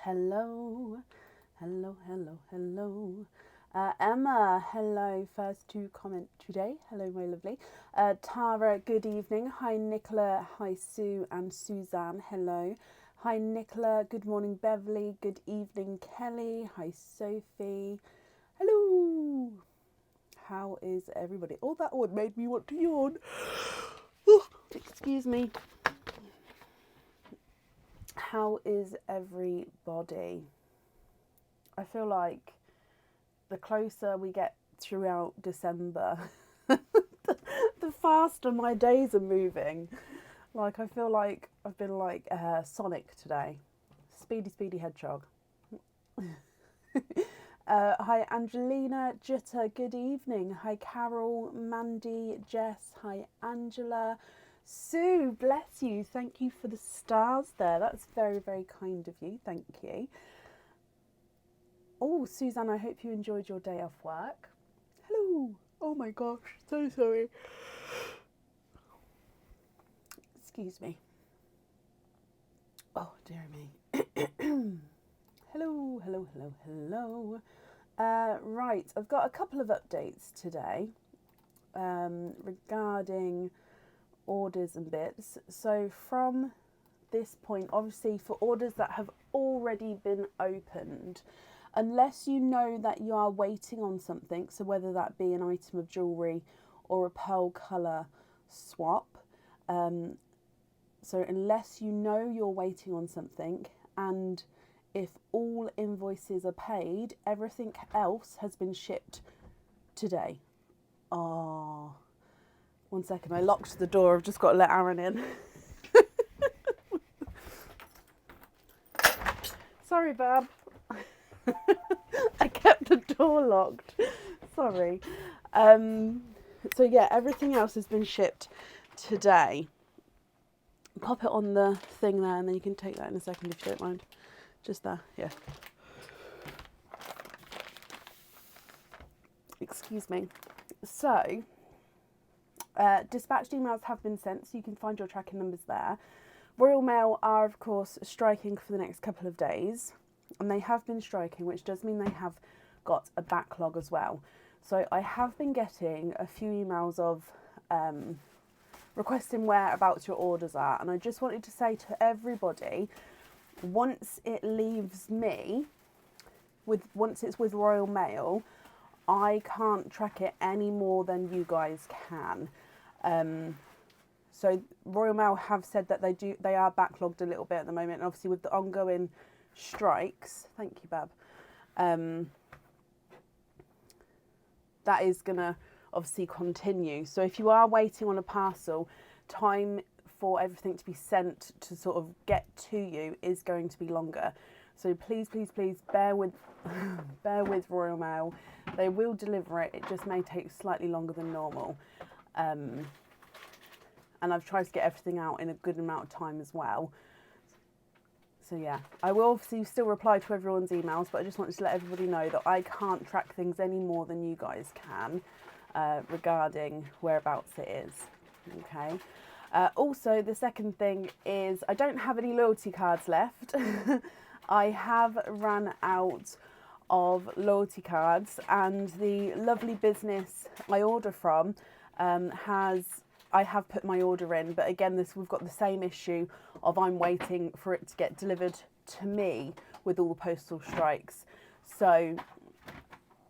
Hello, hello, hello, hello. Emma, hello. First to comment today. Hello, my lovely. Tara, good evening. Hi, Nicola. Hi, Sue and Suzanne. Hello. Hi, Nicola. Good morning, Beverly. Good evening, Kelly. Hi, Sophie. Hello. How is everybody? Oh, that one made me want to yawn. Excuse me. How is everybody? I feel like the closer we get throughout December, the faster my days are moving. Like, I feel like I've been like Sonic today. Speedy, speedy hedgehog. Hi, Angelina, Jutta, good evening. Hi, Carol, Mandy, Jess. Hi, Angela. Sue, bless you. Thank you for the stars there. That's very, very kind of you. Thank you. Oh, Suzanne, I hope you enjoyed your day off work. Hello. Oh my gosh, so sorry. Excuse me. Oh, dear me. Hello, hello, hello, hello. Right, I've got a couple of updates today regarding orders and bits. So from this point, obviously for orders that have already been opened, unless you know that you are waiting on something, so whether that be an item of jewellery or a pearl colour swap, so unless you know you're waiting on something, and if all invoices are paid, everything else has been shipped today. Oh, 1 second, I locked the door. I've just got to let Aaron in. Sorry, Bab. I kept the door locked. Sorry. So yeah, everything else has been shipped today. Pop it on the thing there, and then you can take that in a second if you don't mind. Just there, yeah. Excuse me. So, dispatched emails have been sent, so you can find your tracking numbers there. Royal Mail are, of course, striking for the next couple of days, and they have been striking, which does mean they have got a backlog as well. So I have been getting a few emails of requesting whereabouts your orders are, and I just wanted to say to everybody, once it leaves me, once it's with Royal Mail, I can't track it any more than you guys can. So Royal Mail have said that they are backlogged a little bit at the moment, and obviously with the ongoing strikes, thank you, Bab, that is gonna obviously continue. So if you are waiting on a parcel, time for everything to be sent to sort of get to you is going to be longer. So please, please, please bear with Royal Mail. They will deliver it. It just may take slightly longer than normal. And I've tried to get everything out in a good amount of time as well. So yeah, I will obviously still reply to everyone's emails, but I just wanted to let everybody know that I can't track things any more than you guys can regarding whereabouts it is. Okay. Also, the second thing is I don't have any loyalty cards left. I have run out of loyalty cards, and the lovely business I order from I have put my order in, but again, we've got the same issue of I'm waiting for it to get delivered to me with all the postal strikes. So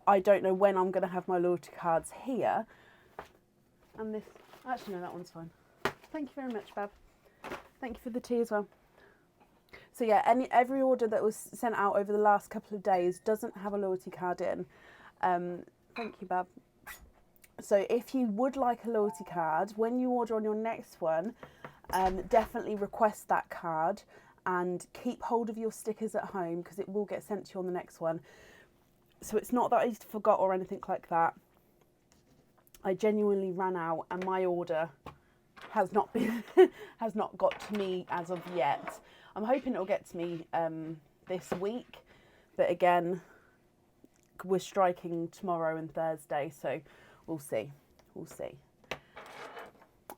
I don't know when I'm going to have my loyalty cards here. And this, actually no, that one's fine. Thank you very much, Bab. Thank you for the tea as well. So yeah, every order that was sent out over the last couple of days doesn't have a loyalty card in. Thank you, Bab. So if you would like a loyalty card, when you order on your next one, definitely request that card and keep hold of your stickers at home, because it will get sent to you on the next one. So it's not that I forgot or anything like that. I genuinely ran out, and my order has not got to me as of yet. I'm hoping it'll get to me this week, but again, we're striking tomorrow and Thursday, so we'll see.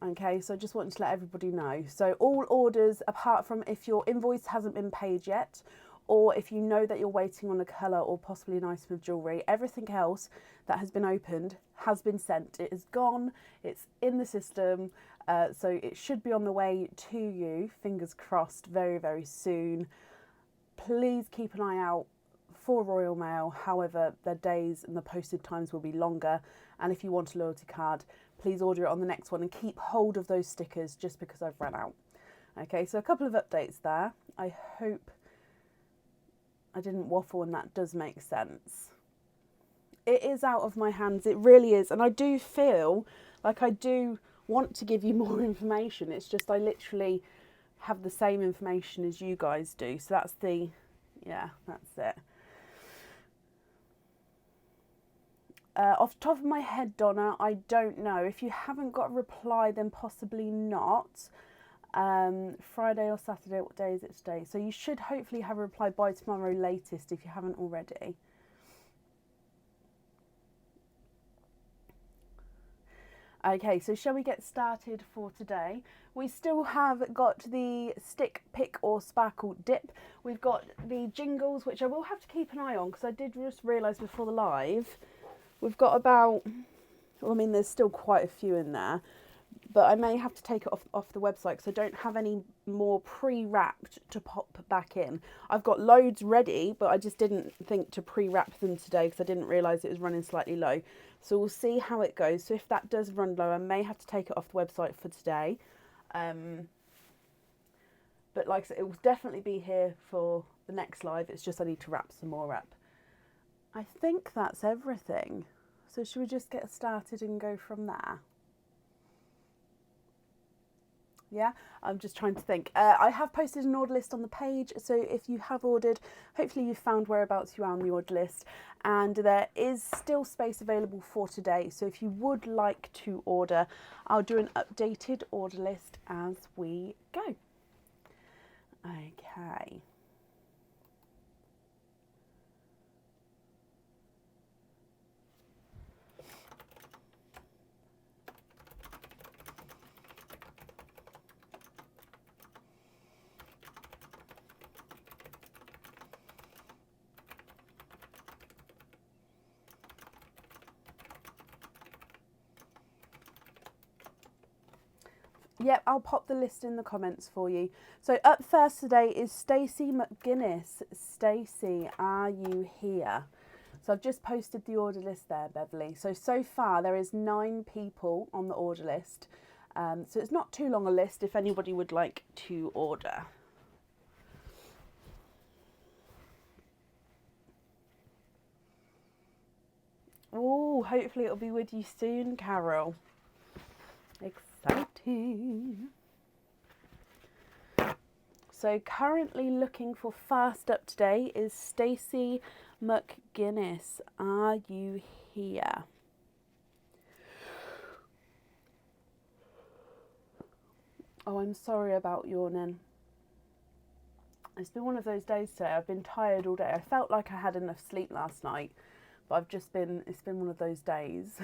Okay, so I just wanted to let everybody know. So all orders, apart from if your invoice hasn't been paid yet, or if you know that you're waiting on a colour or possibly an item of jewellery, everything else that has been opened has been sent. It is gone, it's in the system, so it should be on the way to you, fingers crossed, very, very soon. Please keep an eye out for Royal Mail, however, their days and the posted times will be longer. And if you want a loyalty card, please order it on the next one and keep hold of those stickers just because I've run out. Okay, so a couple of updates there. I hope I didn't waffle and that does make sense. It is out of my hands, it really is. And I do feel like I do want to give you more information. It's just I literally have the same information as you guys do. So that's the, yeah, that's it. Off the top of my head, Donna, I don't know. If you haven't got a reply, then possibly not. Friday or Saturday, what day is it today? So you should hopefully have a reply by tomorrow latest if you haven't already. Okay, so shall we get started for today? We still have got the stick, pick or sparkle dip. We've got the jingles, which I will have to keep an eye on because I did just realise before the live, we've got about, well, I mean, there's still quite a few in there, but I may have to take it off the website because I don't have any more pre-wrapped to pop back in. I've got loads ready, but I just didn't think to pre-wrap them today because I didn't realise it was running slightly low. So we'll see how it goes. So if that does run low, I may have to take it off the website for today. But like I said, it will definitely be here for the next live. It's just I need to wrap some more up. I think that's everything. So should we just get started and go from there? Yeah, I'm just trying to think. I have posted an order list on the page, so if you have ordered, hopefully you've found whereabouts you are on the order list, and there is still space available for today. So if you would like to order, I'll do an updated order list as we go. Okay. Yep, I'll pop the list in the comments for you. So up first today is Stacey McGuinness. Stacey, are you here? So I've just posted the order list there, Beverly. So far there is 9 people on the order list. So it's not too long a list if anybody would like to order. Oh, hopefully it'll be with you soon, Carol. Exciting. So currently looking for first up today is Stacey McGuinness. Are you here? Oh, I'm sorry about yawning. It's been one of those days today. I've been tired all day. I felt like I had enough sleep last night, but it's been one of those days.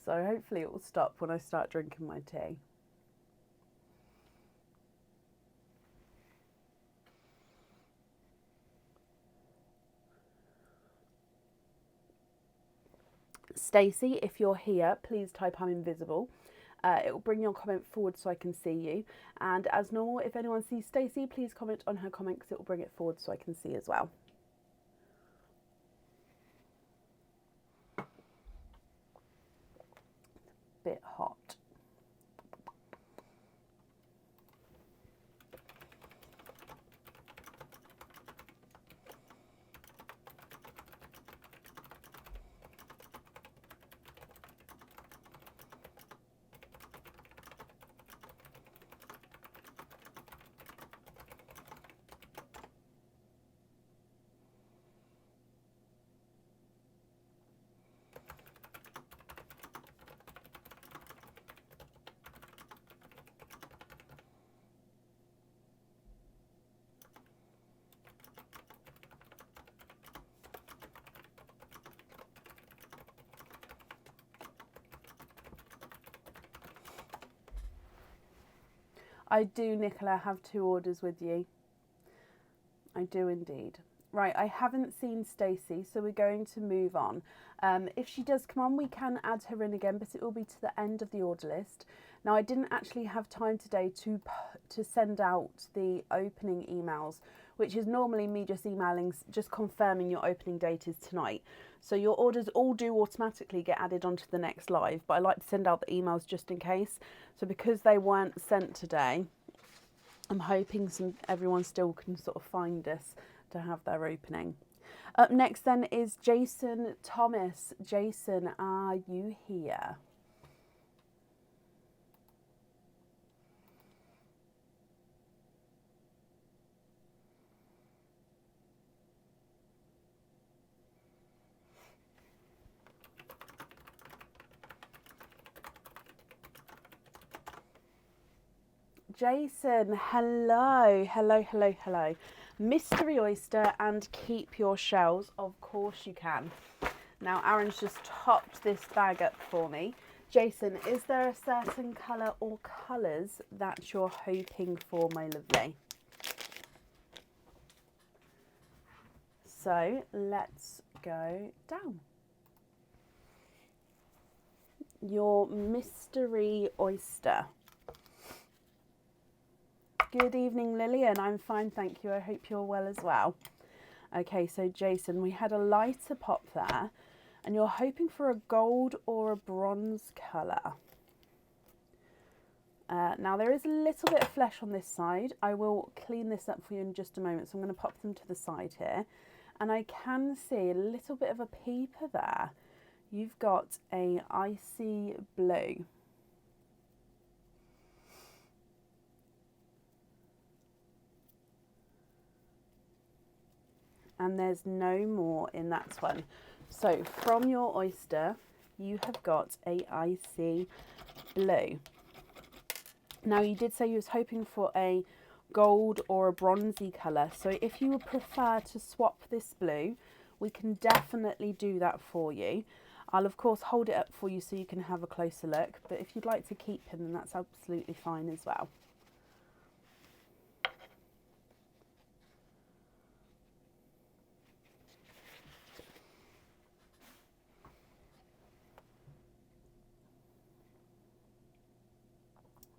So hopefully it will stop when I start drinking my tea. Stacey, if you're here, please type I'm invisible. It will bring your comment forward so I can see you. And as normal, if anyone sees Stacey, please comment on her comment because it will bring it forward so I can see as well. Bit hot. I do, Nicola, have 2 orders with you. I do indeed. Right, I haven't seen Stacey, so we're going to move on. If she does come on, we can add her in again, but it will be to the end of the order list. Now, I didn't actually have time today to send out the opening emails, which is normally me just emailing, just confirming your opening date is tonight. So your orders all do automatically get added onto the next live, but I like to send out the emails just in case. So because they weren't sent today, I'm hoping everyone still can sort of find us to have their opening. Up next then is Jason Thomas. Jason, are you here? Jason, hello, hello, hello, hello. Mystery oyster and keep your shells. Of course you can. Now Aaron's just topped this bag up for me. Jason, is there a certain colour or colours that you're hoping for, my lovely? So let's go down. Your mystery oyster. Good evening, Lillian. I'm fine, thank you. I hope you're well as well. Okay, so Jason, we had a lighter pop there, and you're hoping for a gold or a bronze colour. Now, there is a little bit of flesh on this side. I will clean this up for you in just a moment, so I'm going to pop them to the side here. And I can see a little bit of a peeper there. You've got a icy blue. And there's no more in that one. So from your oyster, you have got a icy blue. Now you did say you was hoping for a gold or a bronzy colour. So if you would prefer to swap this blue, we can definitely do that for you. I'll of course hold it up for you so you can have a closer look. But if you'd like to keep him, then that's absolutely fine as well.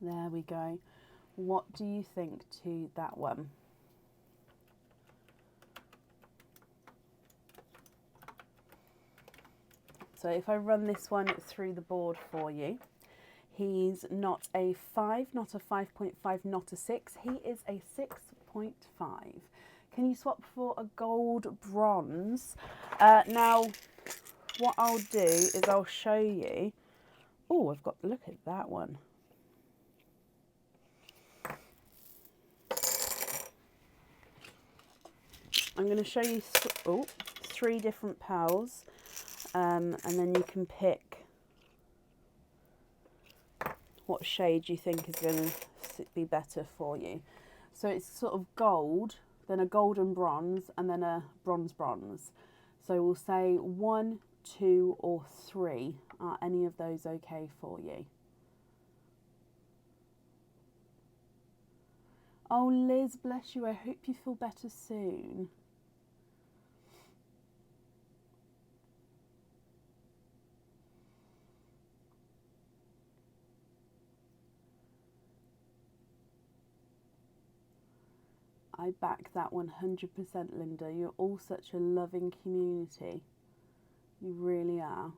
There we go. What do you think to that one? So if I run this one through the board for you, he's not a 5, not a 5.5, not a 6. He is a 6.5. Can you swap for a gold bronze? Now, what I'll do is I'll show you. Oh, I've got, look at that one. I'm going to show you 3 different pearls, and then you can pick what shade you think is going to be better for you. So it's sort of gold, then a golden bronze, and then a bronze bronze. So we'll say 1, 2 or 3. Are any of those okay for you? Oh, Liz, bless you. I hope you feel better soon. I back that 100%, Linda. You're all such a loving community. You really are.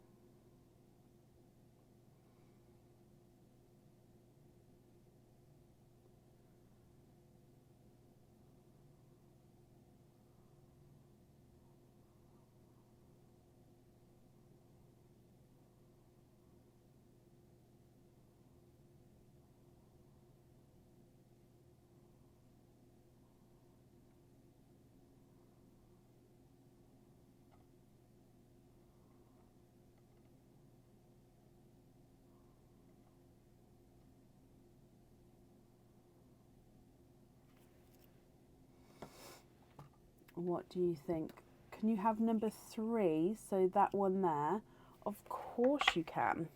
What do you think? Can you have number 3? So that one there. Of course you can.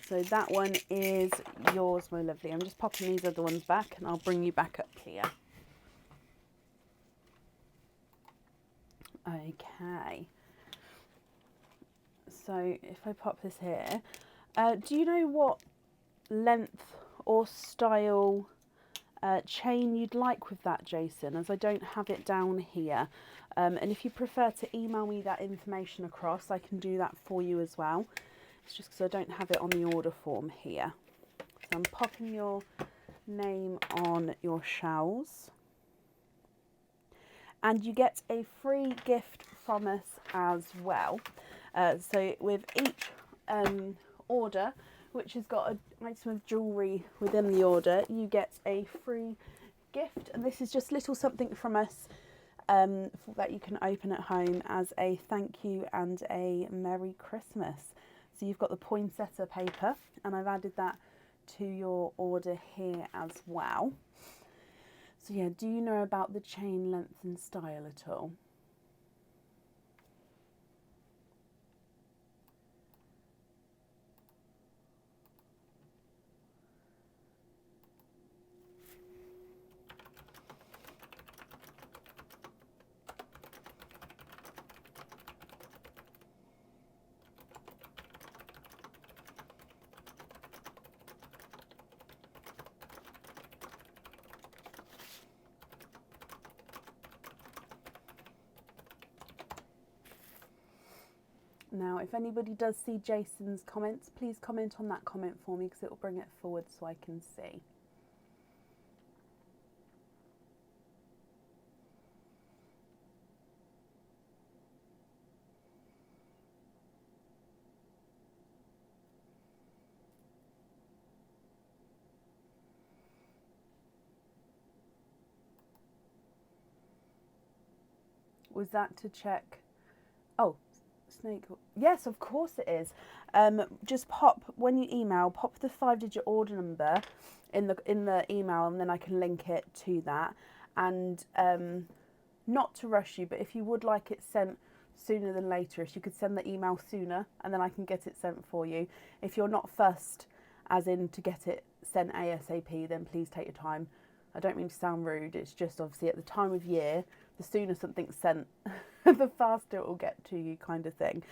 So that one is yours, my lovely. I'm just popping these other ones back and I'll bring you back up here. Okay. So if I pop this here, do you know what length or style chain you'd like with that, Jason, as I don't have it down here? And if you prefer to email me that information across, I can do that for you as well. It's just because I don't have it on the order form here. So I'm popping your name on your shells. And you get a free gift from us as well. So with each order, which has got an item of jewellery within the order, you get a free gift. And this is just little something from us that you can open at home as a thank you and a Merry Christmas. So you've got the poinsettia paper, and I've added that to your order here as well. So yeah, do you know about the chain length and style at all? Now, if anybody does see Jason's comments, please comment on that comment for me because it will bring it forward so I can see. Was that to check? Oh, snake. Yes, of course it is. Just pop, when you email, pop the 5-digit order number in the email, and then I can link it to that. And not to rush you, but if you would like it sent sooner than later, if you could send the email sooner, and then I can get it sent for you. If you're not fussed, as in to get it sent ASAP, then please take your time. I don't mean to sound rude, it's just obviously at the time of year, the sooner something's sent, the faster it will get to you, kind of thing.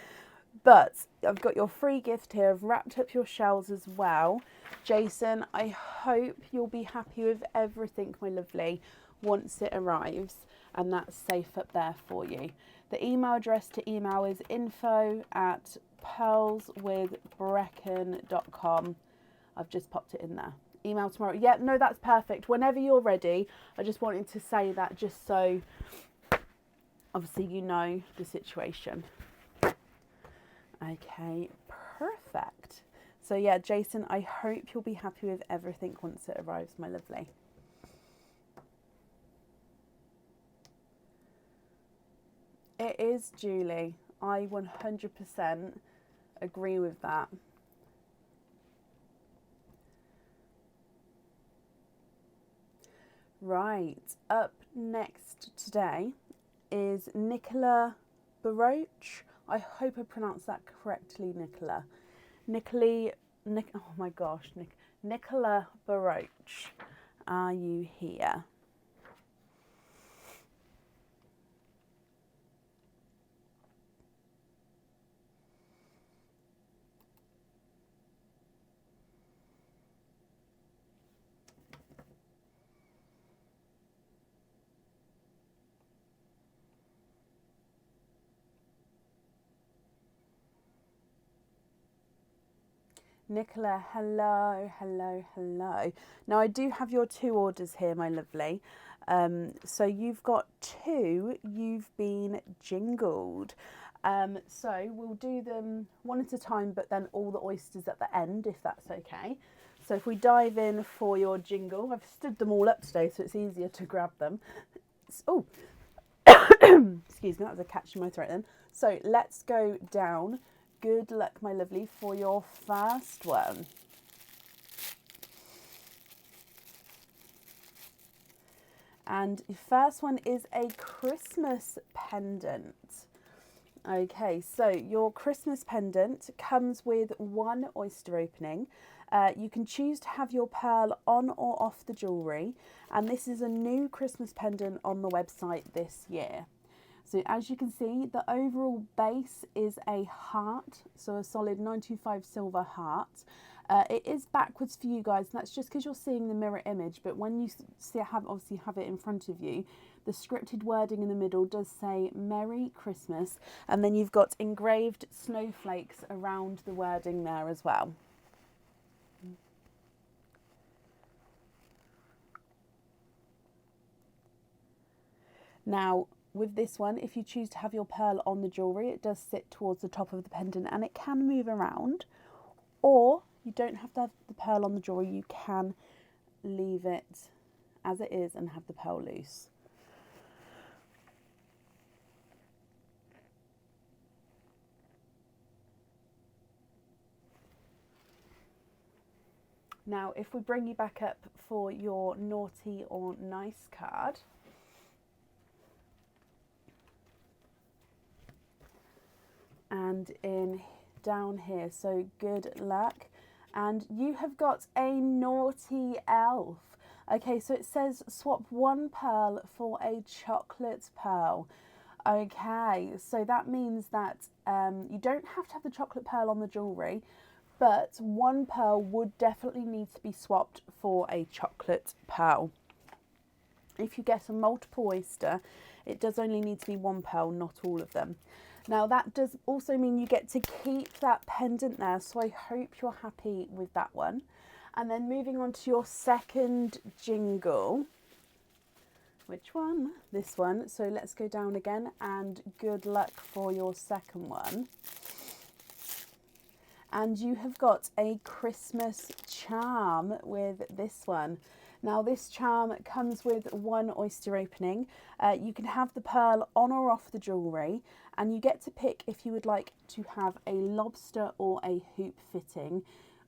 But I've got your free gift here. I've wrapped up your shells as well. Jason, I hope you'll be happy with everything, my lovely, once it arrives, and that's safe up there for you. The email address to email is info@pearlswithbrecken.com. I've just popped it in there. Email tomorrow. Yeah, no, that's perfect. Whenever you're ready, I just wanted to say that just so obviously you know the situation. Okay, perfect. So yeah, Jason, I hope you'll be happy with everything once it arrives, my lovely. It is, Julie. I 100% agree with that. Right, up next today is Nicola Baroche. I hope I pronounced that correctly, Nicola. Oh my gosh, Nicola Baroche. Are you here? Nicola, hello, hello, hello. Now I do have your 2 orders here, my lovely. So you've got 2, you've been jingled. So we'll do them one at a time, but then all the oysters at the end, if that's okay. So if we dive in for your jingle, I've stood them all up today, so it's easier to grab them. Oh, excuse me, that was a catch in my throat then. So let's go down. Good luck, my lovely, for your first one. And the first one is a Christmas pendant. Okay, so your Christmas pendant comes with one oyster opening. You can choose to have your pearl on or off the jewellery, and this is a new Christmas pendant on the website this year. So as you can see, the overall base is a heart, so a solid 925 silver heart. It is backwards for you guys, and that's just because you're seeing the mirror image, but when you obviously have it in front of you, the scripted wording in the middle does say Merry Christmas, and then you've got engraved snowflakes around the wording there as well. Now, with this one, if you choose to have your pearl on the jewellery, it does sit towards the top of the pendant and it can move around. Or you don't have to have the pearl on the jewellery, you can leave it as it is and have the pearl loose. Now, if we bring you back up for your naughty or nice card, and in down here, so good luck, and you have got a naughty elf. Okay, so it says swap one pearl for a chocolate pearl. Okay, so that means that you don't have to have the chocolate pearl on the jewellery, but one pearl would definitely need to be swapped for a chocolate pearl. If you get a multiple oyster, it does only need to be one pearl, not all of them. Now that does also mean you get to keep that pendant there, so I hope you're happy with that one. And then moving on to your second jingle. Which one? This one. So let's go down again, and good luck for your second one. And you have got a Christmas charm with this one. Now this charm comes with one oyster opening. You can have the pearl on or off the jewellery, and you get to pick if you would like to have a lobster or a hoop fitting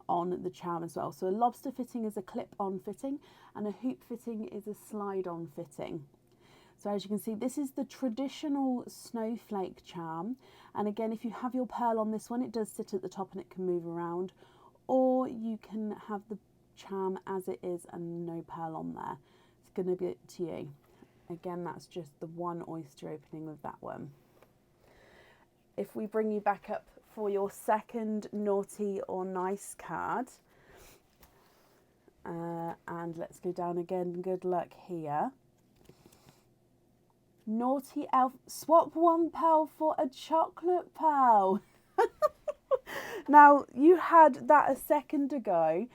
on the charm as well. So a lobster fitting is a clip-on fitting, and a hoop fitting is a slide-on fitting. So as you can see, this is the traditional snowflake charm. And again, if you have your pearl on this one, it does sit at the top and it can move around. Or you can have the charm as it is and no pearl on there. It's going to be up to you. Again, that's just the one oyster opening with that one. If we bring you back up for your second naughty or nice card. And let's go down again. Good luck here. Naughty elf, swap one pearl for a chocolate pearl. Now, you had that a second ago,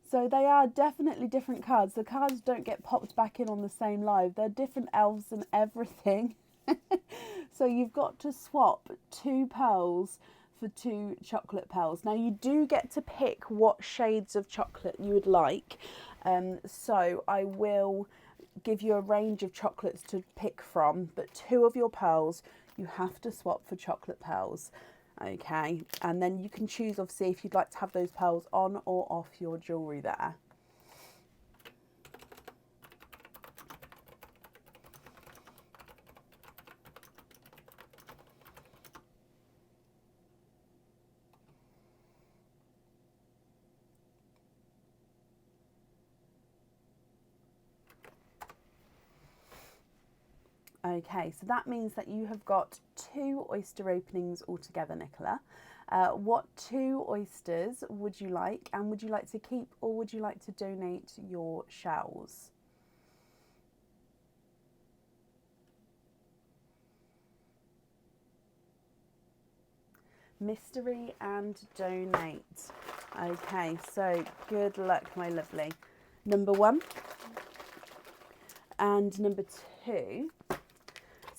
so they are definitely different cards. The cards don't get popped back in on the same live. They're different elves and everything. So you've got to swap two pearls for two chocolate pearls. Now, you do get to pick what shades of chocolate you would like. So I will give you a range of chocolates to pick from, but two of your pearls you have to swap for chocolate pearls. Okay, and then you can choose obviously if you'd like to have those pearls on or off your jewellery there. Okay, so that means that you have got two oyster openings altogether, Nicola. What two oysters would you like, and would you like to keep or would you like to donate your shells? Mystery and donate. Okay, so good luck, my lovely. Number one and number two.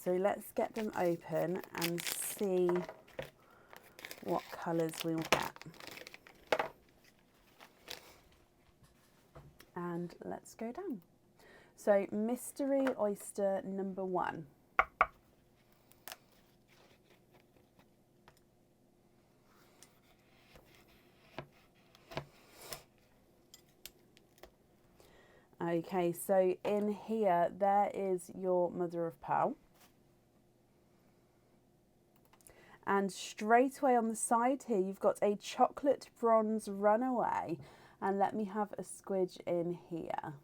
So let's get them open and see what colours we'll get. And let's go down. So mystery oyster number one. Okay, so in here, there is your mother of pearl. And straight away on the side here, you've got a chocolate bronze runaway. And let me have a squidge in here.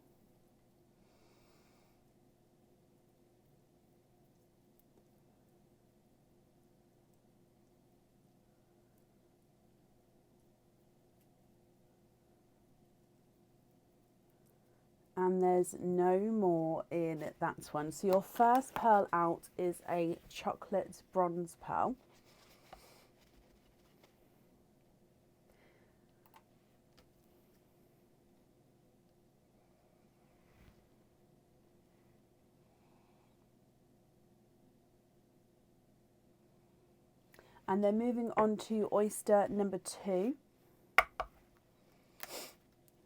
And there's no more in that one. So your first pearl out is a chocolate bronze pearl. And then moving on to oyster number 2.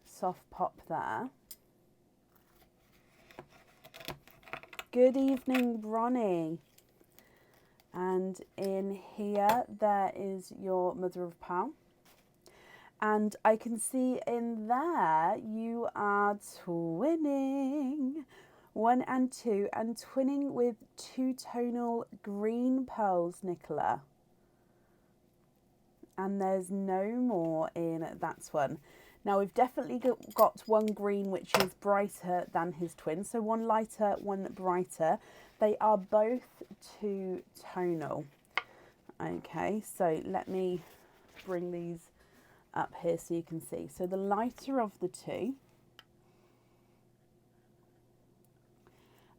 Soft pop there. Good evening, Bronnie. And in here, there is your mother of pearl. And I can see in there, you are twinning 1 and 2 and twinning with 2 tonal green pearls, Nicola. And there's no more in that one. Now we've definitely got one green which is brighter than his twin. So one lighter, one brighter. They are both 2 tonal. Okay, so let me bring these up here so you can see. So the lighter of the 2.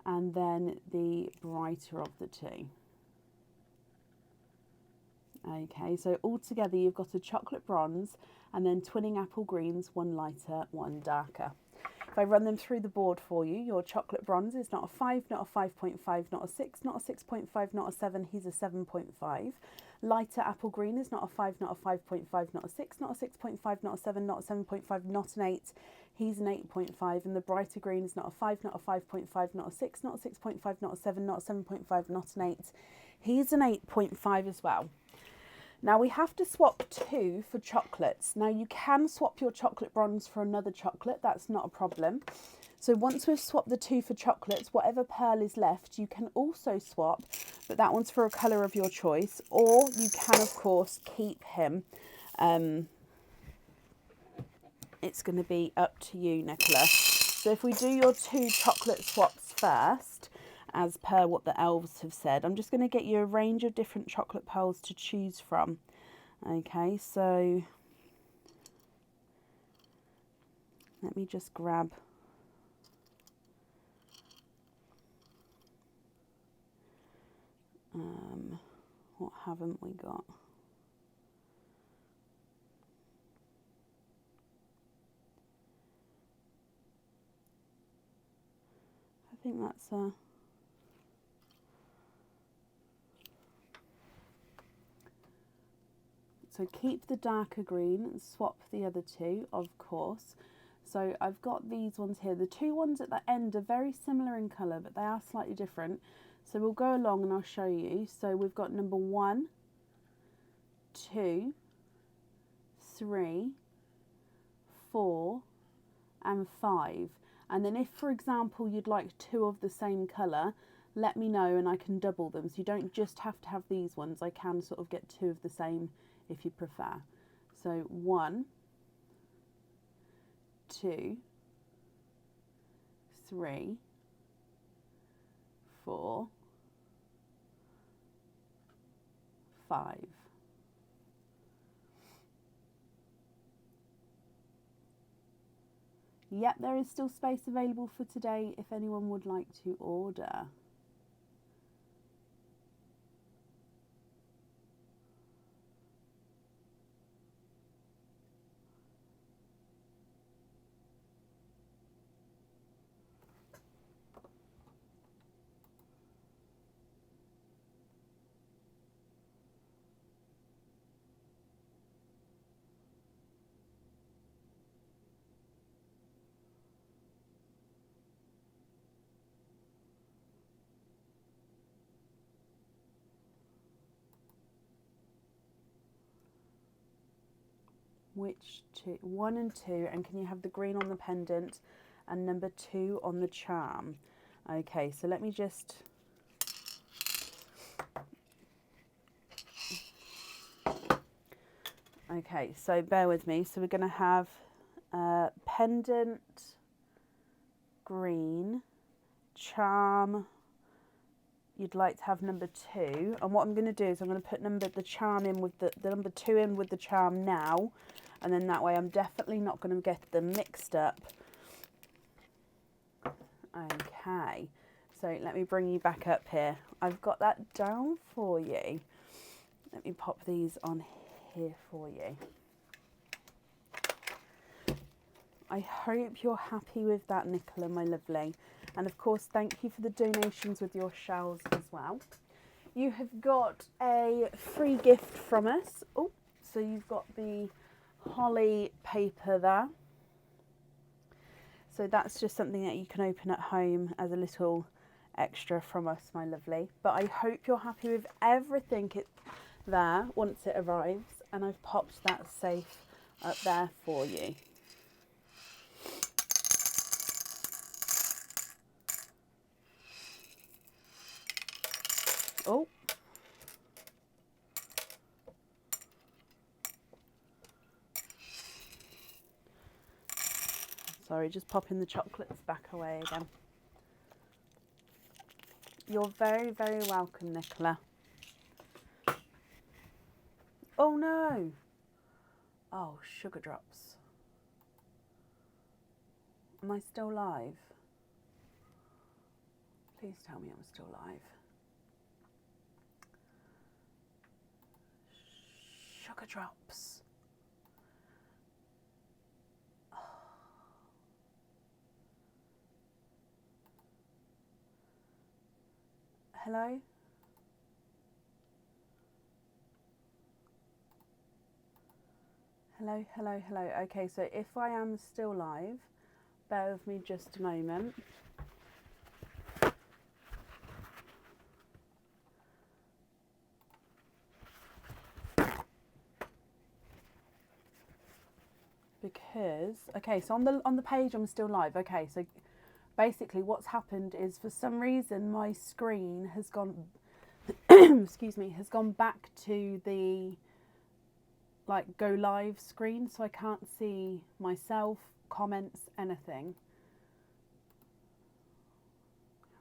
And then the brighter of the 2. Okay, so altogether you've got a chocolate bronze and then twinning apple greens, one lighter, one darker. If I run them through the board for you, your chocolate bronze is not a 5, not a 5.5, not a 6, not a 6.5, not a 7, he's a 7.5. Lighter apple green is not a 5, not a 5.5, not a 6, not a 6.5, not a 7, not a 7.5, not an 8, he's an 8.5. And the brighter green is not a 5, not a 5.5, not a 6, not a 6.5, not a 7, not a 7.5, not an 8, he's an 8.5 as well. Now we have to swap 2 for chocolates. Now you can swap your chocolate bronze for another chocolate, that's not a problem. So once we've swapped the 2 for chocolates, whatever pearl is left, you can also swap, but that one's for a colour of your choice, or you can of course keep him. It's going to be up to you, Nicola. So if we do your 2 chocolate swaps first, as per what the elves have said. I'm just going to get you a range of different chocolate pearls to choose from. Okay, so let me just grab what haven't we got? I think that's a So keep the darker green and swap the other 2, of course. So I've got these ones here. The 2 ones at the end are very similar in colour, but they are slightly different. So we'll go along and I'll show you. So we've got number 1, 2, 3, 4, and 5. And then if, for example, you'd like 2 of the same colour, let me know and I can double them. So you don't just have to have these ones. I can sort of get 2 of the same if you prefer. So 1, 2, 3, 4, 5. Yep, there is still space available for today if anyone would like to order. Which 2? 1 and 2, and can you have the green on the pendant and number 2 on the charm? Okay, so let me just Okay, so bear with me. So we're going to have pendant green, charm. You'd like to have number 2, and what I'm going to do is I'm going to put the charm in with the number 2 in with the charm now, and then that way I'm definitely not going to get them mixed up. Okay, so let me bring you back up here. I've got that down for you. Let me pop these on here for you. I hope you're happy with that, Nicola, my lovely. And of course, thank you for the donations with your shells as well. You have got a free gift from us. Oh, so you've got the holly paper there. So that's just something that you can open at home as a little extra from us, my lovely. But I hope you're happy with everything there once it arrives. And I've popped that safe up there for you. Oh. Sorry, just popping the chocolates back away again. You're very, very welcome, Nicola. Oh no! Oh, sugar drops. Am I still live? Please tell me I'm still live. Sugar drops. Oh. Hello? Hello, hello, hello. Okay, so if I am still live, bear with me just a moment. Because, okay, so on the page I'm still live. Okay, so basically what's happened is for some reason my screen has gone excuse me, has gone back to the like go live screen, so I can't see myself, comments, anything.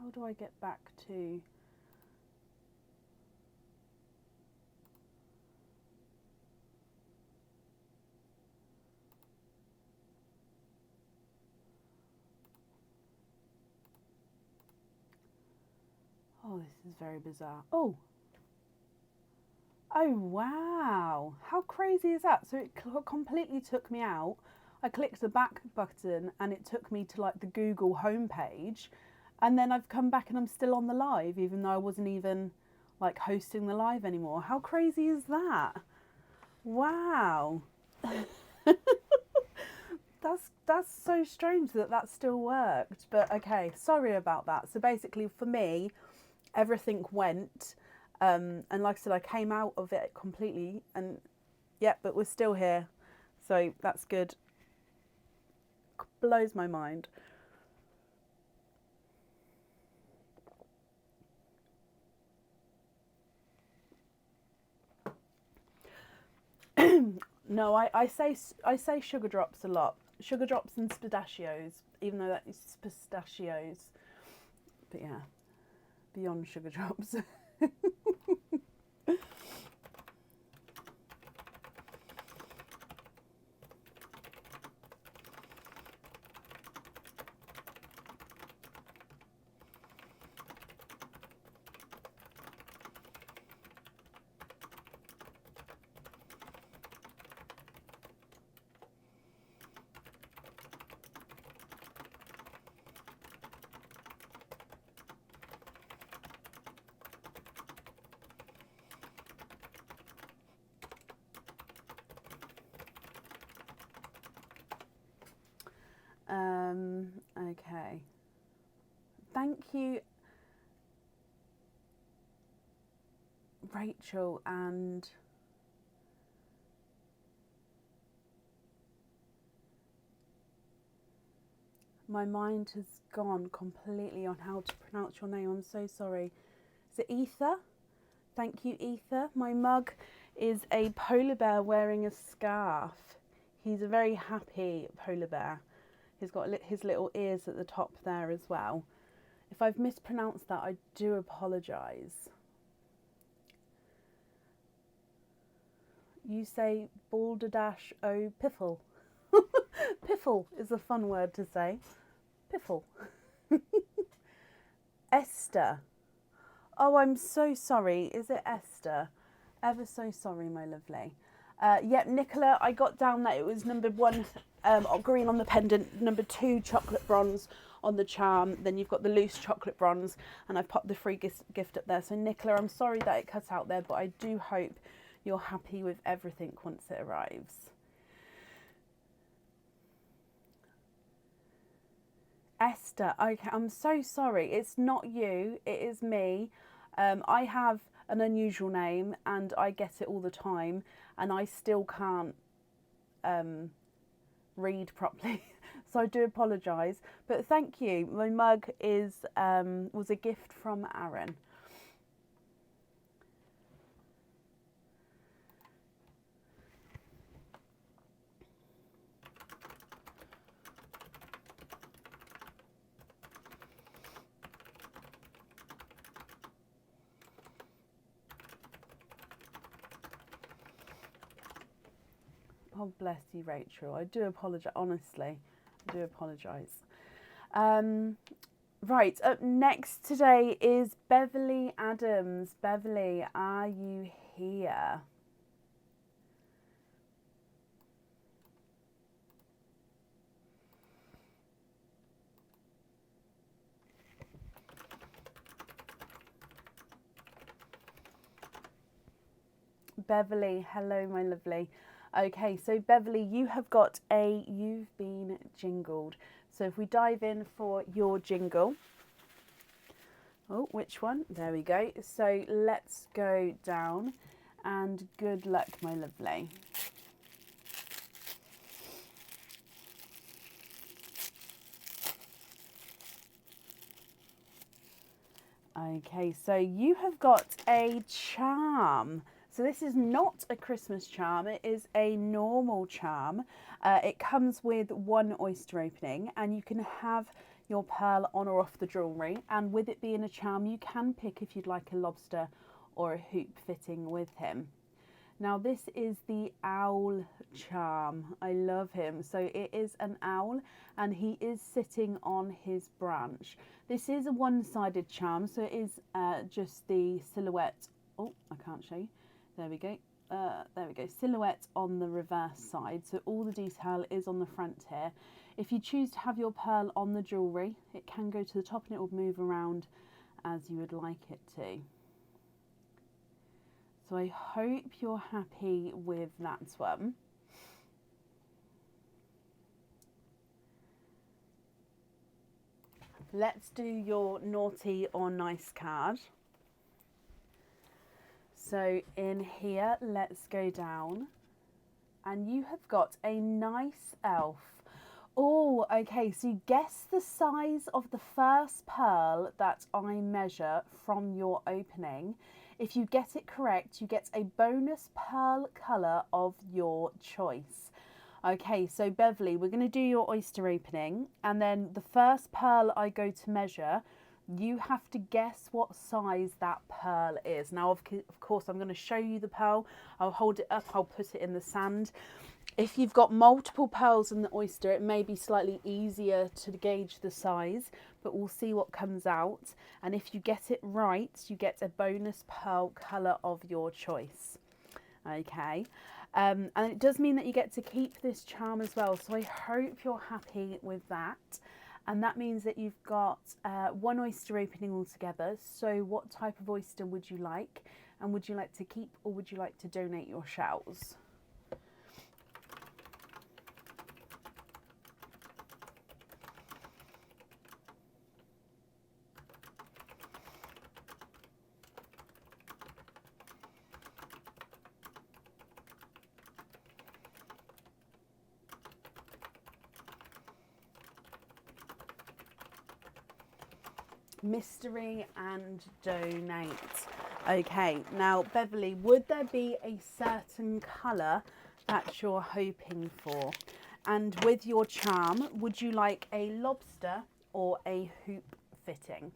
How do I get back to... Oh, this is very bizarre. Oh! Oh, wow! How crazy is that? So it completely took me out. I clicked the back button and it took me to like the Google homepage. And then I've come back and I'm still on the live, even though I wasn't even like hosting the live anymore. How crazy is that? Wow. That's so strange that still worked. But okay, sorry about that. So basically for me, everything went. And like I said, I came out of it completely. And yeah, but we're still here. So that's good. Blows my mind. No, I say sugar drops a lot. Sugar drops and pistachios, even though that is pistachios. But yeah, beyond sugar drops. Okay. Thank you, Rachel, and my mind has gone completely on how to pronounce your name. I'm so sorry. Is it Ether? Thank you, Ether. My mug is a polar bear wearing a scarf. He's a very happy polar bear. He's got his little ears at the top there as well. If I've mispronounced that, I do apologise. You say balderdash o piffle. Piffle is a fun word to say. Piffle. Esther. Oh, I'm so sorry. Is it Esther? Ever so sorry, my lovely. Yep, Nicola, I got down that it was number 1 green on the pendant, number 2 chocolate bronze on the charm, then you've got the loose chocolate bronze, and I've popped the free gift up there. So Nicola, I'm sorry that it cut out there, but I do hope you're happy with everything once it arrives. Esther, okay, I'm so sorry. It's not you, it is me. I have an unusual name and I get it all the time, and I still can't read properly. So I do apologise, but thank you. My mug was a gift from Aaron. Oh, bless you, Rachel. I do apologise, honestly. I do apologise. Right, up next today is Beverly Adams. Beverly, are you here? Beverly, hello, my lovely. Okay, so Beverly, you have got you've been jingled. So if we dive in for your jingle. Oh, which one? There we go. So let's go down, and good luck, my lovely. Okay, so you have got a charm. So this is not a Christmas charm, it is a normal charm. It comes with 1 oyster opening, and you can have your pearl on or off the jewellery. And with it being a charm, you can pick if you'd like a lobster or a hoop fitting with him. Now this is the owl charm. I love him. So it is an owl and he is sitting on his branch. This is a one-sided charm, so it is just the silhouette. Oh, I can't show you. There we go. There we go. Silhouette on the reverse side. So all the detail is on the front here. If you choose to have your pearl on the jewellery, it can go to the top and it will move around as you would like it to. So I hope you're happy with that one. Let's do your naughty or nice card. So in here, let's go down. And you have got a nice elf. Oh, okay, so you guess the size of the first pearl that I measure from your opening. If you get it correct, you get a bonus pearl colour of your choice. Okay, so Beverly, we're going to do your oyster opening, and then the first pearl I go to measure, you have to guess what size that pearl is. Now, of course, I'm going to show you the pearl. I'll hold it up, I'll put it in the sand. If you've got multiple pearls in the oyster, it may be slightly easier to gauge the size, but we'll see what comes out. And if you get it right, you get a bonus pearl colour of your choice. Okay. And it does mean that you get to keep this charm as well. So I hope you're happy with that. And that means that you've got 1 oyster opening altogether. So what type of oyster would you like? And would you like to keep or would you like to donate your shells? Mystery and donate. Okay, now Beverly, would there be a certain colour that you're hoping for? And with your charm, would you like a lobster or a hoop fitting?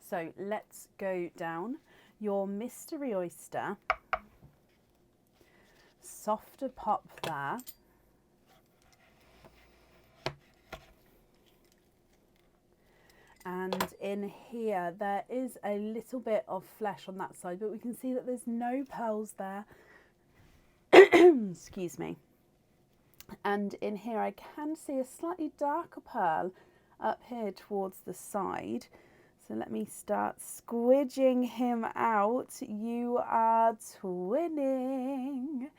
So let's go down. Your mystery oyster, softer pop there. And in here, there is a little bit of flesh on that side, but we can see that there's no pearls there. Excuse me. And in here, I can see a slightly darker pearl up here towards the side. So let me start squidging him out. You are twinning.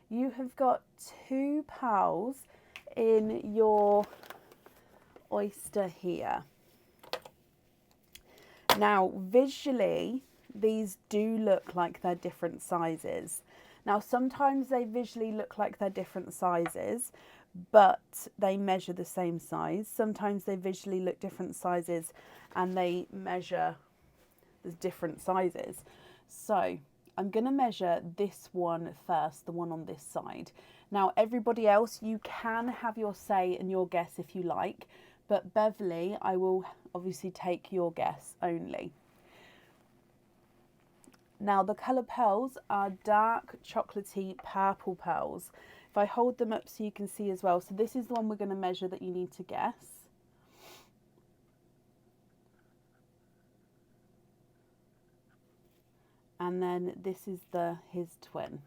You have got 2 pearls in your oyster here. Now, visually, these do look like they're different sizes. Now, sometimes they visually look like they're different sizes, but they measure the same size. Sometimes they visually look different sizes and they measure the different sizes. So I'm going to measure this one first, the one on this side. Now, everybody else, you can have your say and your guess if you like, but Beverly, I will obviously take your guess only. Now, the colour pearls are dark chocolatey purple pearls. If I hold them up so you can see as well. So this is the one we're going to measure that you need to guess. And then this is his twin.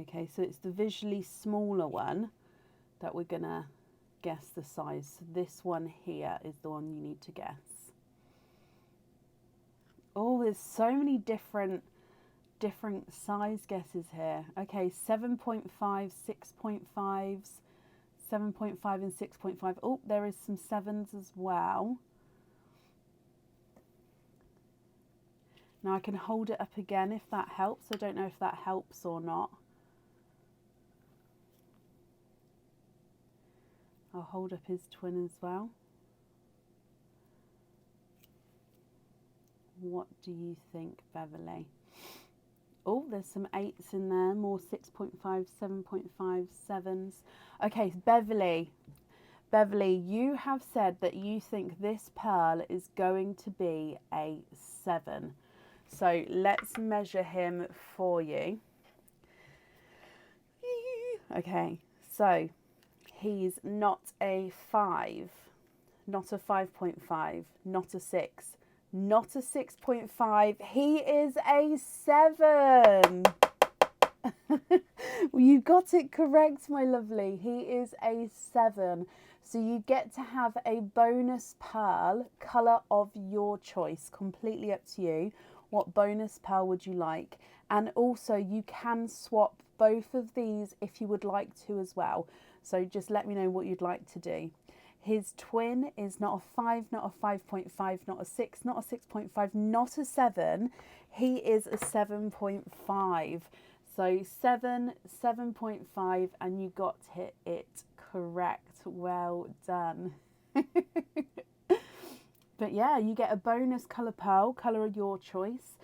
Okay, so it's the visually smaller one that we're going to guess the size. So this one here is the one you need to guess. Oh, there's so many different size guesses here. Okay, 7.5, 6.5s, 7.5 and 6.5. Oh, there is some 7s as well. Now I can hold it up again if that helps. I don't know if that helps or not. I'll hold up his twin as well. What do you think, Beverly? Oh, there's some 8s in there, more 6.5, 7.5, 7s. Okay, Beverly, you have said that you think this pearl is going to be a 7. So let's measure him for you. Okay, so he's not a 5, not a 5.5, not a 6, not a 6.5. He is a 7. Well, you got it correct, my lovely. He is a 7. So you get to have a bonus pearl, colour of your choice, completely up to you. What bonus pearl would you like? And also you can swap both of these if you would like to as well. So just let me know what you'd like to do. His twin is not a 5, not a 5.5, not a 6, not a 6.5, not a 7. He is a 7.5. So 7, 7.5, and you got it correct. Well done. But yeah, you get a bonus colour pearl, colour of your choice,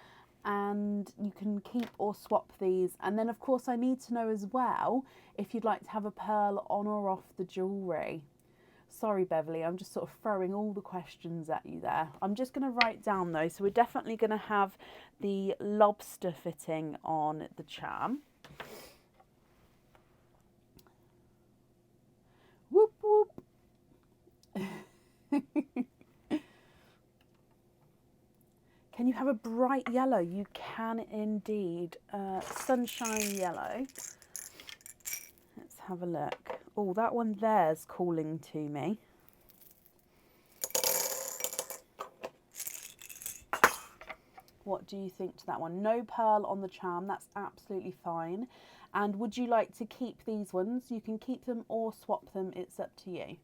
and you can keep or swap these. And then of course I need to know as well if you'd like to have a pearl on or off the jewellery. Sorry, Beverly, I'm just sort of throwing all the questions at you there. I'm just going to write down though. So we're definitely going to have the lobster fitting on the charm. Whoop, whoop. Can you have a bright yellow? You can indeed. Sunshine yellow. Let's have a look. Oh, that one there's calling to me. What do you think to that one? No pearl on the charm, that's absolutely fine. And would you like to keep these ones? You can keep them or swap them, it's up to you.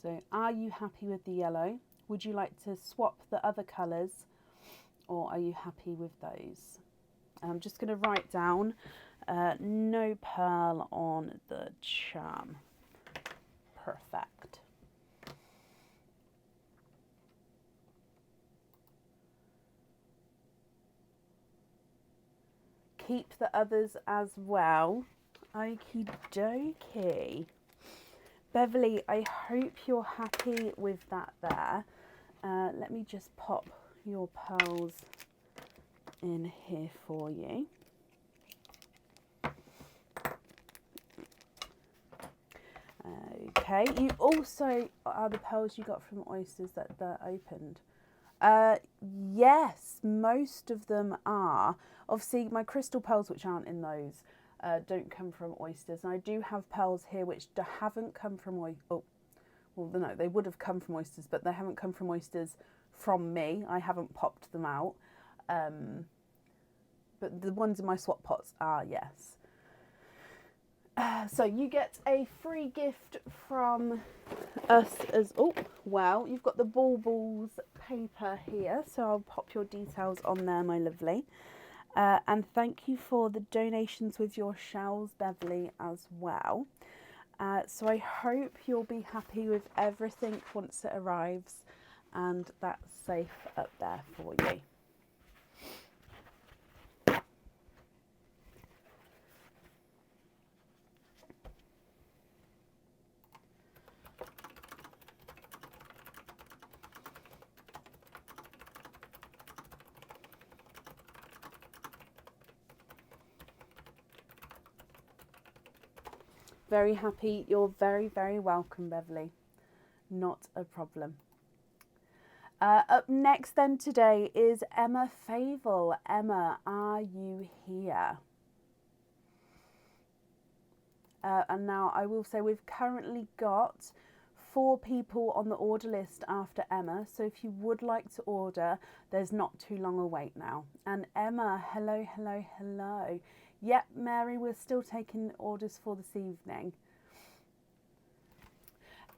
So are you happy with the yellow? Would you like to swap the other colours or are you happy with those? And I'm just going to write down no pearl on the charm. Perfect. Keep the others as well. Okie dokie. Beverly, I hope you're happy with that there. Let me just pop your pearls in here for you. Okay, you also are the pearls you got from oysters that they're opened. Yes, most of them are. Obviously, my crystal pearls, which aren't in those, don't come from oysters. And I do have pearls here which haven't come from well, no, they would have come from oysters, but they haven't come from oysters from me. I haven't popped them out. But the ones in my swap pots are, yes. So you get a free gift from us as, oh, well, you've got the baubles paper here, so I'll pop your details on there, my lovely. And thank you for the donations with your shells, Beverly, as well. So I hope you'll be happy with everything once it arrives, and that's safe up there for you. Very happy. You're very, very welcome, Beverly. Not a problem. Up next then today is Emma Favel. Emma, are you here? And now I will say we've currently got 4 people on the order list after Emma. So if you would like to order, there's not too long a wait now. And Emma, hello, hello, hello. Yep, Mary, we're still taking orders for this evening.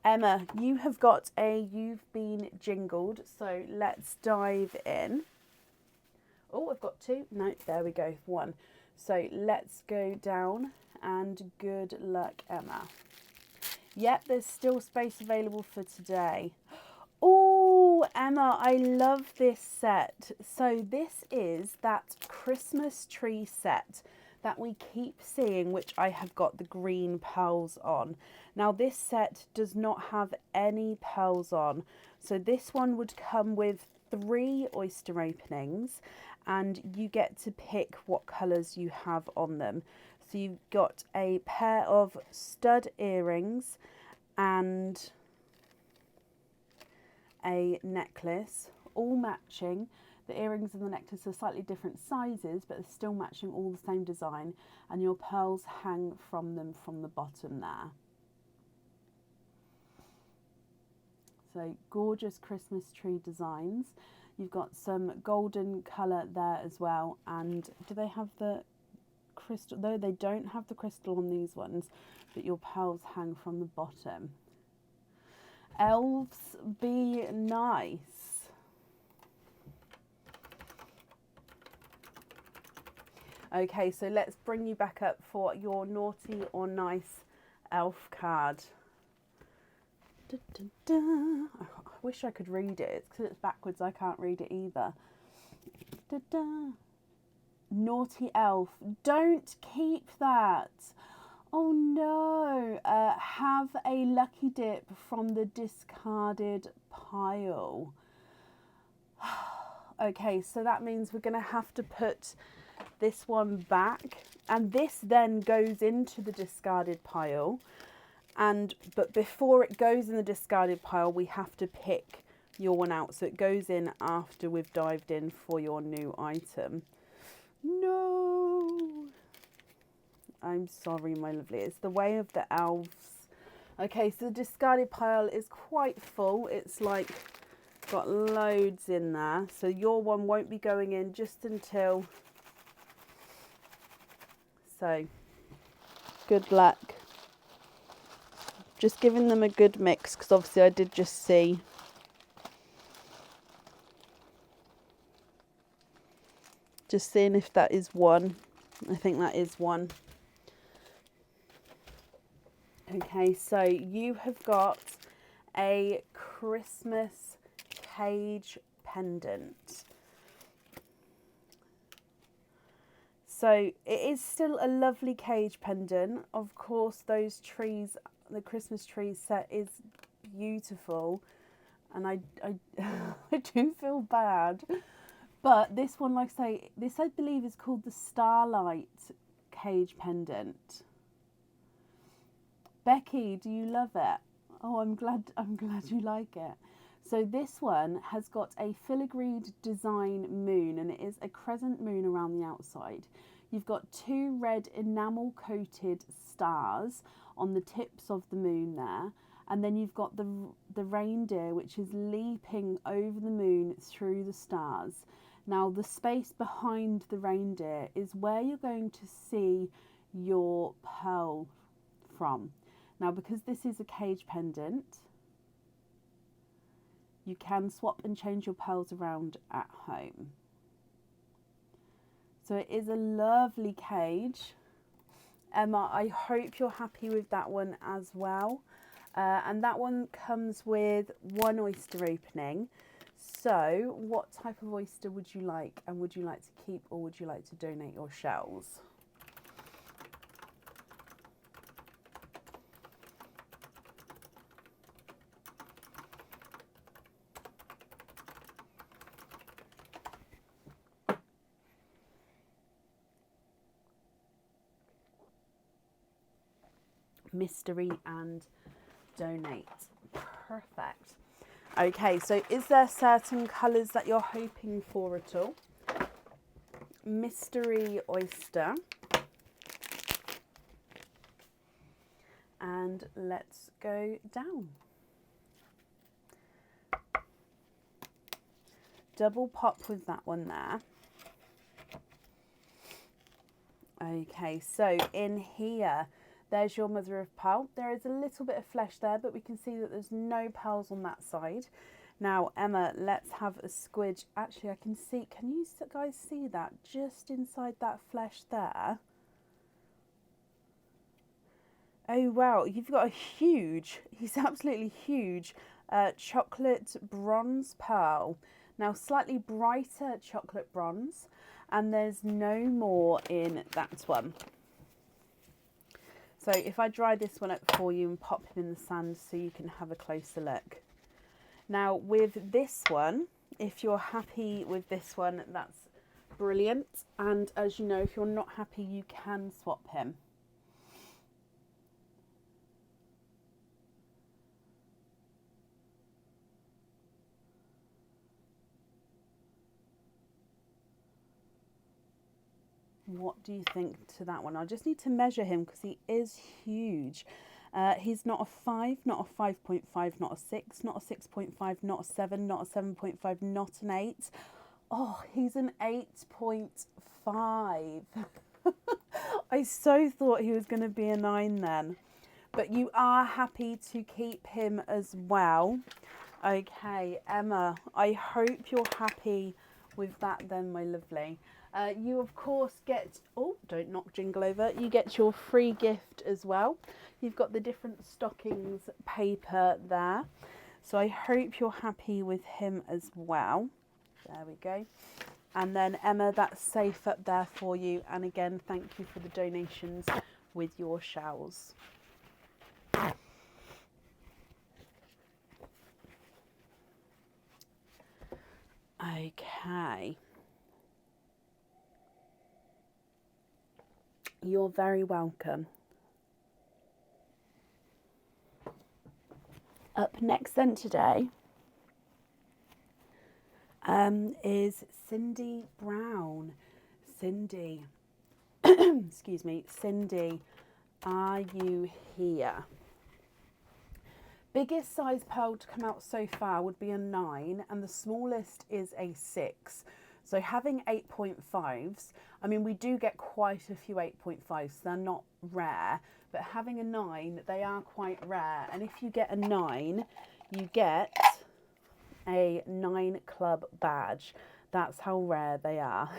Emma, you have got You've Been Jingled, so let's dive in. Oh, I've got 2. No, there we go, 1. So let's go down, and good luck, Emma. Yep, there's still space available for today. Oh, Emma, I love this set. So this is that Christmas tree set that we keep seeing, which I have got the green pearls on. Now this set does not have any pearls on. So this one would come with 3 oyster openings, and you get to pick what colours you have on them. So you've got a pair of stud earrings and a necklace, all matching. The earrings and the necklace are slightly different sizes, but they're still matching all the same design, and your pearls hang from them from the bottom there. So gorgeous Christmas tree designs. You've got some golden colour there as well, and do they have the crystal? No, they don't have the crystal on these ones, but your pearls hang from the bottom. Elves, be nice. Okay, so let's bring you back up for your naughty or nice elf card. Da, da, da. I wish I could read it. It's because it's backwards, I can't read it either. Da, da. Naughty elf. Don't keep that. Oh no. Have a lucky dip from the discarded pile. Okay, so that means we're going to have to put this one back, and this then goes into the discarded pile, but before it goes in the discarded pile we have to pick your one out, so it goes in after we've dived in for your new item. No, I'm sorry, my lovely, it's the way of the elves. Okay, so the discarded pile is quite full. It's like got loads in there, so your one won't be going in just until. So, good luck. Just giving them a good mix, because obviously I did just see. Just seeing if that is one. I think that is one. Okay, so you have got a Christmas cage pendant. So it is still a lovely cage pendant. Of course, those trees, the Christmas tree set is beautiful. And I I do feel bad. But this one, like I say, this I believe is called the Starlight cage pendant. Becky, do you love it? Oh, I'm glad you like it. So this one has got a filigreed design moon, and it is a crescent moon around the outside. You've got 2 red enamel coated stars on the tips of the moon there, and then you've got the reindeer, which is leaping over the moon through the stars. Now the space behind the reindeer is where you're going to see your pearl from. Now, because this is a cage pendant, you can swap and change your pearls around at home. So it is a lovely cage. Emma, I hope you're happy with that one as well. And that one comes with 1 oyster opening. So what type of oyster would you like? And would you like to keep, or would you like to donate your shells? Mystery and donate. Perfect. Okay, so is there certain colours that you're hoping for at all? Mystery oyster. And let's go down. Double pop with that one there. Okay, so in here, there's your mother of pearl. There is a little bit of flesh there, but we can see that there's no pearls on that side. Now, Emma, let's have a squidge. Actually, I can see, can you guys see that just inside that flesh there? Oh, wow, you've got a huge, he's absolutely huge, chocolate bronze pearl. Now, slightly brighter chocolate bronze, and there's no more in that one. So if I dry this one up for you and pop him in the sand so you can have a closer look. Now with this one, if you're happy with this one, that's brilliant. And as you know, if you're not happy, you can swap him. What do you think to that one? I just need to measure him because he is huge. He's not a 5, not a 5.5, not a 6, not a 6.5, not a 7, not a 7.5, not an 8. Oh, he's an 8.5. I so thought he was going to be a 9 then. But you are happy to keep him as well. Okay, Emma, I hope you're happy with that then, my lovely. You of course get, oh, don't knock Jingle over, you get your free gift as well. You've got the different stockings paper there. So I hope you're happy with him as well. There we go. And then Emma, that's safe up there for you. And again, thank you for the donations with your shells. Okay. You're very welcome. Up next then today is Cindy Brown. Cindy, excuse me, Cindy, are you here? Biggest size pearl to come out so far would be a 9, and the smallest is a 6. So having 8.5s, I mean, we do get quite a few 8.5s, so they're not rare, but having a 9, they are quite rare. And if you get a 9, you get a 9 club badge. That's how rare they are.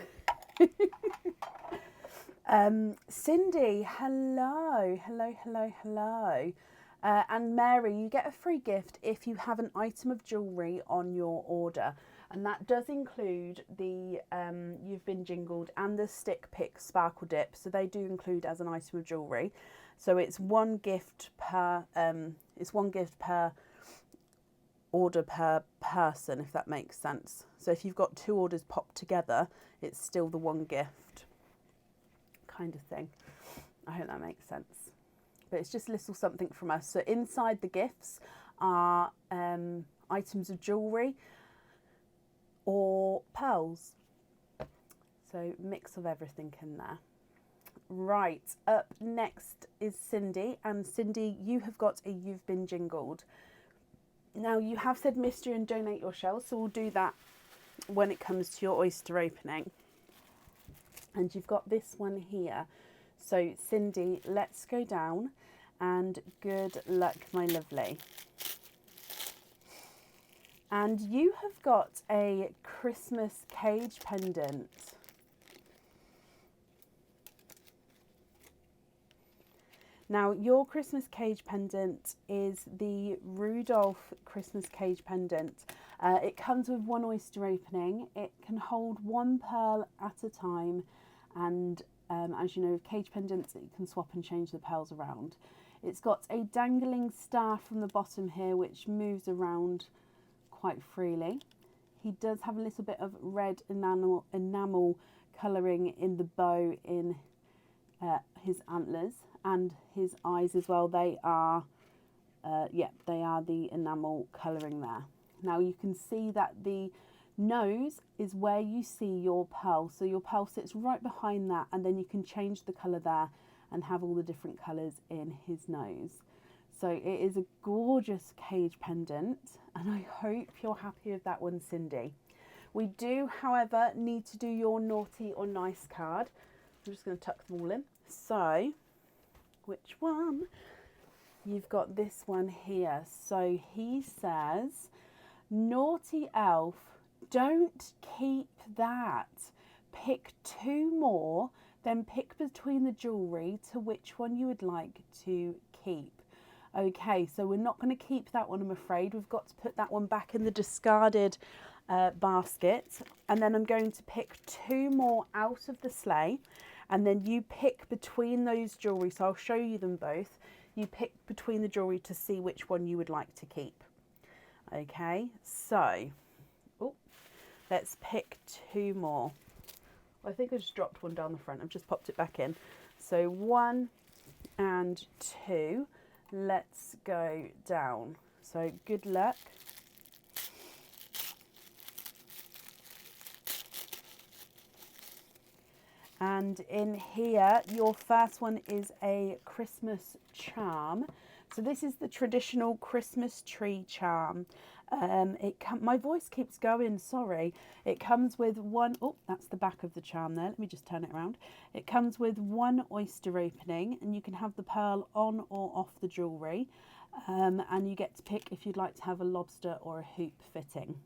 Cindy, hello, hello, hello, hello. And Mary, you get a free gift if you have an item of jewellery on your order. And that does include the You've Been Jingled and the Stick Pick Sparkle Dip. So they do include as an item of jewellery. So it's one gift per order per person, if that makes sense. So if you've got 2 orders popped together, it's still the one gift kind of thing. I hope that makes sense. But it's just a little something from us. So inside the gifts are items of jewellery or pearls. So mix of everything in there. Right, up next is Cindy. And Cindy, you have got a You've Been Jingled. Now you have said mystery and donate your shells, so we'll do that when it comes to your oyster opening. And you've got this one here. So Cindy, let's go down and good luck, my lovely. And you have got a Christmas cage pendant. Now, your Christmas cage pendant is the Rudolph Christmas cage pendant. It comes with 1 oyster opening. It can hold 1 pearl at a time. And as you know, with cage pendants, you can swap and change the pearls around. It's got a dangling star from the bottom here, which moves around quite freely. He does have a little bit of red enamel colouring in the bow in his antlers. And his eyes as well, they are the enamel colouring there. Now you can see that the nose is where you see your pearl. So your pearl sits right behind that, and then you can change the colour there and have all the different colours in his nose. So it is a gorgeous cage pendant, and I hope you're happy with that one, Cindy. We do, however, need to do your naughty or nice card. I'm just going to tuck them all in. So which one? You've got this one here. So he says, naughty elf, don't keep that. Pick 2 more, then pick between the jewellery to which one you would like to keep. Okay, so we're not going to keep that one, I'm afraid. We've got to put that one back in the discarded basket. And then I'm going to pick 2 more out of the sleigh. And then you pick between those jewellery. So I'll show you them both. You pick between the jewellery to see which one you would like to keep. Okay, so let's pick 2 more. I think I just dropped one down the front. I've just popped it back in. So 1 and 2. Let's go down. So good luck. And in here, your first one is a Christmas charm. So this is the traditional Christmas tree charm. My voice keeps going, sorry. It comes with 1, that's the back of the charm there. Let me just turn it around. It comes with 1 oyster opening, and you can have the pearl on or off the jewellery. And you get to pick if you'd like to have a lobster or a hoop fitting.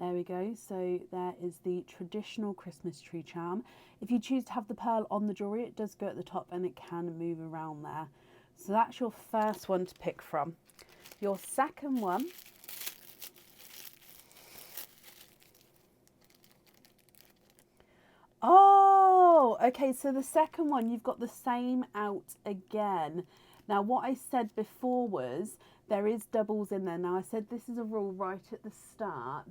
There we go, so there is the traditional Christmas tree charm. If you choose to have the pearl on the jewellery, it does go at the top and it can move around there. So that's your first one to pick from. Your second one okay, so the second one, you've got the same out again. Now, what I said before was there is doubles in there. Now, I said this is a rule right at the start,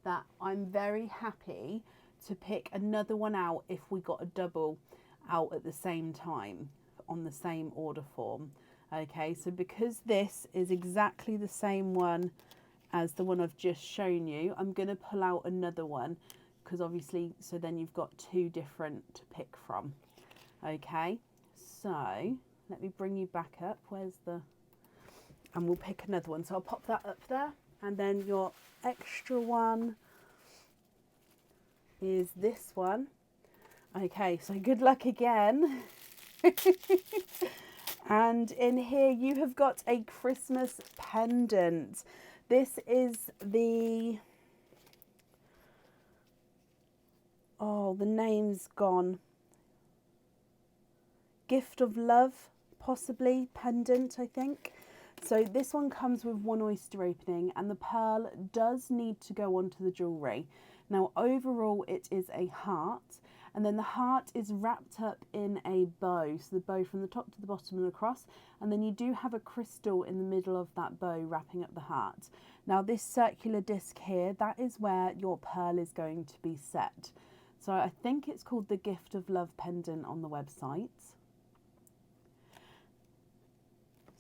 that I'm very happy to pick another one out if we got a double out at the same time on the same order form. Okay, so because this is exactly the same one as the one I've just shown you, I'm going to pull out another one, because obviously, so then you've got 2 different to pick from. Okay, so let me bring you back up. And we'll pick another one. So I'll pop that up there. And then your extra one is this one. Okay, so good luck again. And in here you have got a Christmas pendant. This is the, oh, the name's gone. Gift of Love, possibly, pendant, I think. So this one comes with one oyster opening, and the pearl does need to go onto the jewellery. Now overall it is a heart, and then the heart is wrapped up in a bow, so the bow from the top to the bottom and across, and then you do have a crystal in the middle of that bow wrapping up the heart. Now this circular disc here, that is where your pearl is going to be set. So I think it's called the Gift of Love pendant on the website.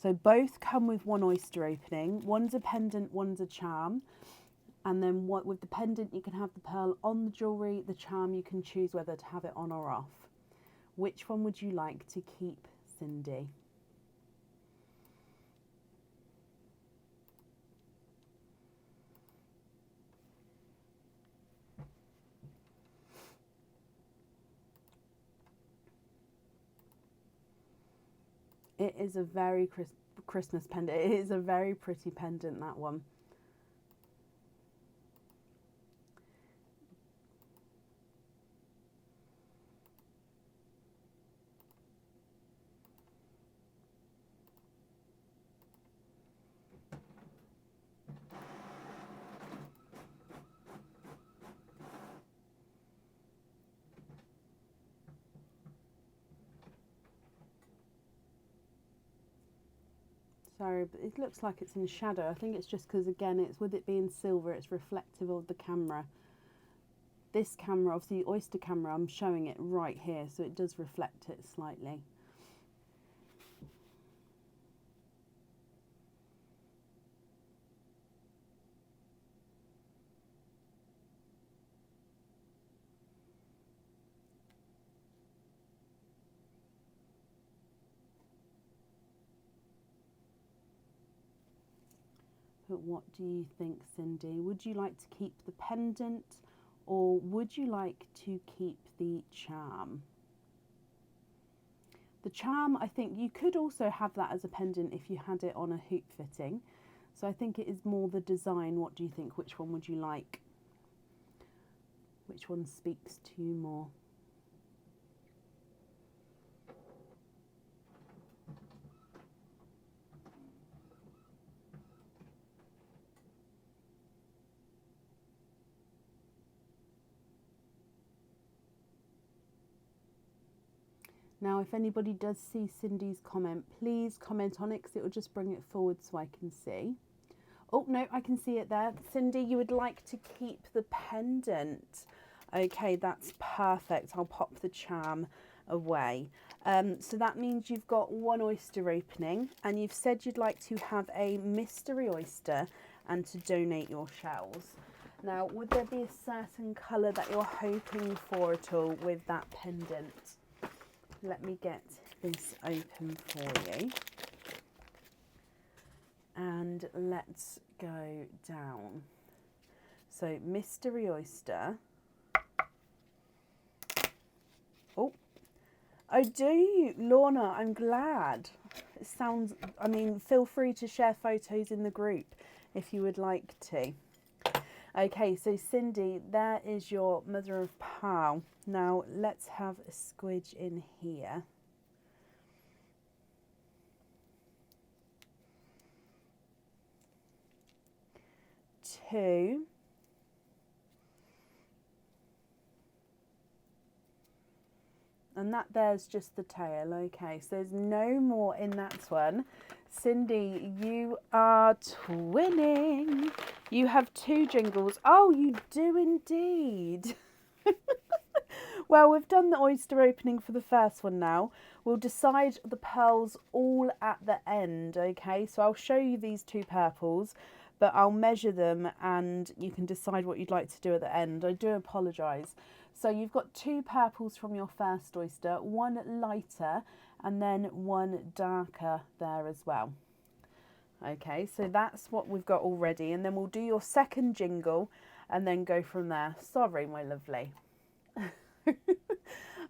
So both come with one oyster opening. One's a pendant, one's a charm. And then with the pendant, you can have the pearl on the jewellery. The charm, you can choose whether to have it on or off. Which one would you like to keep, Cindy? It is a very Christmas pendant. It is a very pretty pendant, that one. Sorry, but it looks like it's in shadow. I think it's just because, again, it's with it being silver, it's reflective of the camera. This camera, obviously the oyster camera, I'm showing it right here, so it does reflect it slightly. But what do you think, Cindy? Would you like to keep the pendant, or would you like to keep the charm? The charm, I think you could also have that as a pendant if you had it on a hoop fitting. So I think it is more the design. What do you think? Which one would you like? Which one speaks to you more? Now, if anybody does see Cindy's comment, please comment on it, because it will just bring it forward so I can see. Oh, no, I can see it there. Cindy, you would like to keep the pendant. Okay, that's perfect. I'll pop the charm away. So that means you've got one oyster opening, and you've said you'd like to have a mystery oyster and to donate your shells. Now, would there be a certain colour that you're hoping for at all with that pendant? Let me get this open for you. And let's go down. So, mystery oyster. Oh, do you? Lorna, I'm glad. It sounds, I mean, feel free to share photos in the group if you would like to. Okay, so Cindy, there is your mother of pearl. Now let's have a squidge in here. Two. And that there's just the tail. Okay, so there's no more in that one. Cindy, you are twinning. You have two jingles. Oh, you do indeed. Well, we've done the oyster opening for the first one now. We'll decide the pearls all at the end, okay? So I'll show you these two purples, but I'll measure them and you can decide what you'd like to do at the end. I do apologise. So you've got two purples from your first oyster, one lighter and then one darker there as well. Okay, so that's what we've got already, and then we'll do your second jingle and then go from there. Sorry, my lovely.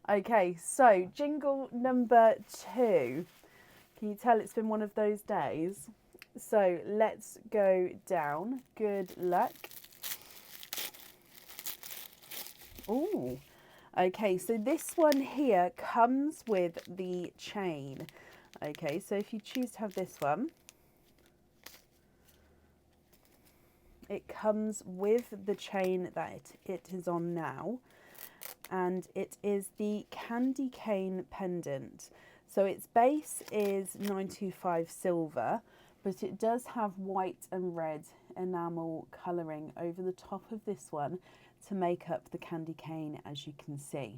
Okay, so jingle number 2. Can you tell it's been one of those days? So let's go down. Good luck. Oh, okay, so this one here comes with the chain. Okay, so if you choose to have this one, it comes with the chain that it is on now, and it is the candy cane pendant. So its base is 925 silver, but it does have white and red enamel colouring over the top of this one to make up the candy cane, as you can see.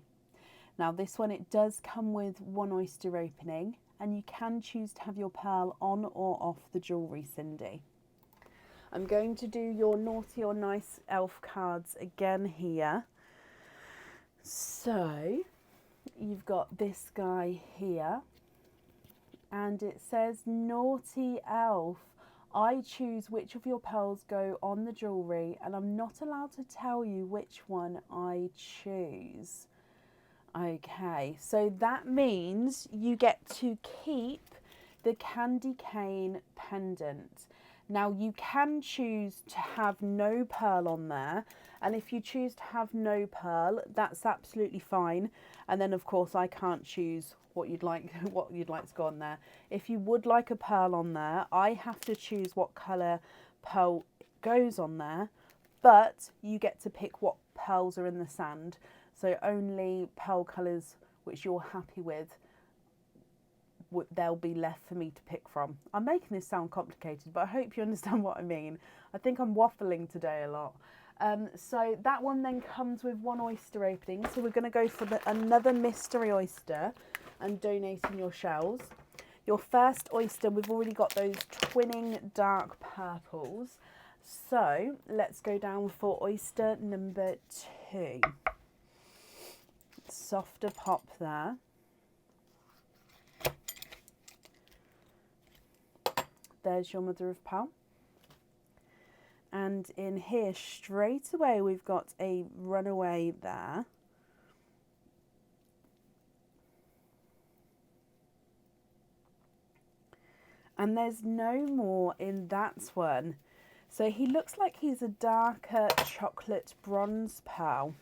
Now this one, it does come with one oyster opening, and you can choose to have your pearl on or off the jewellery, Cindy. I'm going to do your naughty or nice elf cards again here. So you've got this guy here, and it says, naughty elf, I choose which of your pearls go on the jewellery, and I'm not allowed to tell you which one I choose. Okay, so that means you get to keep the candy cane pendant. Now you can choose to have no pearl on there, and if you choose to have no pearl, that's absolutely fine. And then of course I can't choose what you'd like to go on there. If you would like a pearl on there, I have to choose what colour pearl goes on there, but you get to pick what pearls are in the sand. So only pearl colours which you're happy with, they'll be left for me to pick from. I'm making this sound complicated, but I hope you understand what I mean. I think I'm waffling today a lot. So that one then comes with one oyster opening. So we're going to go for another mystery oyster and donating your shells. Your first oyster, we've already got those twinning dark purples. So let's go down for oyster number 2. Softer pop there. There's your mother of pearl. And in here straight away we've got a runaway there. And there's no more in that one. So he looks like he's a darker chocolate bronze pearl.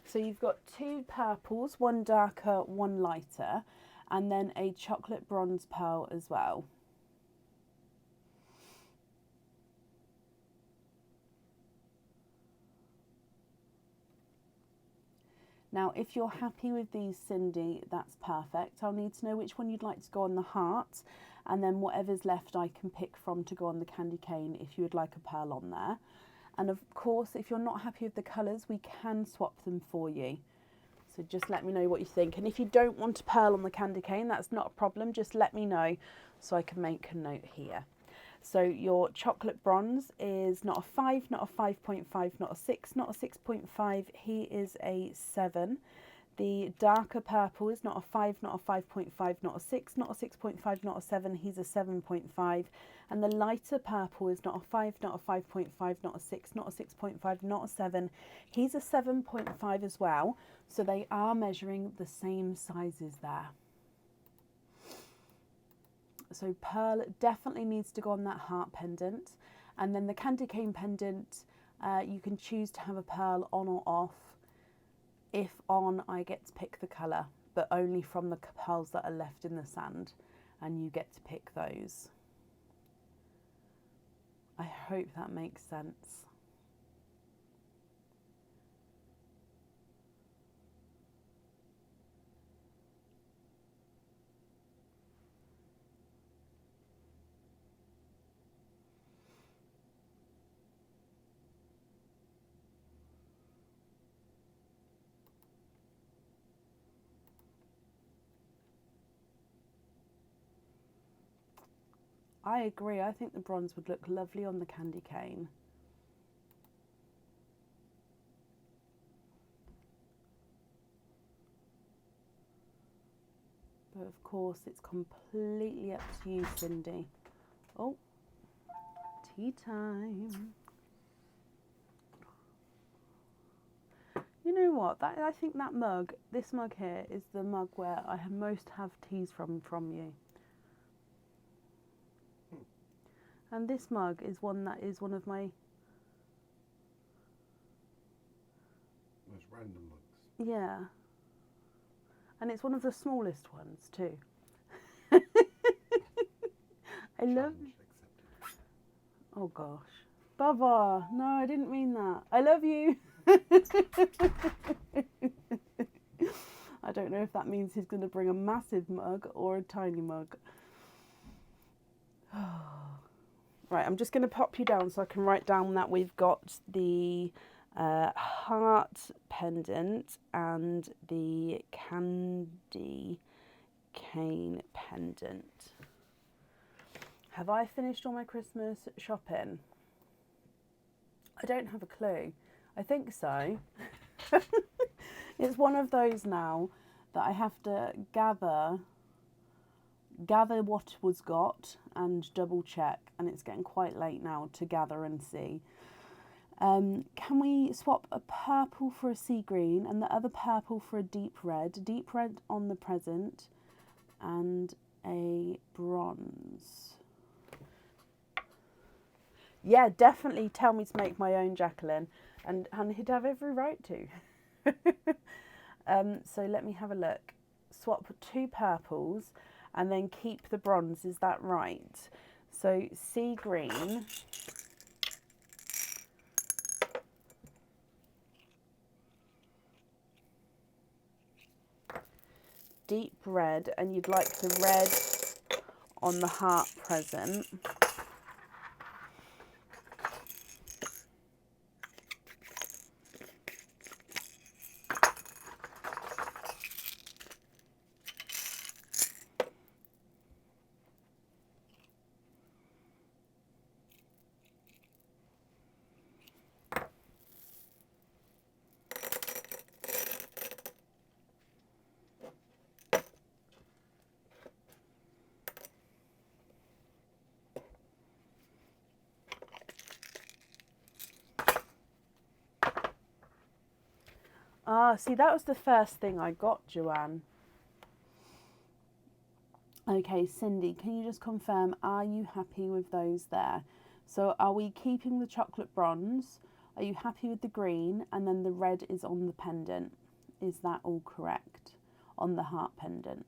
So you've got 2 purples, one darker, one lighter, and then a chocolate bronze pearl as well. Now, if you're happy with these, Cindy, that's perfect. I'll need to know which one you'd like to go on the heart, and then whatever's left I can pick from to go on the candy cane if you would like a pearl on there. And of course, if you're not happy with the colours, we can swap them for you. So just let me know what you think. And if you don't want a pearl on the candy cane, that's not a problem. Just let me know so I can make a note here. So your chocolate bronze is not a 5, not a 5.5, not a 6, not a 6.5. He is a 7. The darker purple is not a 5, not a 5.5, not a 6, not a 6.5, not a 7. He's a 7.5. And the lighter purple is not a 5, not a 5.5, not a 6, not a 6.5, not a 7. He's a 7.5 as well. So they are measuring the same sizes there. So pearl definitely needs to go on that heart pendant. And then the candy cane pendant, you can choose to have a pearl on or off. If on, I get to pick the colour, but only from the pearls that are left in the sand, and you get to pick those. I hope that makes sense. I agree. I think the bronze would look lovely on the candy cane. But of course, it's completely up to you, Cindy. Oh, tea time. You know what? I think that mug, this mug here, is the mug where I most have teas from you. And this mug is one that is one of my... Most random mugs. Yeah. And it's one of the smallest ones too. I love... Oh gosh. Baba, no, I didn't mean that. I love you. I don't know if that means he's going to bring a massive mug or a tiny mug. Right, I'm just going to pop you down so I can write down that we've got the heart pendant and the candy cane pendant. Have I finished all my Christmas shopping? I don't have a clue. I think so. It's one of those now that I have to gather what was got and double check, and it's getting quite late now to gather and see. Can we swap a purple for a sea green and the other purple for a deep red on the present, and a bronze? Yeah, definitely tell me to make my own, Jacqueline, and he'd have every right to. So let me have a look. Swap 2 purples and then keep the bronze, is that right? So sea green, deep red, and you'd like the red on the heart present. Ah, see, that was the first thing I got, Joanne. Okay, Cindy, can you just confirm, are you happy with those there? So are we keeping the chocolate bronze? Are you happy with the green? And then the red is on the pendant. Is that all correct? On the heart pendant.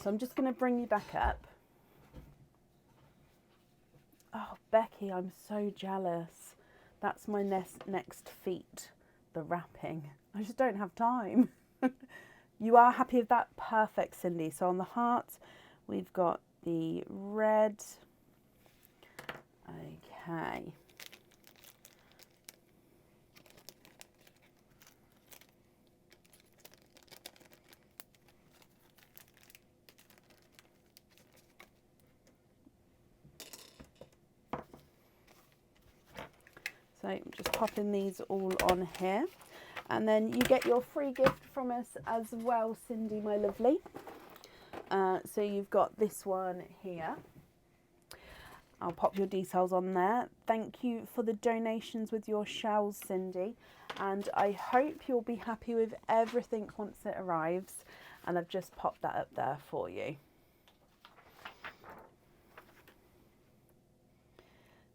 So I'm just going to bring you back up. Oh, Becky, I'm so jealous. That's my next feat, the wrapping. I just don't have time. You are happy with that? Perfect, Cindy. So on the heart, we've got the red. Okay. So I'm just popping these all on here. And then you get your free gift from us as well, Cindy, my lovely. So you've got this one here. I'll pop your details on there. Thank you for the donations with your shells, Cindy. And I hope you'll be happy with everything once it arrives. And I've just popped that up there for you.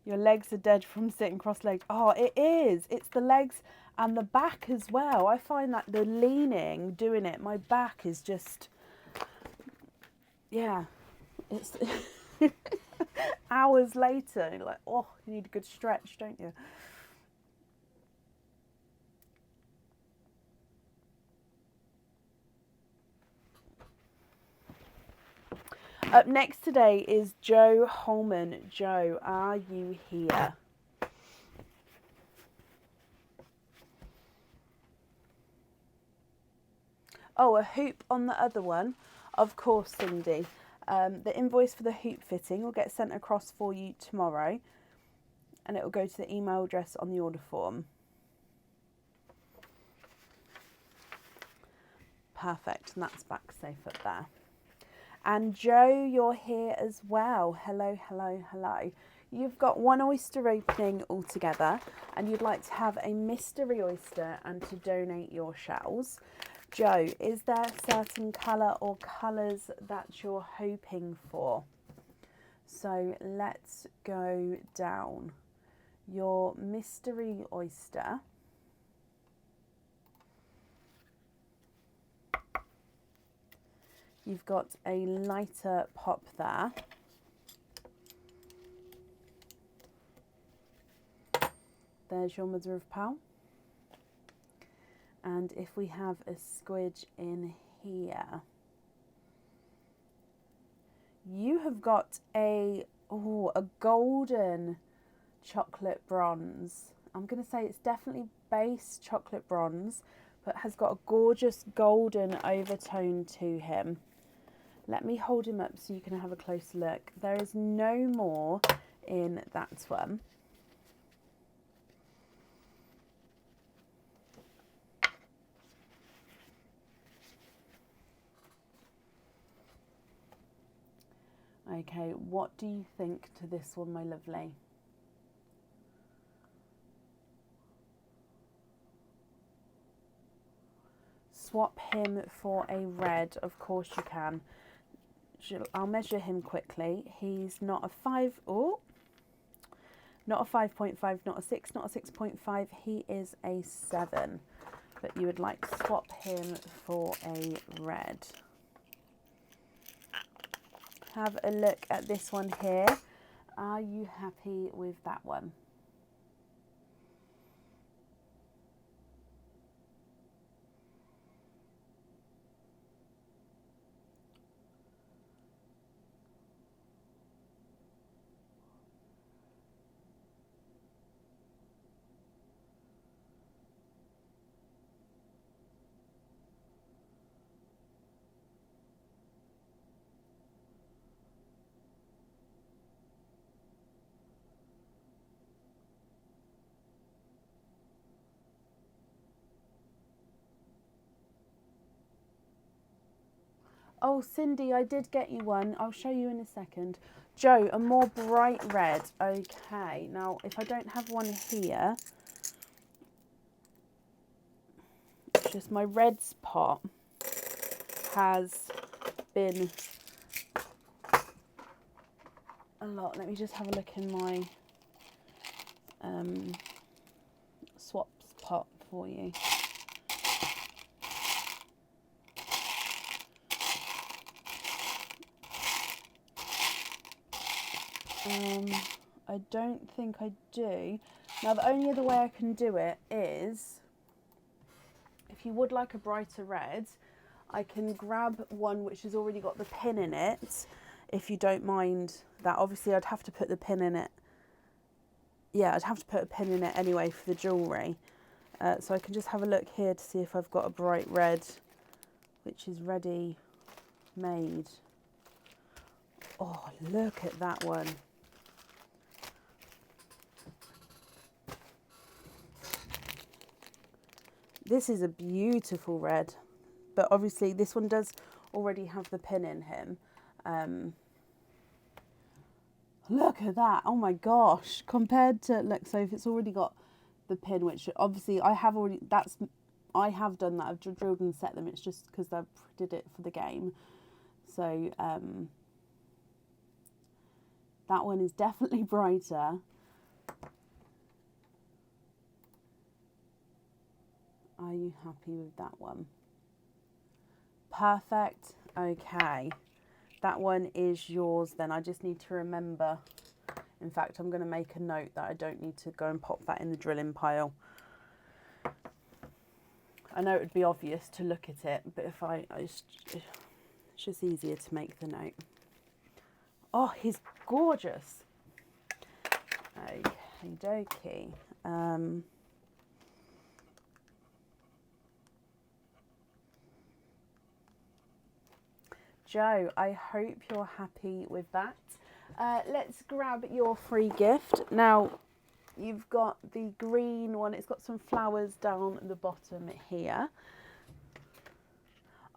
Your legs are dead from sitting cross-legged. Oh, it is. It's the legs and the back as well. I find that the leaning, doing it, my back is just, yeah, it's hours later. You're like, oh, you need a good stretch, don't you? Up next today is Joe Holman. Joe, are you here? Oh, a hoop on the other one. Of course, Cindy. The invoice for the hoop fitting will get sent across for you tomorrow, and it will go to the email address on the order form. Perfect, and that's back safe up there. And Joe, you're here as well. Hello, hello, hello. You've got one oyster opening altogether, and you'd like to have a mystery oyster and to donate your shells. Joe, is there a certain colour or colours that you're hoping for? So let's go down. Your mystery oyster. You've got a lighter pop there. There's your mother of pearl. And if we have a squidge in here, you have got a golden chocolate bronze. I'm going to say it's definitely base chocolate bronze, but has got a gorgeous golden overtone to him. Let me hold him up so you can have a closer look. There is no more in that one. Okay, what do you think to this one, my lovely? Swap him for a red, of course you can. I'll measure him quickly. He's not a 5, not a 5.5, not a 6, not a 6.5. He is a 7. But you would like to swap him for a red. Have a look at this one here. Are you happy with that one? Oh, Cindy, I did get you one. I'll show you in a second. Joe, a more bright red. Okay, now if I don't have one here, it's just my reds pot has been a lot. Let me just have a look in my swaps pot for you. I don't think I do. Now, the only other way I can do it is, if you would like a brighter red, I can grab one which has already got the pin in it, if you don't mind that. Obviously, I'd have to put the pin in it. Yeah, I'd have to put a pin in it anyway for the jewellery. So I can just have a look here to see if I've got a bright red, which is ready made. Oh, look at that one. This is a beautiful red, but obviously this one does already have the pin in him. Look at that. Oh my gosh. Compared to, look, so if it's already got the pin, which obviously I have done that. I've drilled and set them. It's just because I did it for the game. So that one is definitely brighter. Are you happy with that one? Perfect. Okay. That one is yours then. I just need to remember. In fact, I'm going to make a note that I don't need to go and pop that in the drilling pile. I know it would be obvious to look at it, but if it's just easier to make the note. Oh, he's gorgeous. Okie dokie. Joe, I hope you're happy with that. Let's grab your free gift. Now, you've got the green one. It's got some flowers down the bottom here.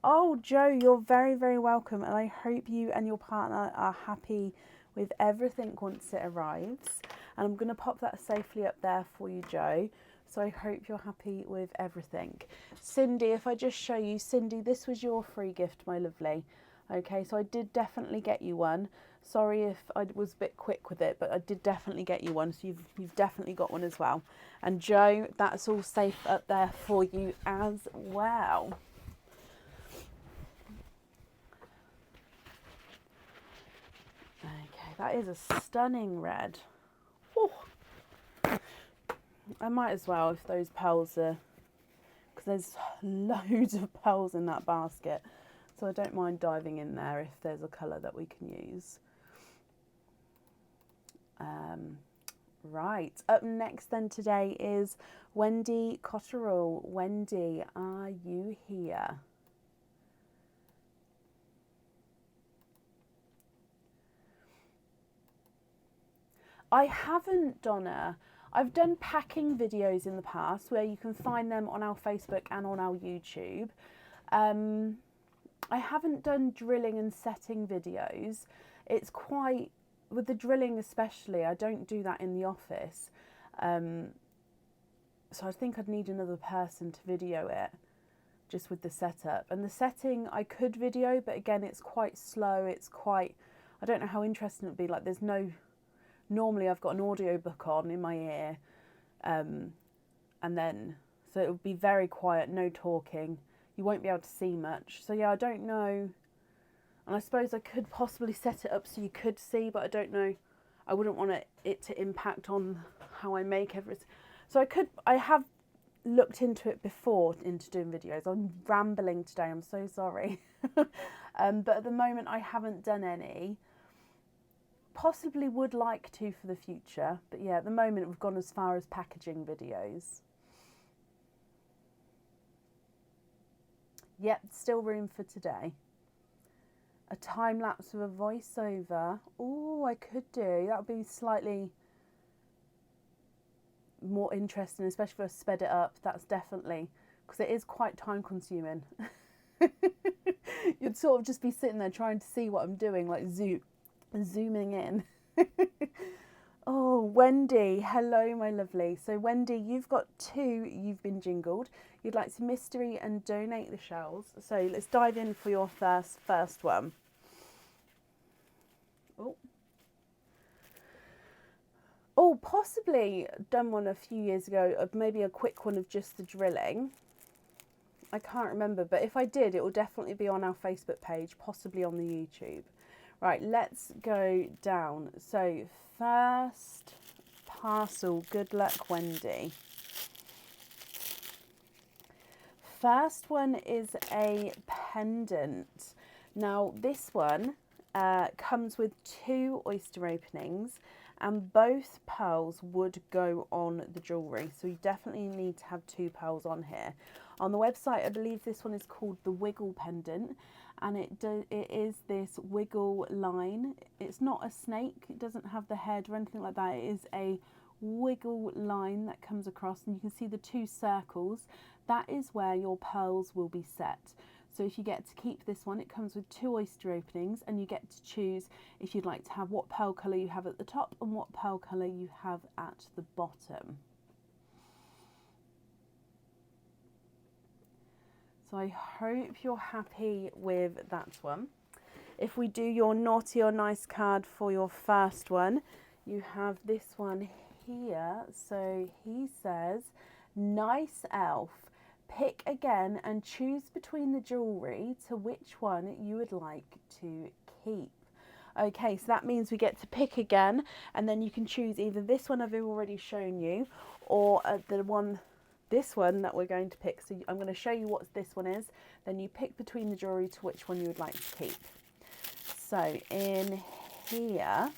Oh, Joe, you're very, very welcome. And I hope you and your partner are happy with everything once it arrives. And I'm going to pop that safely up there for you, Joe. So I hope you're happy with everything. Cindy, if I just show you, Cindy, this was your free gift, my lovely. Okay, so I did definitely get you one. Sorry if I was a bit quick with it, but I did definitely get you one. So you've definitely got one as well. And Joe, that's all safe up there for you as well. Okay, that is a stunning red. Whew. I might as well if those pearls are, because there's loads of pearls in that basket. So I don't mind diving in there if there's a colour that we can use. Right, up next then today is Wendy Cotterill. Wendy, are you here? I haven't, Donna. I've done packing videos in the past where you can find them on our Facebook and on our YouTube. I haven't done drilling and setting videos. It's quite, with the drilling especially, I don't do that in the office. So I think I'd need another person to video it, just with the setup. And the setting I could video, but again, it's quite slow. It's quite, I don't know how interesting it would be. Like there's no, normally I've got an audio book on in my ear. And then, so it would be very quiet, no talking. You won't be able to see much. So yeah, I don't know. And I suppose I could possibly set it up so you could see, but I don't know. I wouldn't want it to impact on how I make everything. So I have looked into it before, into doing videos. I'm rambling today, I'm so sorry. But at the moment I haven't done any. Possibly would like to for the future. But yeah, at the moment we've gone as far as packaging videos. Yep, still room for today. A time lapse with a voiceover. Oh, I could do. That would be slightly more interesting, especially if I sped it up. That's definitely, because it is quite time consuming. You'd sort of just be sitting there trying to see what I'm doing, like zooming in. Oh, Wendy, hello, my lovely. So Wendy, you've got two, you've been jingled. You'd like to mystery and donate the shells. So let's dive in for your first one. Oh, possibly done one a few years ago of maybe a quick one of just the drilling. I can't remember, but if I did, it will definitely be on our Facebook page, possibly on the YouTube. Right, let's go down. So first parcel, good luck, Wendy. First one is a pendant. Now this one comes with 2 oyster openings and both pearls would go on the jewellery. So you definitely need to have 2 pearls on here. On the website, I believe this one is called the Wiggle Pendant, and it is this wiggle line. It's not a snake, it doesn't have the head or anything like that. It is a wiggle line that comes across, and you can see the 2 circles. That is where your pearls will be set. So if you get to keep this one, it comes with 2 oyster openings, and you get to choose if you'd like to have what pearl colour you have at the top and what pearl colour you have at the bottom. So I hope you're happy with that one. If we do your naughty or nice card for your first one, you have this one here. So he says, nice elf. Pick again and choose between the jewellery to which one you would like to keep. Okay, so that means we get to pick again, and then you can choose either this one I've already shown you or this one that we're going to pick. So I'm going to show you what this one is, then you pick between the jewellery to which one you would like to keep. So in here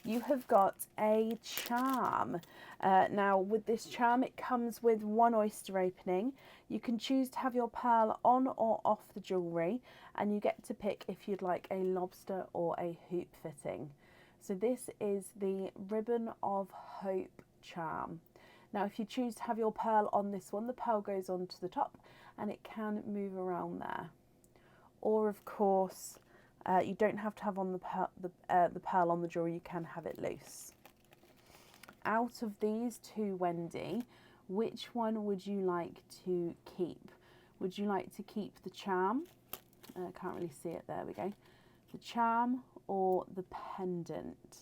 you have got a charm. Now with this charm, it comes with one oyster opening. You can choose to have your pearl on or off the jewellery, and you get to pick if you'd like a lobster or a hoop fitting. So this is the Ribbon of Hope charm. Now if you choose to have your pearl on this one, the pearl goes onto the top and it can move around there. Or of course, you don't have to have on the pearl on the jewellery, you can have it loose. Out of these two, Wendy, which one would you like to keep? Would you like to keep the charm? I can't really see it, there we go. The charm or the pendant?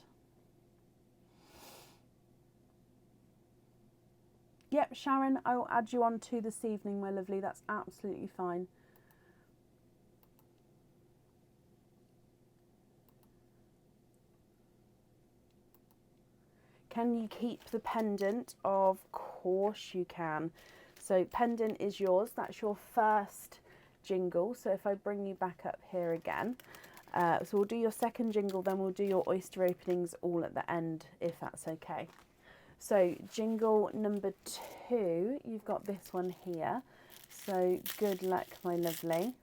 Yep, Sharon, I will add you on to this evening, my lovely, that's absolutely fine. Can you keep the pendant? Of course you can. So pendant is yours. That's your first jingle. So if I bring you back up here again, so we'll do your second jingle, then we'll do your oyster openings all at the end, if that's okay. So jingle number 2, you've got this one here. So good luck, my lovely.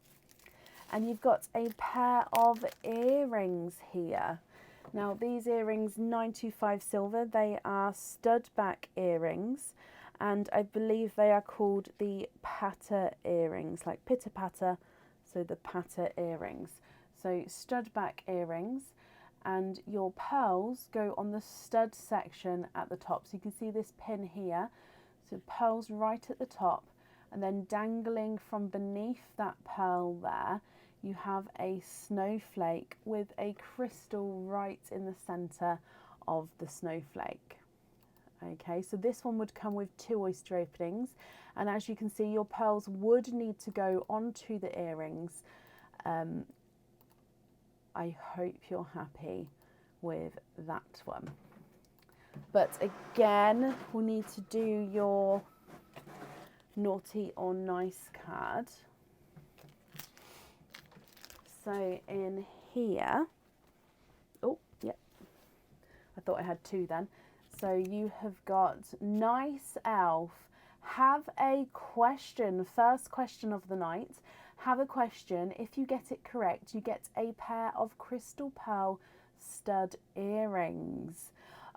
And you've got a pair of earrings here. Now these earrings, 925 silver, they are stud back earrings, and I believe they are called the patter earrings, like pitter patter, so the patter earrings. So stud back earrings, and your pearls go on the stud section at the top. So you can see this pin here, so pearls right at the top, and then dangling from beneath that pearl there, you have a snowflake with a crystal right in the centre of the snowflake. Okay, so this one would come with 2 oyster openings, and as you can see, your pearls would need to go onto the earrings. I hope you're happy with that one. But again, we'll need to do your naughty or nice card. So in here, oh, yep, I thought I had 2 then. So you have got nice elf, have a question, first question of the night, have a question. If you get it correct, you get a pair of crystal pearl stud earrings.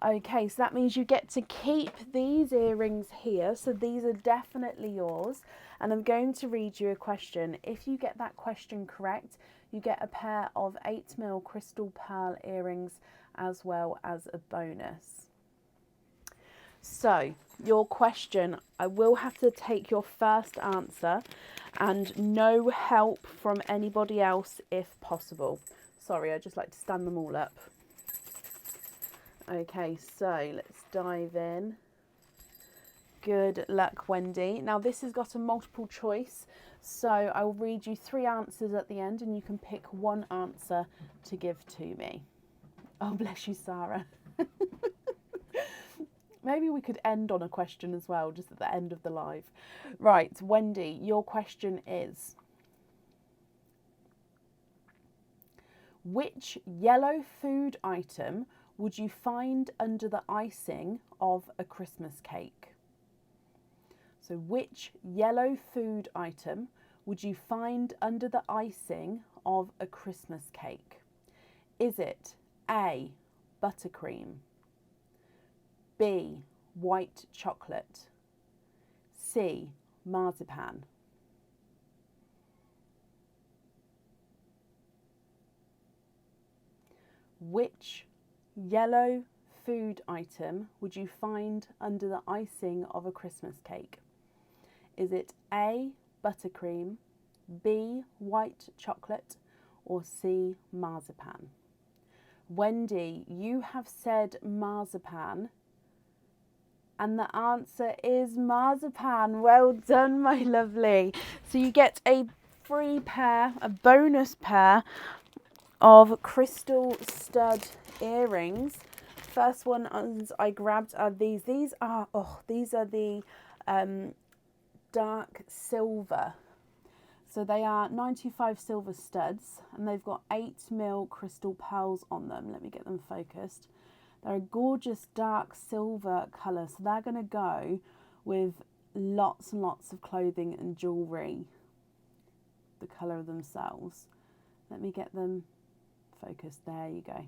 Okay, so that means you get to keep these earrings here. So these are definitely yours. And I'm going to read you a question. If you get that question correct, you get a pair of 8mm crystal pearl earrings as well as a bonus. So your question, I will have to take your first answer and no help from anybody else if possible. Sorry, I just like to stand them all up. Okay, so let's dive in. Good luck, Wendy. Now this has got a multiple choice, so I will read you 3 answers at the end and you can pick one answer to give to me. Oh, bless you, Sarah. Maybe we could end on a question as well, just at the end of the live. Right, Wendy, your question is, which yellow food item would you find under the icing of a Christmas cake? So which yellow food item would you find under the icing of a Christmas cake? Is it A, buttercream, B, white chocolate, C, marzipan? Which yellow food item would you find under the icing of a Christmas cake? Is it A, buttercream, B, white chocolate, or C, marzipan? Wendy, you have said marzipan, and the answer is marzipan. Well done, my lovely. So you get a free pair, a bonus pair of crystal stud earrings. First one I grabbed are these. These are the dark silver. So they are 925 silver studs, and they've got 8mm crystal pearls on them. Let me get them focused. They're a gorgeous dark silver colour, so they're going to go with lots and lots of clothing and jewellery, the colour of themselves. Let me get them focused. There you go.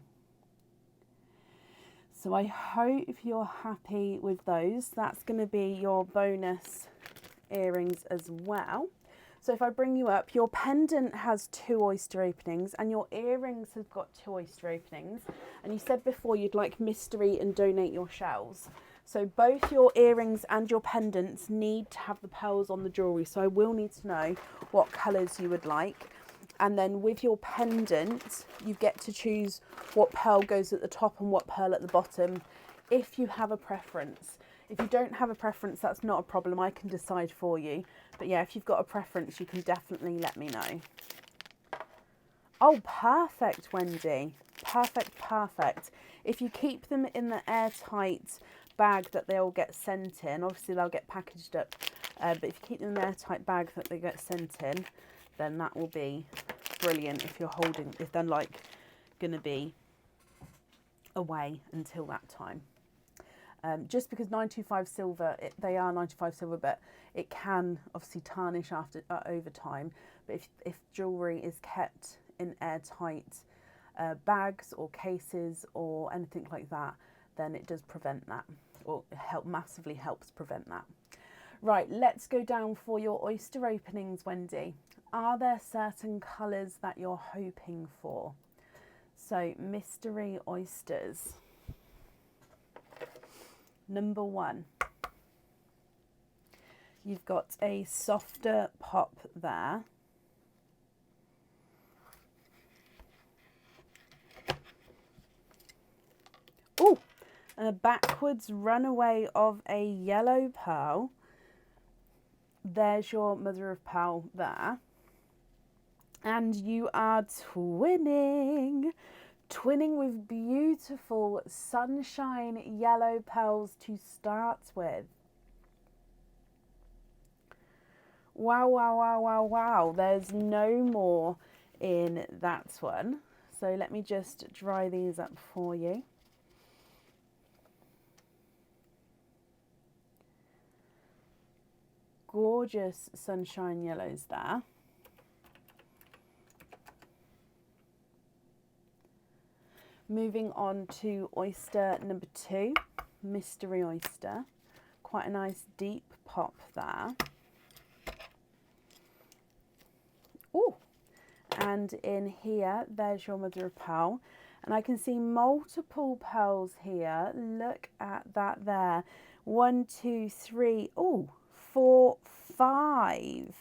So I hope you're happy with those. That's going to be your bonus earrings as well. So if I bring you up, your pendant has 2 oyster openings and your earrings have got 2 oyster openings. And you said before you'd like mystery and donate your shells. So both your earrings and your pendants need to have the pearls on the jewellery. So I will need to know what colours you would like. And then with your pendant, you get to choose what pearl goes at the top and what pearl at the bottom, if you have a preference. If you don't have a preference, that's not a problem. I can decide for you. But yeah, if you've got a preference, you can definitely let me know. Oh, perfect, Wendy. Perfect, perfect. If you keep them in the airtight bag that they'll get sent in, obviously they'll get packaged up, but if you keep them in the airtight bag that they get sent in, then that will be brilliant if you're holding, if they're like going to be away until that time. Just because 925 silver, they are 925 silver, but it can obviously tarnish after over time. But if jewellery is kept in airtight bags or cases or anything like that, then it does prevent that, or massively helps prevent that. Right, let's go down for your oyster openings, Wendy. Are there certain colours that you're hoping for? So, mystery oysters. Number 1. You've got a softer pop there. Oh, and a backwards runaway of a yellow pearl. There's your mother of pearl there. And you are twinning with beautiful sunshine yellow pearls to start with. Wow, wow, wow, wow, wow. There's no more in that one. So let me just dry these up for you. Gorgeous sunshine yellows there. Moving on to oyster number 2, mystery oyster. Quite a nice deep pop there. Oh, and in here, there's your mother of pearl. And I can see multiple pearls here. Look at that there. 1, 2, 3, 4, 5.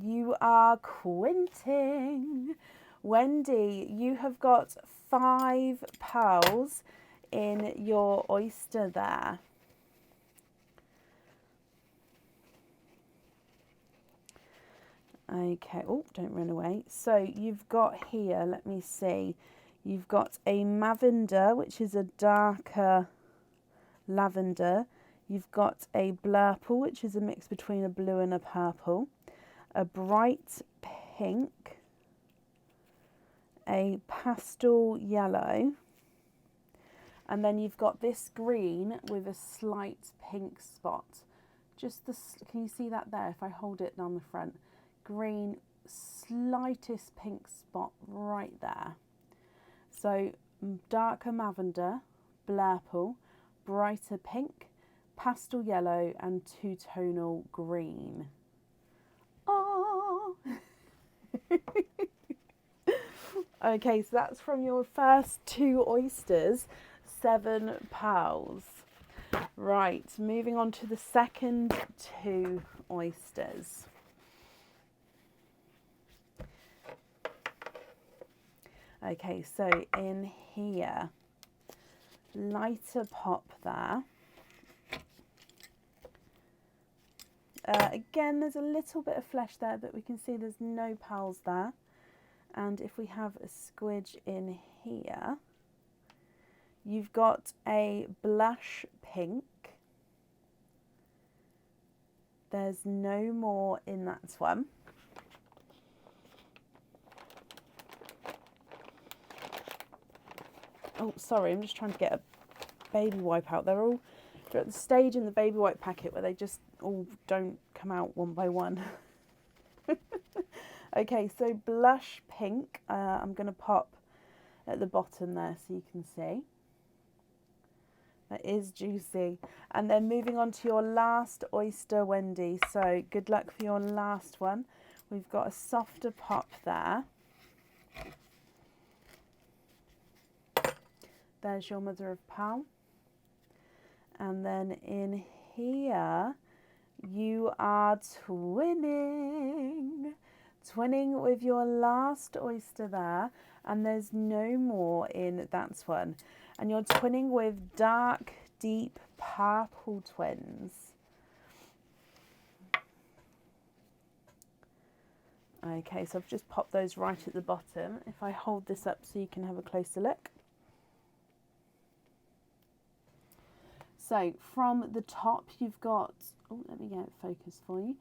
You are quinting. Wendy, you have got 5 pearls in your oyster there. Okay, don't run away. So you've got here, let me see, you've got a lavender, which is a darker lavender. You've got a blurple, which is a mix between a blue and a purple. A bright pink. A pastel yellow, and then you've got this green with a slight pink spot. Can you see that there? If I hold it down the front, green, slightest pink spot right there. So darker lavender, blurple, brighter pink, pastel yellow, and two-tonal green. Oh. Okay, so that's from your first 2 oysters, 7 pearls. Right, moving on to the second 2 oysters. Okay, so in here, lighter pop there. Again, there's a little bit of flesh there, but we can see there's no pearls there. And if we have a squidge in here, you've got a blush pink. There's no more in that one. Oh, sorry, I'm just trying to get a baby wipe out. They're at the stage in the baby wipe packet where they just all don't come out one by one. Okay, so blush pink, I'm going to pop at the bottom there so you can see. That is juicy. And then moving on to your last oyster, Wendy. So good luck for your last one. We've got a softer pop there. There's your mother of pearl. And then in here, you are twinning. Twinning with your last oyster there. And there's no more in that one. And you're twinning with dark, deep purple twins. Okay, so I've just popped those right at the bottom. If I hold this up so you can have a closer look. So from the top you've got, oh, let me get it focused for you.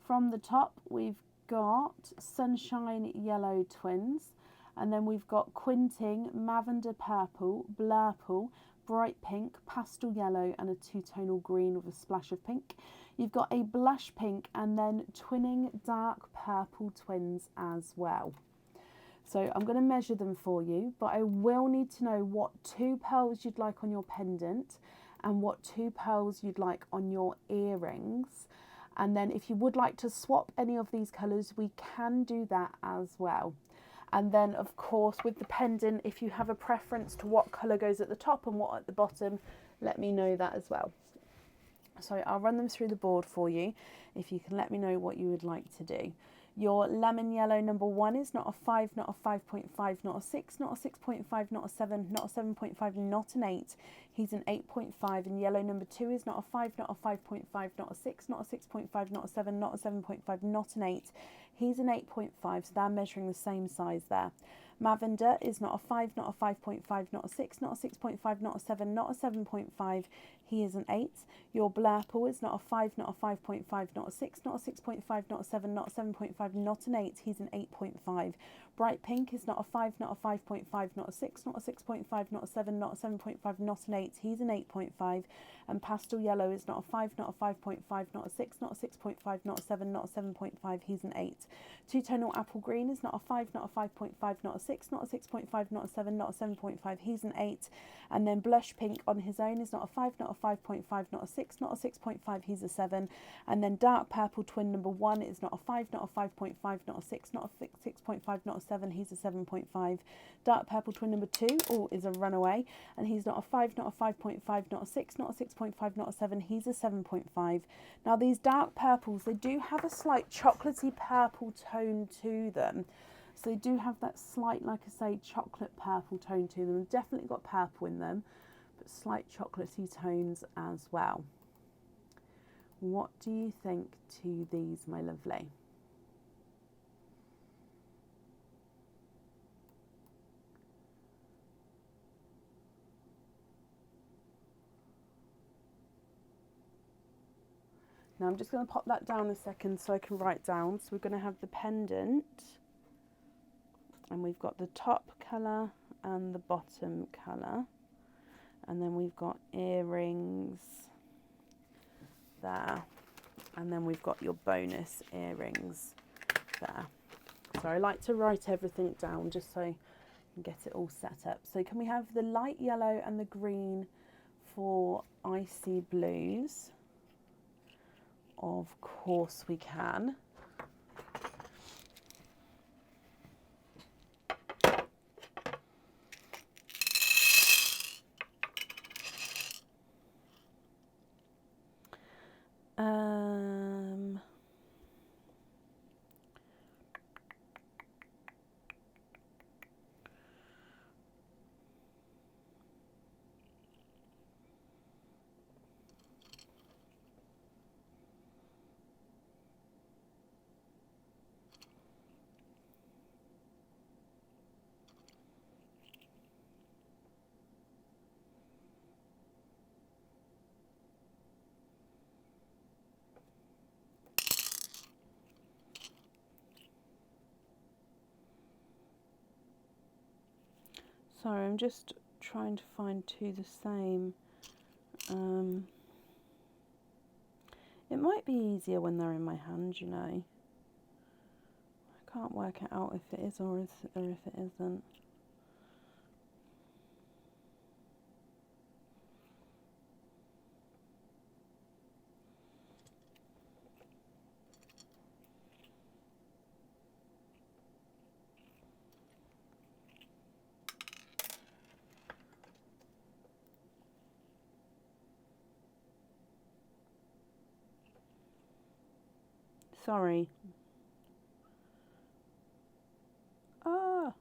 From the top we've got Sunshine Yellow twins, and then we've got Quinting, Lavender Purple, Blurple, Bright Pink, Pastel Yellow, and a two-tonal green with a splash of pink. You've got a Blush Pink and then twinning Dark Purple twins as well. So I'm going to measure them for you, but I will need to know what 2 pearls you'd like on your pendant and what 2 pearls you'd like on your earrings. And then if you would like to swap any of these colours, we can do that as well. And then of course with the pendant, if you have a preference to what colour goes at the top and what at the bottom, let me know that as well. So I'll run them through the board for you, if you can let me know what you would like to do. Your lemon yellow number 1 is not a 5, not a 5.5, not a 6, not a 6.5, not a 7, not a 7.5, not an 8. He's an 8.5. And yellow number 2 is not a 5, not a 5.5, not a 6, not a 6.5, not a 7, not a 7.5, not an 8. He's an 8.5, so they're measuring the same size there. Lavender is not a 5, not a 5.5, not a 6, not a 6.5, not a 7, not a 7.5. He is an 8. Your Blurple is not a 5, not a 5.5, not a 6, not a 6.5, not a 7, not a 7.5, not an 8. He's an 8.5. Bright Pink is not a 5, not a 5.5, not a 6, not a 6.5, not a 7, not a 7.5, not an 8. He's an 8.5. And Pastel Yellow is not a 5, not a 5.5, not a 6, not a 6.5, not a 7, not a 7.5. He's an 8. Two-tonal Apple Green is not a 5, not a 5.5, not a 6, not a 6.5, not a 7, not a 7.5. He's an 8. And then Blush Pink on his own is not a 5, not a 5.5, not a 6, not a 6.5. He's a 7. And then Dark Purple Twin number 1 is not a 5, not a 5.5, not a 6, not a 6.5, not a 7. He's a 7.5. Dark Purple Twin number 2 is a runaway, and he's not a 5, not a 5.5, not a 6, not a 6.5, not a 7. He's a 7.5. Now these dark purples, they do have a slight chocolatey purple tone to them. So they do have that slight, like I say, chocolate purple tone to them. They've definitely got purple in them, but slight chocolatey tones as well. What do you think to these, my lovely? Now I'm just going to pop that down a second so I can write down. So we're going to have the pendant, and we've got the top colour and the bottom colour, and then we've got earrings there, and then we've got your bonus earrings there. So I like to write everything down just so I can get it all set up. So can we have the light yellow and the green for Icy Blues? Of course we can. Sorry, I'm just trying to find two the same. It might be easier when they're in my hand, you know. I can't work it out if it is or if it isn't. Sorry. Ah!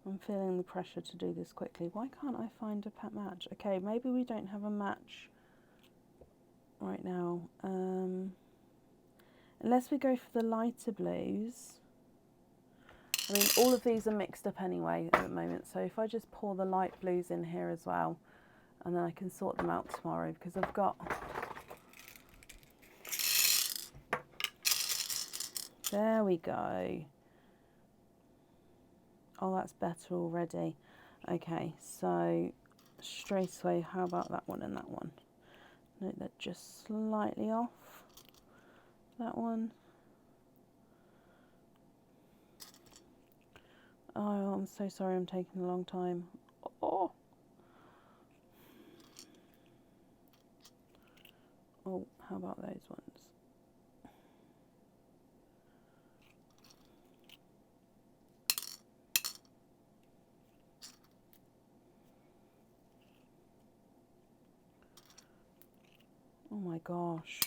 I'm feeling the pressure to do this quickly. Why can't I find a pet match? Okay, maybe we don't have a match right now. Unless we go for the lighter blues. I mean, all of these are mixed up anyway at the moment. So if I just pour the light blues in here as well, and then I can sort them out tomorrow, because I've got... There we go. Oh, that's better already. Okay, so straight away, how about that one and that one? No, they're just slightly off. That one. Oh, I'm so sorry, I'm taking a long time. Oh. Oh, how about those ones? Oh my gosh.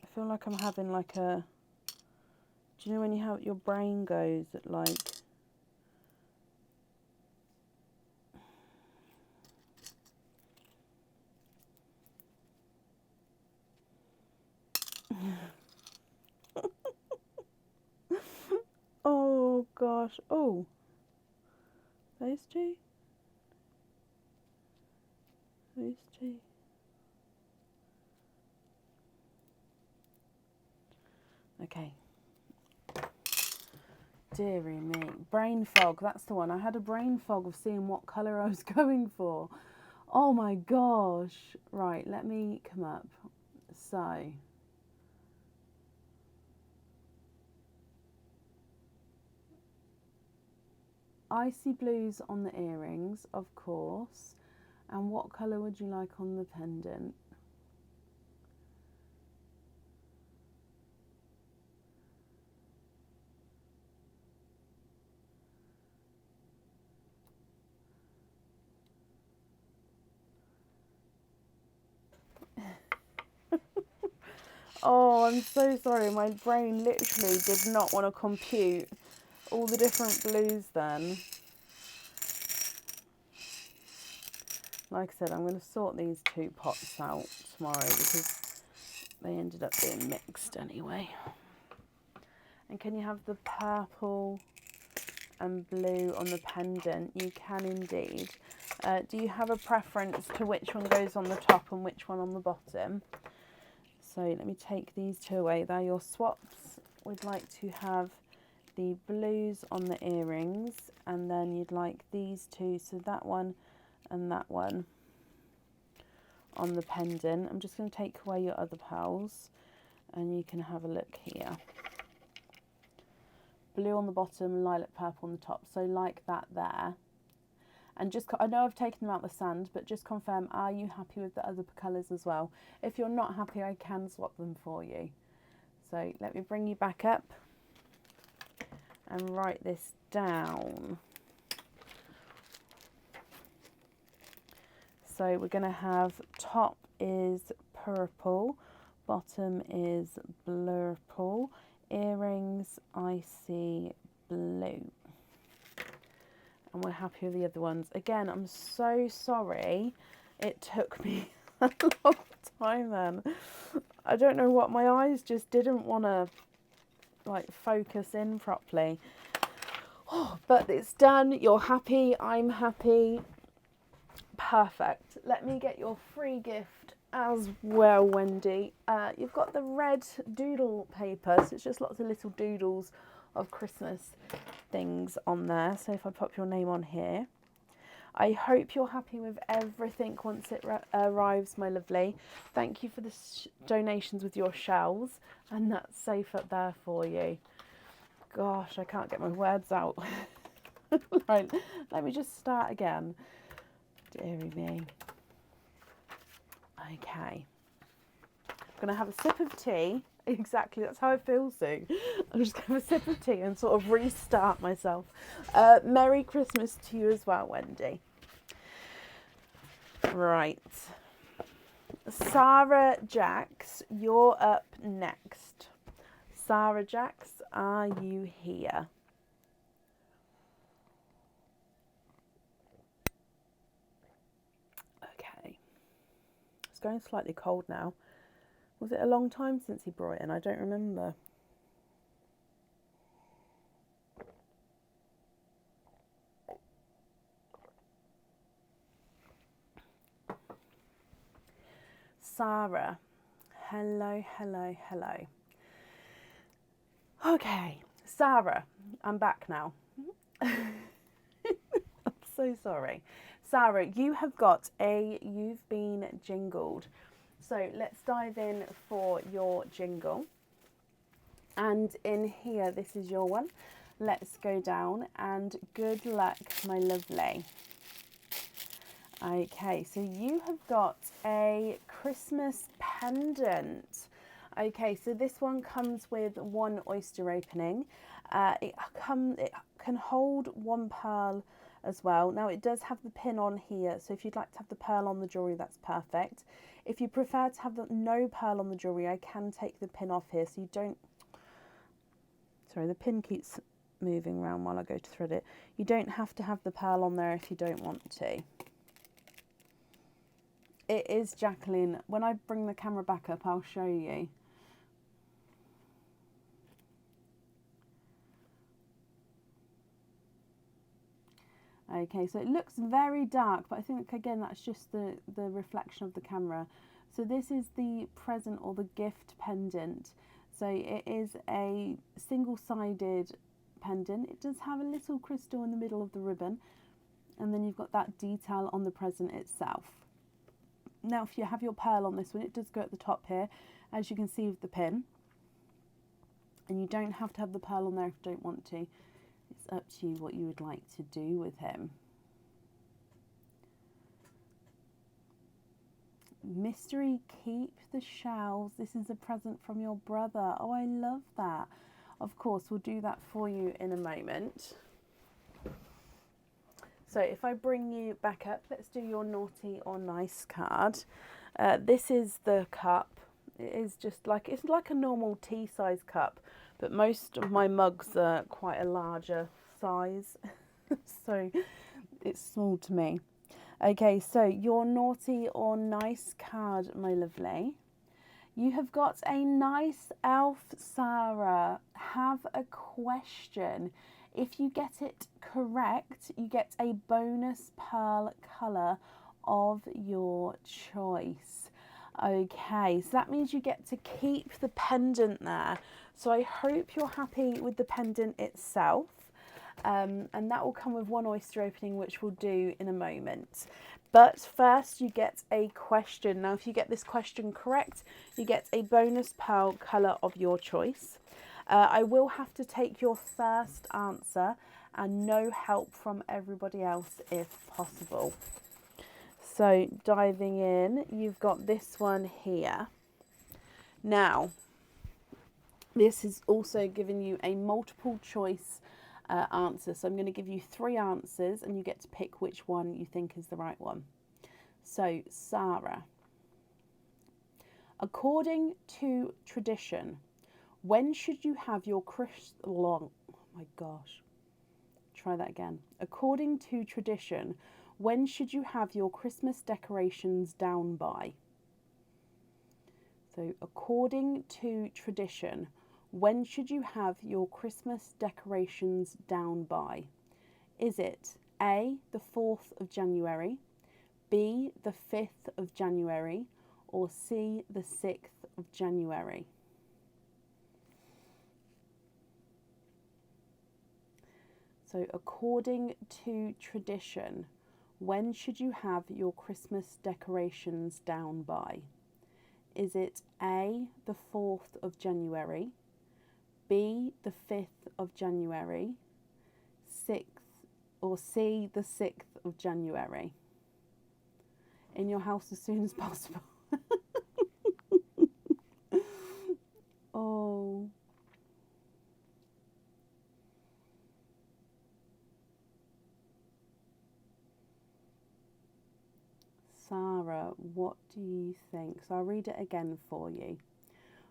I feel like I'm having like a... Do you know when you have your brain goes at like... Oh gosh. Oh. Those two? Those two? Okay. Dearie me. Brain fog, that's the one. I had a brain fog of seeing what colour I was going for. Oh my gosh. Right, let me come up. So... Icy blues on the earrings, of course. And what colour would you like on the pendant? Oh, I'm so sorry. My brain literally did not want to compute all the different blues then. Like I said, I'm going to sort these two pots out tomorrow because they ended up being mixed anyway. And can you have the purple and blue on the pendant? You can indeed. Do you have a preference to which one goes on the top and which one on the bottom? So let me take these two away. They're your swaps. We'd like to have the blues on the earrings, and then you'd like these two, so that one and that one on the pendant. I'm just going to take away your other pearls and you can have a look here. Blue on the bottom, lilac purple on the top, so like that there. And just, I know I've taken them out the sand, but just confirm, are you happy with the other colours as well? If you're not happy, I can swap them for you. So let me bring you back up and write this down. So we're going to have top is purple, bottom is blurple, earrings icy blue. And we're happy with the other ones. Again, I'm so sorry it took me a long time then. I don't know what, my eyes just didn't want to like focus in properly. Oh, but it's done, you're happy, I'm happy. Perfect. Let me get your free gift as well, Wendy. You've got the red doodle paper, so it's just lots of little doodles of Christmas things on there. So if I pop your name on here. I hope you're happy with everything once it arrives, my lovely. Thank you for the donations with your shells, and that's safe up there for you. Gosh, I can't get my words out. Right, let me just start again. Deary me. Okay. I'm going to have a sip of tea. Exactly, that's how I feel soon. I'm just going to have a sip of tea and sort of restart myself. Merry Christmas to you as well, Wendy. Right. Sarah Jax, you're up next. Sarah Jax, are you here? Okay. It's going slightly cold now. Was it a long time since he brought it in? I don't remember. Sarah, hello, hello, hello. Okay, Sarah, I'm back now. I'm so sorry. Sarah, you have got You've Been Jingled. So let's dive in for your jingle. And in here, this is your one. Let's go down and good luck, my lovely. Okay, so you have got a Christmas pendant. Okay, so this one comes with one oyster opening. It can hold one pearl as well. Now it does have the pin on here, so if you'd like to have the pearl on the jewellery, that's perfect. If you prefer to have no pearl on the jewellery, I can take the pin off here, so you don't... Sorry, the pin keeps moving around while I go to thread it. You don't have to have the pearl on there if you don't want to. It is, Jacqueline. When I bring the camera back up, I'll show you. Okay, so it looks very dark, but I think, again, that's just the reflection of the camera. So this is the present or the gift pendant. So it is a single-sided pendant. It does have a little crystal in the middle of the ribbon. And then you've got that detail on the present itself. Now, if you have your pearl on this one, it does go at the top here, as you can see with the pin. And you don't have to have the pearl on there if you don't want to. It's up to you what you would like to do with him. Mystery, keep the shells. This is a present from your brother. Oh, I love that. Of course, we'll do that for you in a moment. So if I bring you back up, let's do your naughty or nice card. This is the cup. It is just like, it's like a normal tea size cup, but most of my mugs are quite a larger size. So it's small to me. Okay, so your naughty or nice card, my lovely. You have got a nice elf, Sarah. Have a question. If you get it correct, you get a bonus pearl colour of your choice. Okay, so that means you get to keep the pendant there. So I hope you're happy with the pendant itself. And that will come with one oyster opening, which we'll do in a moment. But first you get a question. Now, if you get this question correct, you get a bonus pearl colour of your choice. I will have to take your first answer and no help from everybody else if possible. So diving in, you've got this one here. Now, this is also giving you a multiple choice answer. So I'm going to give you 3 answers and you get to pick which one you think is the right one. So, Sarah, according to tradition, when should you have your oh my gosh, try that again. According to tradition, when should you have your Christmas decorations down by? So, according to tradition, when should you have your Christmas decorations down by? Is it A, the 4th of January, B, the 5th of January, or C, the 6th of January? So according to tradition, when should you have your Christmas decorations down by? Is it A, the 4th of January, B, the 5th of January, 6th, or C, the 6th of January? In your house as soon as possible. Oh. Sarah, what do you think? So I'll read it again for you.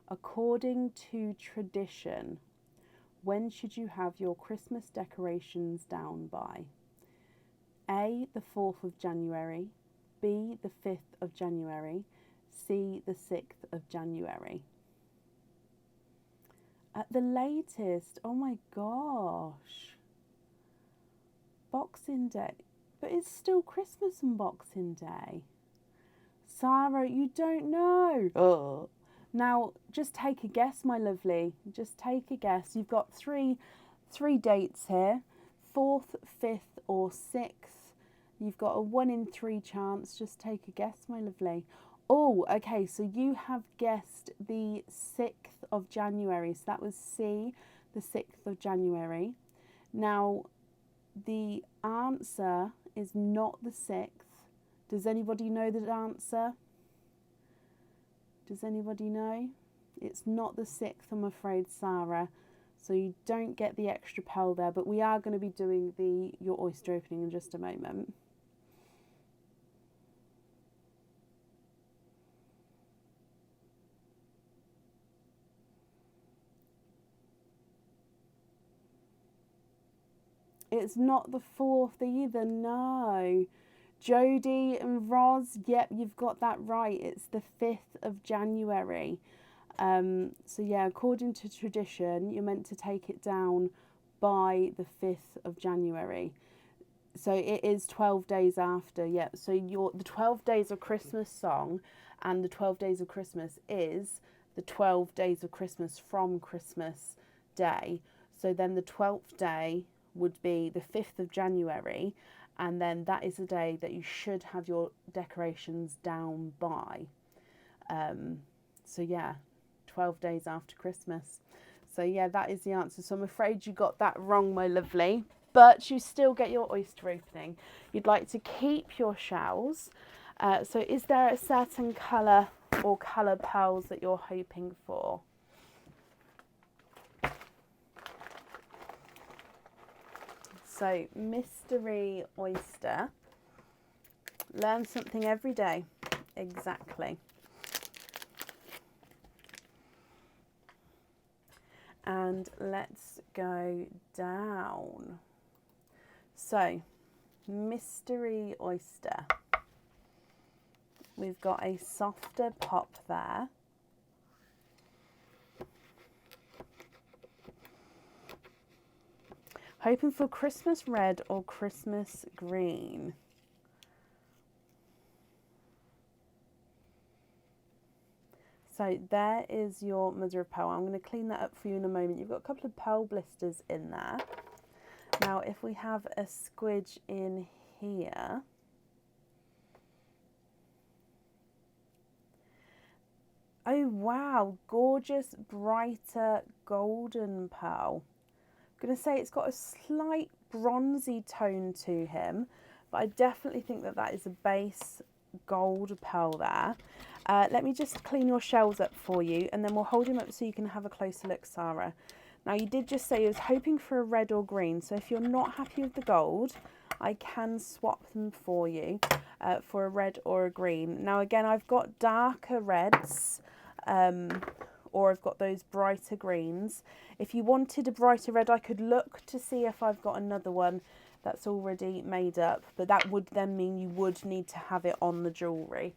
According to tradition, when should you have your Christmas decorations down by? A, the 4th of January, B, the 5th of January, C, the 6th of January. At the latest, oh my gosh. Boxing Day, but it's still Christmas and Boxing Day. Sarah, you don't know. Oh. Now, just take a guess, my lovely. Just take a guess. You've got three dates here. 4th, 5th or 6th. You've got a 1 in 3 chance. Just take a guess, my lovely. Oh, okay, so you have guessed the 6th of January. So that was C, the 6th of January. Now, the answer is not the 6th. Does anybody know the answer? Does anybody know? It's not the 6th, I'm afraid, Sarah. So you don't get the extra pearl there, but we are going to be doing your oyster opening in just a moment. It's not the 4th either, no. Jodie and Roz, yep, you've got that right. It's the 5th of January. So yeah, according to tradition, you're meant to take it down by the 5th of January. So it is 12 days after, yeah. So the 12 Days of Christmas song and the 12 Days of Christmas is the 12 Days of Christmas from Christmas Day. So then the 12th day would be the 5th of January, and then that is the day that you should have your decorations down by. So yeah, 12 days after Christmas. So yeah, that is the answer. So I'm afraid you got that wrong, my lovely, but you still get your oyster opening. You'd like to keep your shells. So is there a certain colour or colour pearls that you're hoping for? So, mystery oyster. Learn something every day. Exactly. And let's go down. So, mystery oyster. We've got a softer pop there. Hoping for Christmas red or Christmas green. So there is your mother of pearl. I'm going to clean that up for you in a moment. You've got a couple of pearl blisters in there. Now if we have a squidge in here. Oh wow, gorgeous, brighter golden pearl. I'm going to say it's got a slight bronzy tone to him, but I definitely think that is a base gold pearl there. Let me just clean your shells up for you, and then we'll hold him up so you can have a closer look, Sarah. Now you did just say you was hoping for a red or green, so if you're not happy with the gold, I can swap them for you for a red or a green. Now again, I've got darker reds, or I've got those brighter greens. If you wanted a brighter red, I could look to see if I've got another one that's already made up, but that would then mean you would need to have it on the jewellery.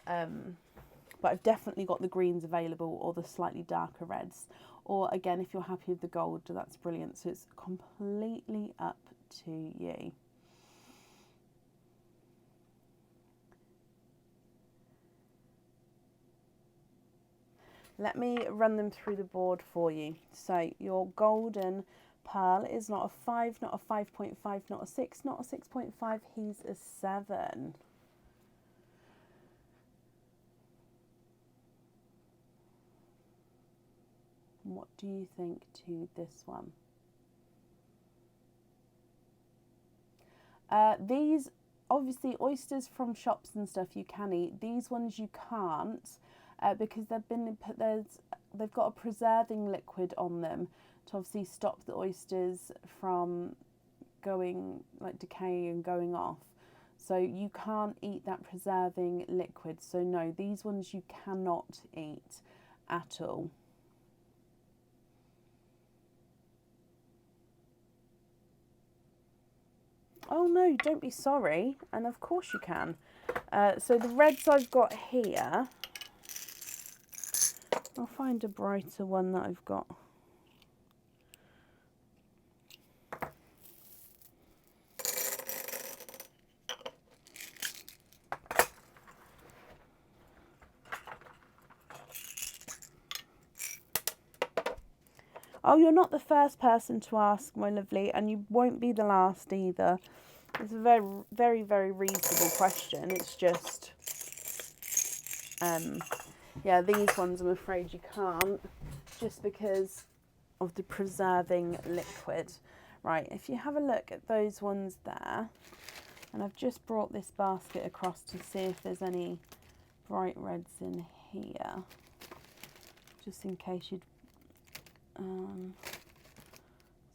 But I've definitely got the greens available, or the slightly darker reds. Or again, if you're happy with the gold, that's brilliant. So it's completely up to you. Let me run them through the board for you. So your golden pearl is not a 5, not a 5.5, not a 6, not a 6.5. He's a 7. What do you think to this one? These, obviously, oysters from shops and stuff you can eat. These ones you can't because they've got a preserving liquid on them to obviously stop the oysters from going, like, decaying and going off. So you can't eat that preserving liquid. So no, these ones you cannot eat at all. Oh no, don't be sorry. And of course you can. So the reds I've got here, I'll find a brighter one that I've got. Oh, you're not the first person to ask, my lovely, and you won't be the last either. It's a very, very, very reasonable question. It's just, yeah, these ones I'm afraid you can't, just because of the preserving liquid. Right, if you have a look at those ones there, and I've just brought this basket across to see if there's any bright reds in here, just in case you'd... there's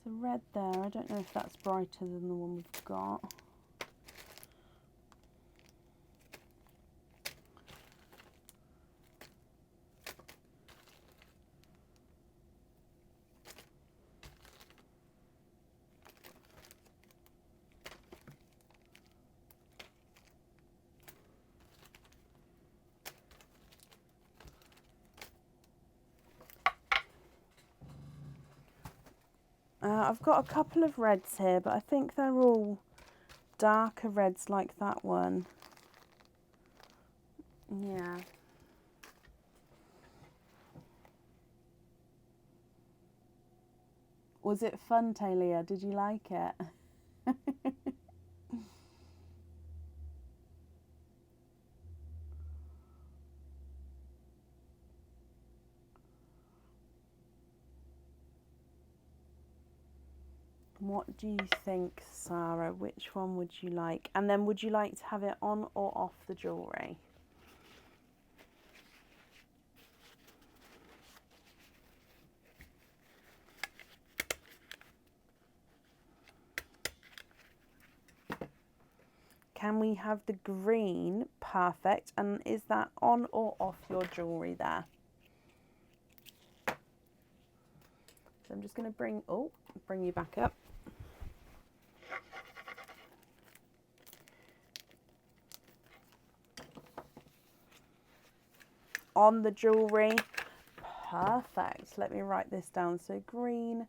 a red there. I don't know if that's brighter than the one we've got. I've got a couple of reds here, but I think they're all darker reds like that one. Yeah. Was it fun, Talia? Did you like it? What do you think, Sarah? Which one would you like? And then would you like to have it on or off the jewellery? Can we have the green? Perfect. And is that on or off your jewellery there? So I'm just going to bring you back up. On the jewellery. Perfect. Let me write this down. So green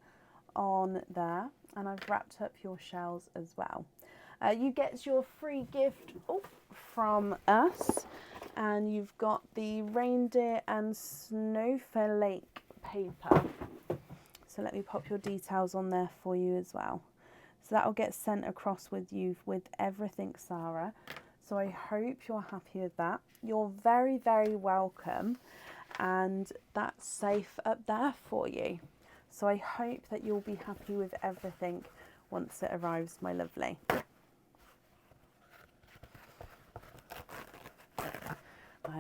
on there. And I've wrapped up your shells as well. You get your free gift from us. And you've got the reindeer and snowflake paper. So let me pop your details on there for you as well. So that'll get sent across with you with everything, Sarah. So I hope you're happy with that. You're very, very welcome. And that's safe up there for you. So I hope that you'll be happy with everything once it arrives, my lovely.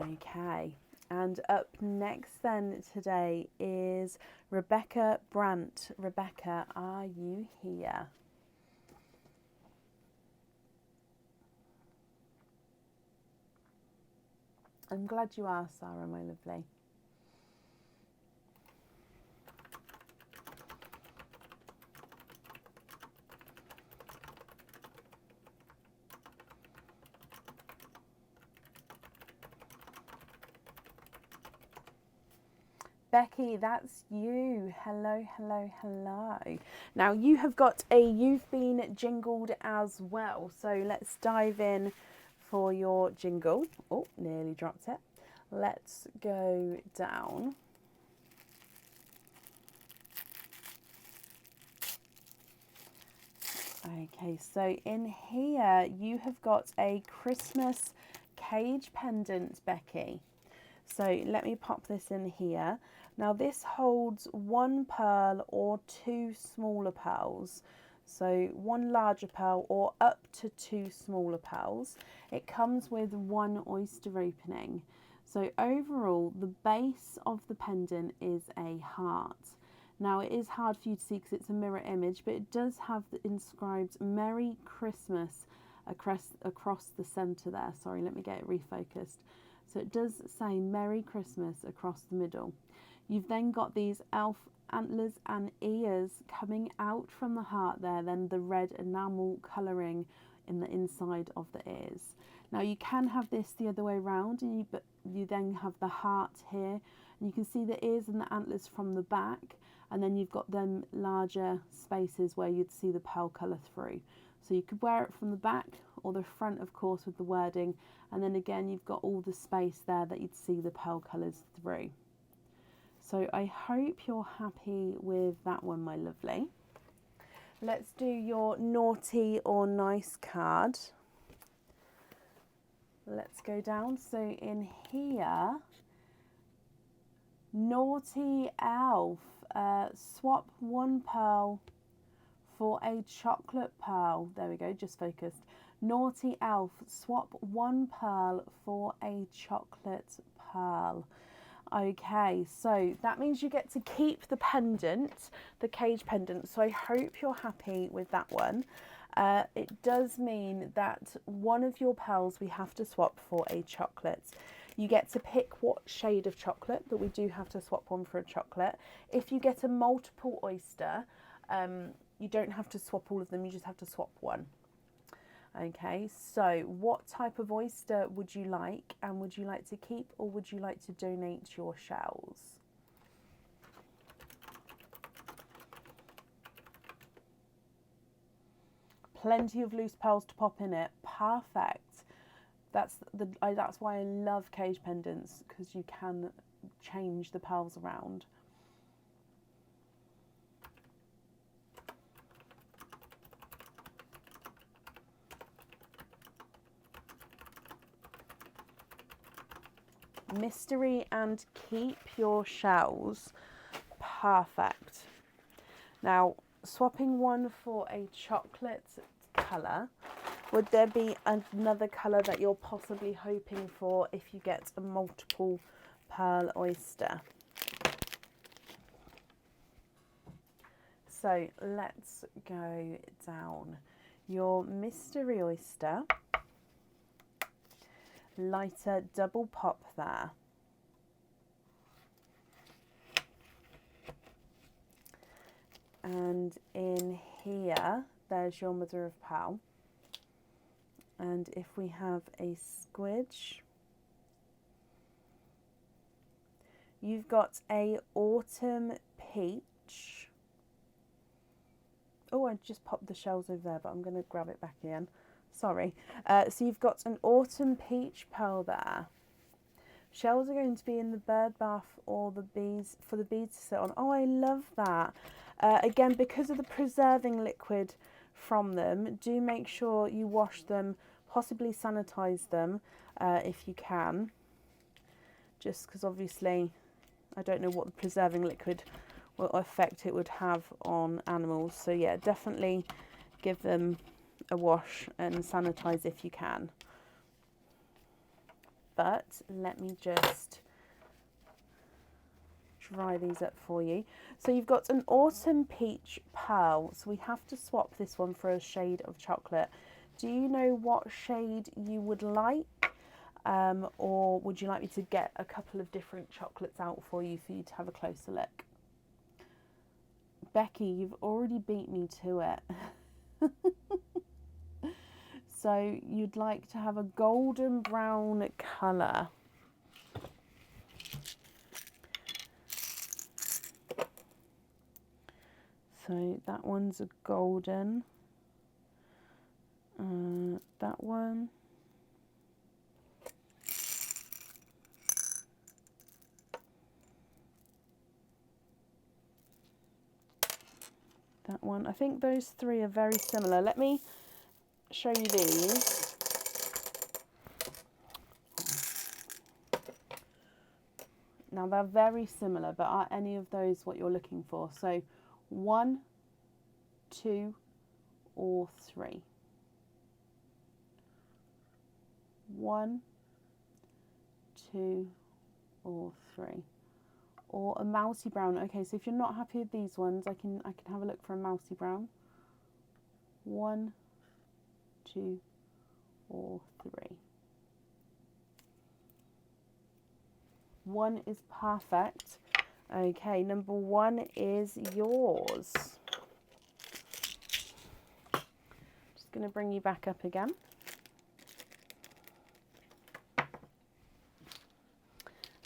Okay. And up next then today is Rebecca Brandt. Rebecca, are you here? I'm glad you are, Sarah, my lovely. Becky, that's you. Hello, hello, hello. Now you have got you've been jingled as well. So let's dive in for your jingle. Oh, nearly dropped it. Let's go down. Okay, so in here you have got a Christmas cage pendant, Becky. So let me pop this in here. Now this holds 1 pearl or 2 smaller pearls. So 1 larger pearl or up to 2 smaller pearls. It comes with 1 oyster opening. So overall, the base of the pendant is a heart. Now it is hard for you to see because it's a mirror image, but it does have the inscribed Merry Christmas across the centre there. Sorry, let me get it refocused. So it does say Merry Christmas across the middle. You've then got these elf antlers and ears coming out from the heart there, then the red enamel colouring in the inside of the ears. Now you can have this the other way around, but you then have the heart here, and you can see the ears and the antlers from the back, and then you've got them larger spaces where you'd see the pearl colour through. So you could wear it from the back or the front, of course, with the wording, and then again you've got all the space there that you'd see the pearl colours through. So I hope you're happy with that one, my lovely. Let's do your naughty or nice card. Let's go down. So in here, naughty elf, swap 1 pearl for a chocolate pearl. There we go, just focused. Naughty elf, swap 1 pearl for a chocolate pearl. Okay, so that means you get to keep the pendant, the cage pendant. So I hope you're happy with that one. It does mean that one of your pearls we have to swap for a chocolate. You get to pick what shade of chocolate, but we do have to swap one for a chocolate. If you get a multiple oyster, you don't have to swap all of them, you just have to swap one. Okay, so what type of oyster would you like, and would you like to keep or would you like to donate your shells? Plenty of loose pearls to pop in it. Perfect. That's why I love cage pendants, because you can change the pearls around. Mystery and keep your shells. Perfect. Now, swapping one for a chocolate colour, would there be another colour that you're possibly hoping for if you get a multiple pearl oyster? So let's go down. Your mystery oyster, lighter double pop there. And in here, there's your mother of pearl. And if we have a squidge, you've got a autumn peach. Oh, I just popped the shells over there, but I'm going to grab it back again. Sorry. So you've got an autumn peach pearl there. Shells are going to be in the bird bath or the bees, for the bees to sit on. Oh, I love that. Again, because of the preserving liquid from them, do make sure you wash them, possibly sanitize them if you can. Just because obviously I don't know what the preserving liquid, what effect it would have on animals. So yeah, definitely give them a wash and sanitize if you can. But let me just dry these up for you. So you've got an autumn peach pearl, so we have to swap this one for a shade of chocolate. Do you know what shade you would like, or would you like me to get a couple of different chocolates out for you to have a closer look? Becky, you've already beat me to it. So you'd like to have a golden brown colour. So that one's a golden. That one. that one. I think those three are very similar. Let me show you these. Now they're very similar, but are any of those what you're looking for? So 1, 2, or 3? 1, 2, or 3? Or a mousy brown. Okay, so if you're not happy with these ones, I can have a look for a mousy brown. 1, 2, or 3? 1 is perfect. Okay, number 1 is yours. Just going to bring you back up again.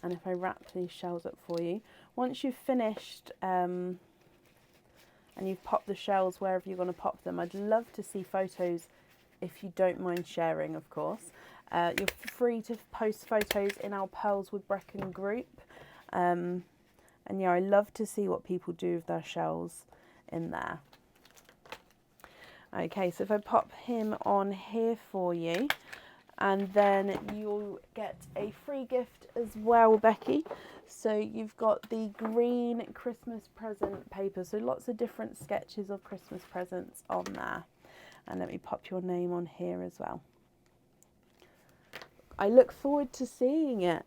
And if I wrap these shells up for you, once you've finished and you've popped the shells wherever you're going to pop them, I'd love to see photos, if you don't mind sharing, of course. You're free to post photos in our Pearls with Brecon group. And yeah, I love to see what people do with their shells in there. Okay, so if I pop him on here for you, and then you'll get a free gift as well, Becky. So you've got the green Christmas present paper. So lots of different sketches of Christmas presents on there. And let me pop your name on here as well. I look forward to seeing it.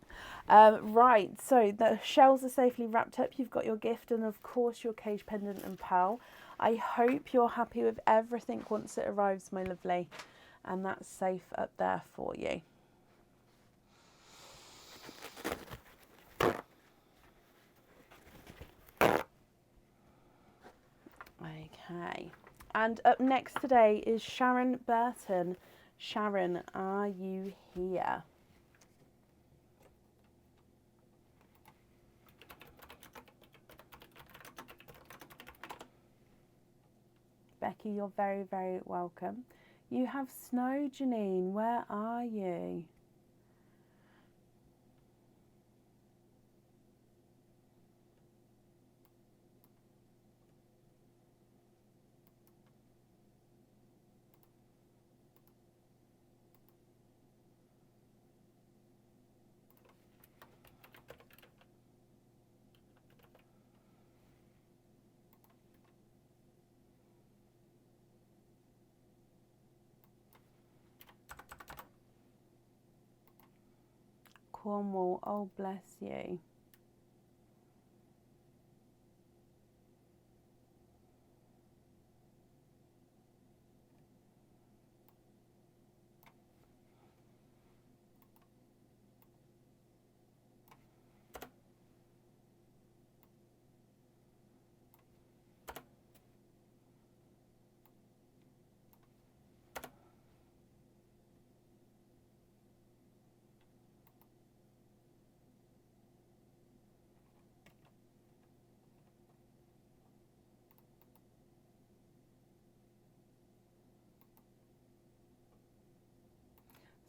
Right, so the shells are safely wrapped up. You've got your gift and, of course, your cage pendant and pearl. I hope you're happy with everything once it arrives, my lovely. And that's safe up there for you. Okay. And up next today is Sharon Burton. Sharon, are you here? Becky, you're very, very welcome. You have snow, Janine. Where are you? Cornwall, oh bless you.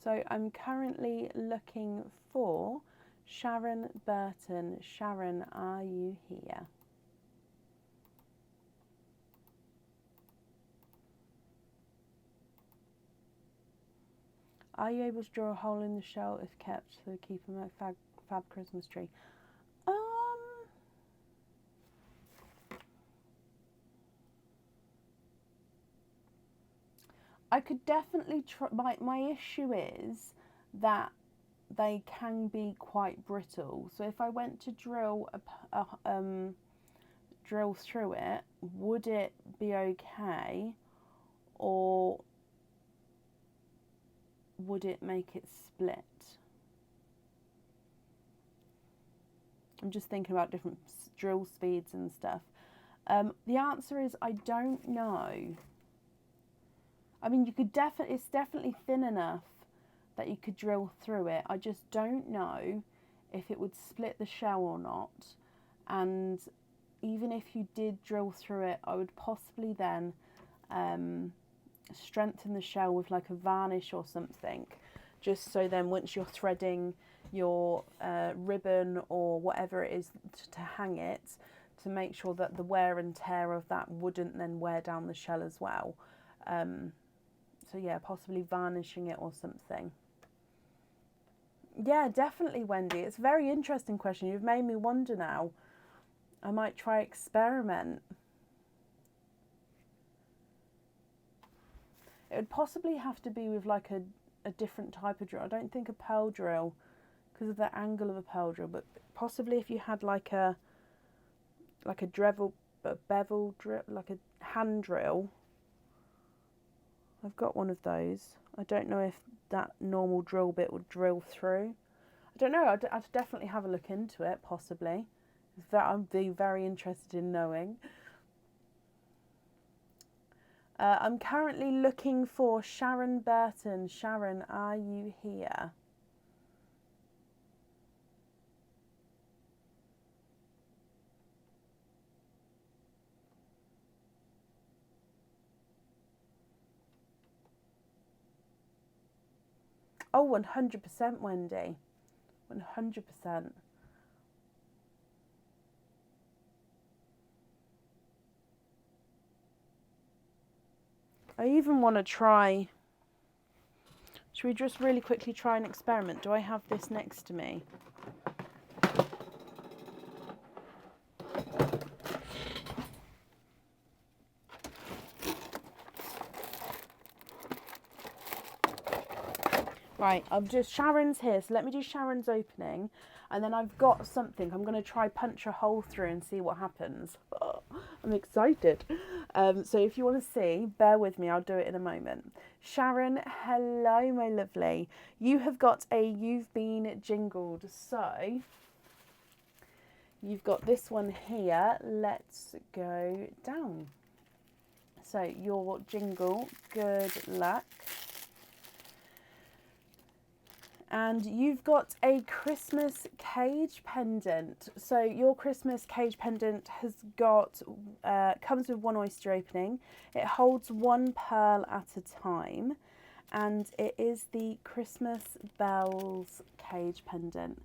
So I'm currently looking for Sharon Burton. Sharon, are you here? Are you able to draw a hole in the shell if kept to keep a fab Christmas tree? I could definitely try. My issue is that they can be quite brittle. So if I went to drill drill through it, would it be okay, or would it make it split? I'm just thinking about different drill speeds and stuff. The answer is I don't know. I mean, you could it's definitely thin enough that you could drill through it. I just don't know if it would split the shell or not. And even if you did drill through it, I would possibly then strengthen the shell with like a varnish or something, just so then once you're threading your ribbon or whatever it is to hang it, to make sure that the wear and tear of that wouldn't then wear down the shell as well. So yeah, possibly varnishing it or something. Yeah, definitely, Wendy. It's a very interesting question. You've made me wonder now. I might try experiment. It would possibly have to be with like a different type of drill. I don't think a pearl drill because of the angle of a pearl drill, but possibly if you had like a bevel drill, like a hand drill. I've got one of those. I don't know if that normal drill bit would drill through. I don't know. I'd definitely have a look into it, possibly. I'd be very interested in knowing. I'm currently looking for Sharon Burton. Sharon, are you here? Oh, 100%, Wendy. 100%. I even want to try. Should we just really quickly try an experiment? Do I have this next to me? Right, Sharon's here, so let me do Sharon's opening, and then I've got something. I'm going to try punch a hole through and see what happens. Oh, I'm excited. So if you want to see, bear with me, I'll do it in a moment. Sharon, hello, my lovely. You've been jingled. So you've got this one here. Let's go down. So your jingle, good luck. And you've got a Christmas cage pendant. So your Christmas cage pendant has got, comes with one oyster opening. It holds one pearl at a time. And it is the Christmas bells cage pendant.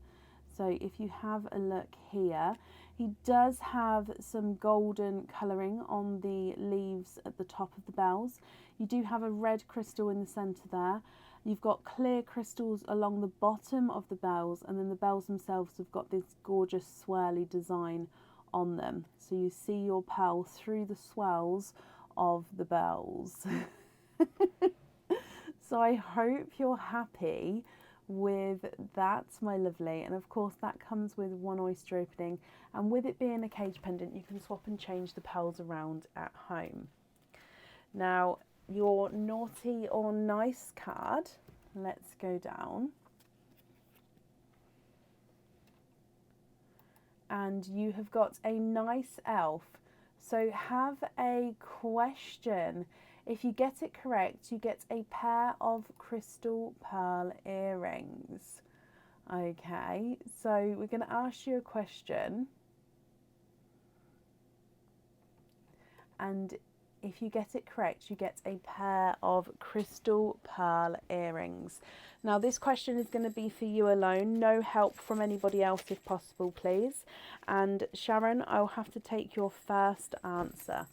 So if you have a look here, he does have some golden colouring on the leaves at the top of the bells. You do have a red crystal in the centre there. You've got clear crystals along the bottom of the bells, and then the bells themselves have got this gorgeous swirly design on them. So you see your pearl through the swirls of the bells. So I hope you're happy with that, my lovely. And of course that comes with one oyster opening, and with it being a cage pendant, you can swap and change the pearls around at home. Now, your naughty or nice card, let's go down. And you have got a nice elf. So have a question. If you get it correct, you get a pair of crystal pearl earrings. Okay, so we're going to ask you a question. And if you get it correct, you get a pair of crystal pearl earrings. Now this question is going to be for you alone, no help from anybody else if possible, please. And Sharon, I'll have to take your first answer.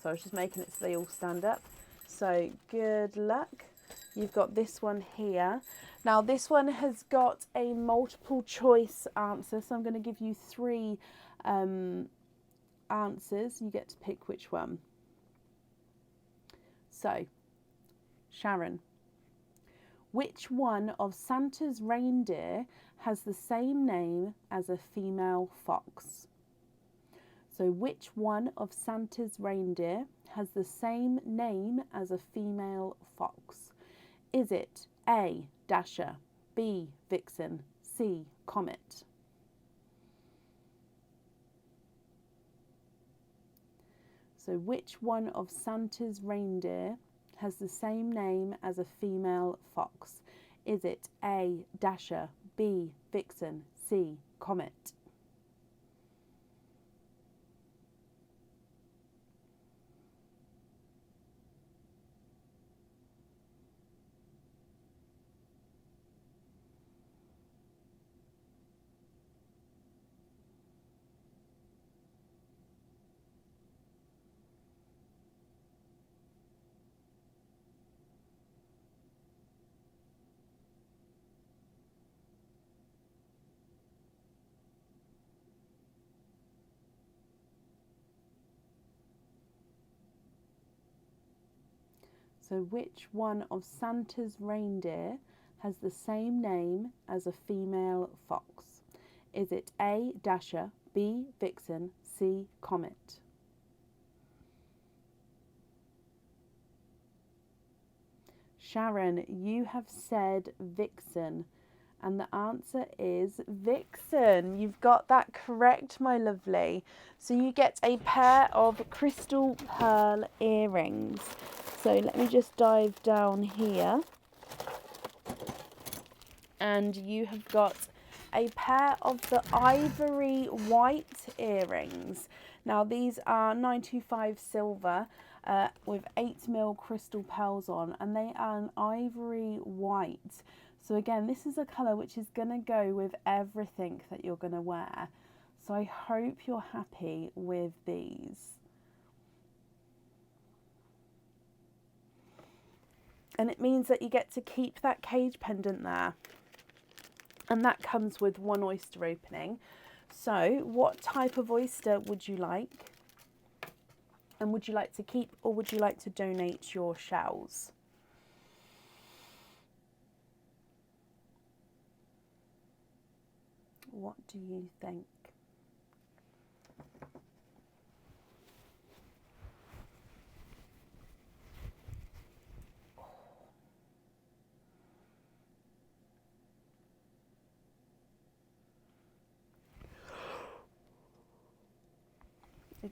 So I was just making it so they all stand up. So good luck. You've got this one here. Now this one has got a multiple choice answer, so I'm going to give you three answers. You get to pick which one. So, Sharon, which one of Santa's reindeer has the same name as a female fox? So, which one of Santa's reindeer has the same name as a female fox? Is it A, Dasher, B, Vixen, C, Comet? So which one of Santa's reindeer has the same name as a female fox? Is it A, Dasher, B, Vixen, C, Comet? So which one of Santa's reindeer has the same name as a female fox? Is it A, Dasher, B, Vixen, C, Comet? Sharon, you have said Vixen, and the answer is Vixen. You've got that correct, my lovely. So you get a pair of crystal pearl earrings. So let me just dive down here. And you have got a pair of the ivory white earrings. Now these are 925 silver with 8mm crystal pearls on, and they are an ivory white. So again, this is a colour which is going to go with everything that you're going to wear. So I hope you're happy with these. And it means that you get to keep that cage pendant there. And that comes with one oyster opening. So what type of oyster would you like? And would you like to keep, or would you like to donate your shells? What do you think?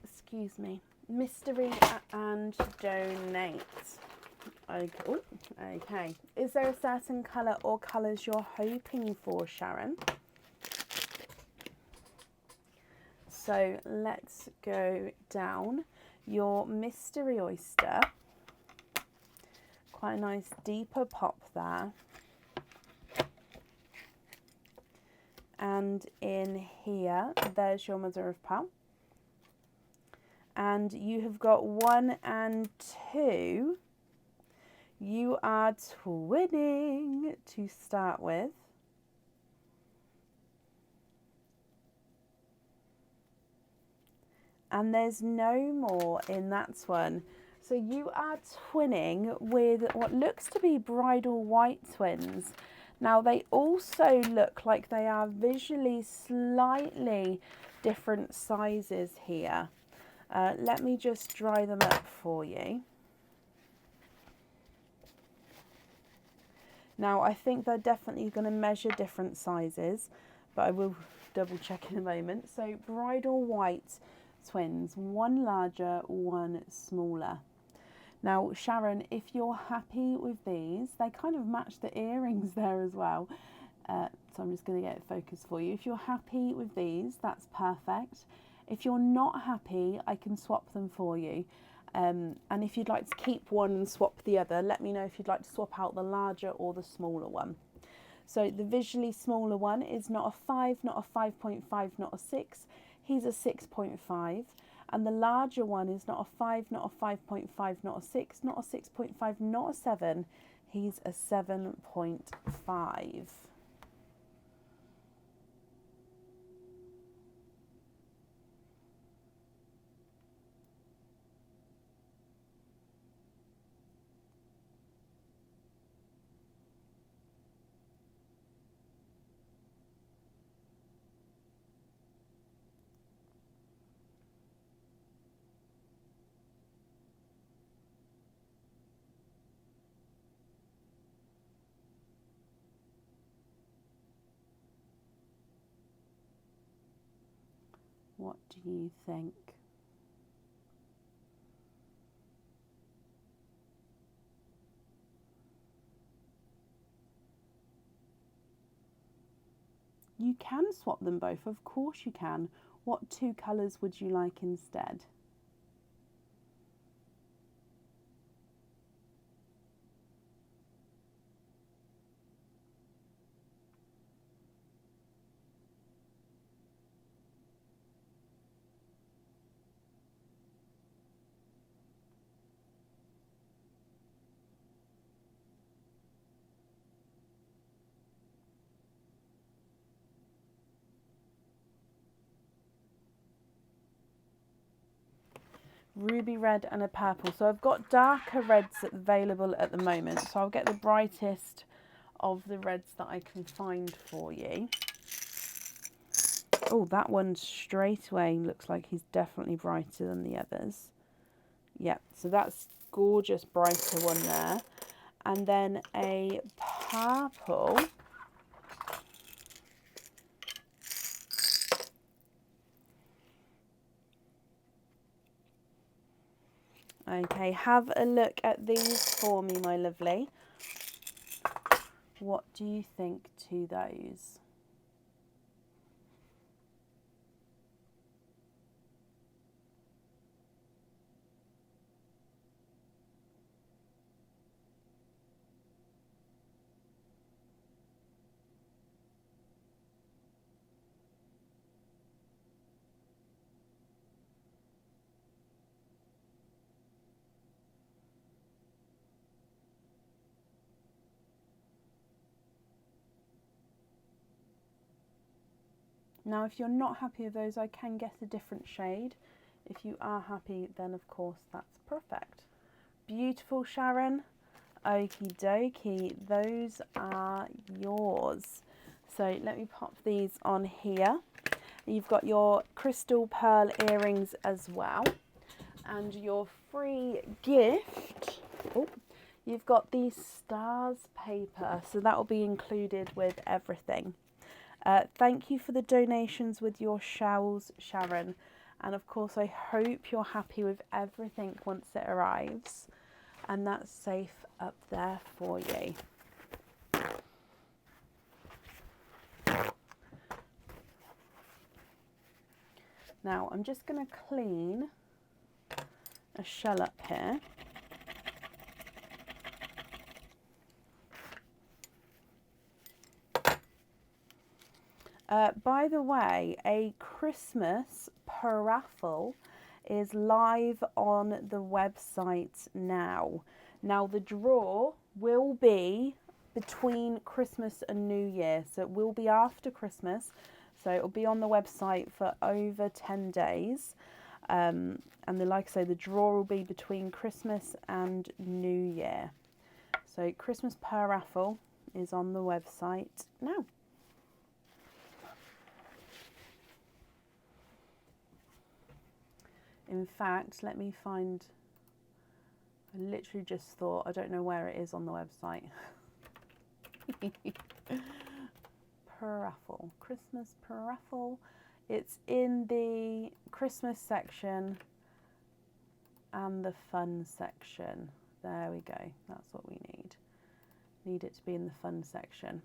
Excuse me. Mystery and donate. Okay. Is there a certain colour or colours you're hoping for, Sharon? So let's go down. Your mystery oyster. Quite a nice deeper pop there. And in here, there's your mother of pearl. And you have got 1 and 2. You are twinning to start with. And there's no more in that one. So you are twinning with what looks to be bridal white twins. Now they also look like they are visually slightly different sizes here. Let me just dry them up for you. Now I think they're definitely going to measure different sizes, but I will double check in a moment. So bridal white twins, 1 larger, 1 smaller. Now Sharon, if you're happy with these, they kind of match the earrings there as well. So I'm just going to get it focused for you. If you're happy with these, that's perfect. If you're not happy, I can swap them for you. And if you'd like to keep one and swap the other, let me know if you'd like to swap out the larger or the smaller one. So the visually smaller one is not a 5, not a 5.5, not a 6. He's a 6.5. And the larger one is not a 5, not a 5.5, not a 6, not a 6.5, not a 7. He's a 7.5. What do you think? You can swap them both, of course you can. What 2 colours would you like instead? ruby red and a purple. So I've got darker reds available at the moment. So I'll get the brightest of the reds that I can find for you. Oh, that one straight away looks like he's definitely brighter than the others. Yep, so that's gorgeous brighter one there. And then a purple. Okay, have a look at these for me, my lovely. What do you think to those? Now, if you're not happy with those, I can get a different shade. If you are happy, then of course that's perfect. Beautiful, Sharon. Okie dokie, those are yours. So let me pop these on here. You've got your crystal pearl earrings as well. And your free gift, oh, you've got the stars paper. So that will be included with everything. Thank you for the donations with your shells, Sharon. And of course, I hope you're happy with everything once it arrives. And that's safe up there for you. Now, I'm just going to clean a shell up here. By the way, a Christmas paraffle is live on the website now. Now the draw will be between Christmas and New Year, so it will be after Christmas, so it will be on the website for over 10 days. And like I say, the draw will be between Christmas and New Year. So Christmas paraffle is on the website now. In fact, let me find, I literally just thought, I don't know where it is on the website. Paraffle, Christmas paraffle. It's in the Christmas section and the fun section. There we go, that's what we need. Need it to be in the fun section.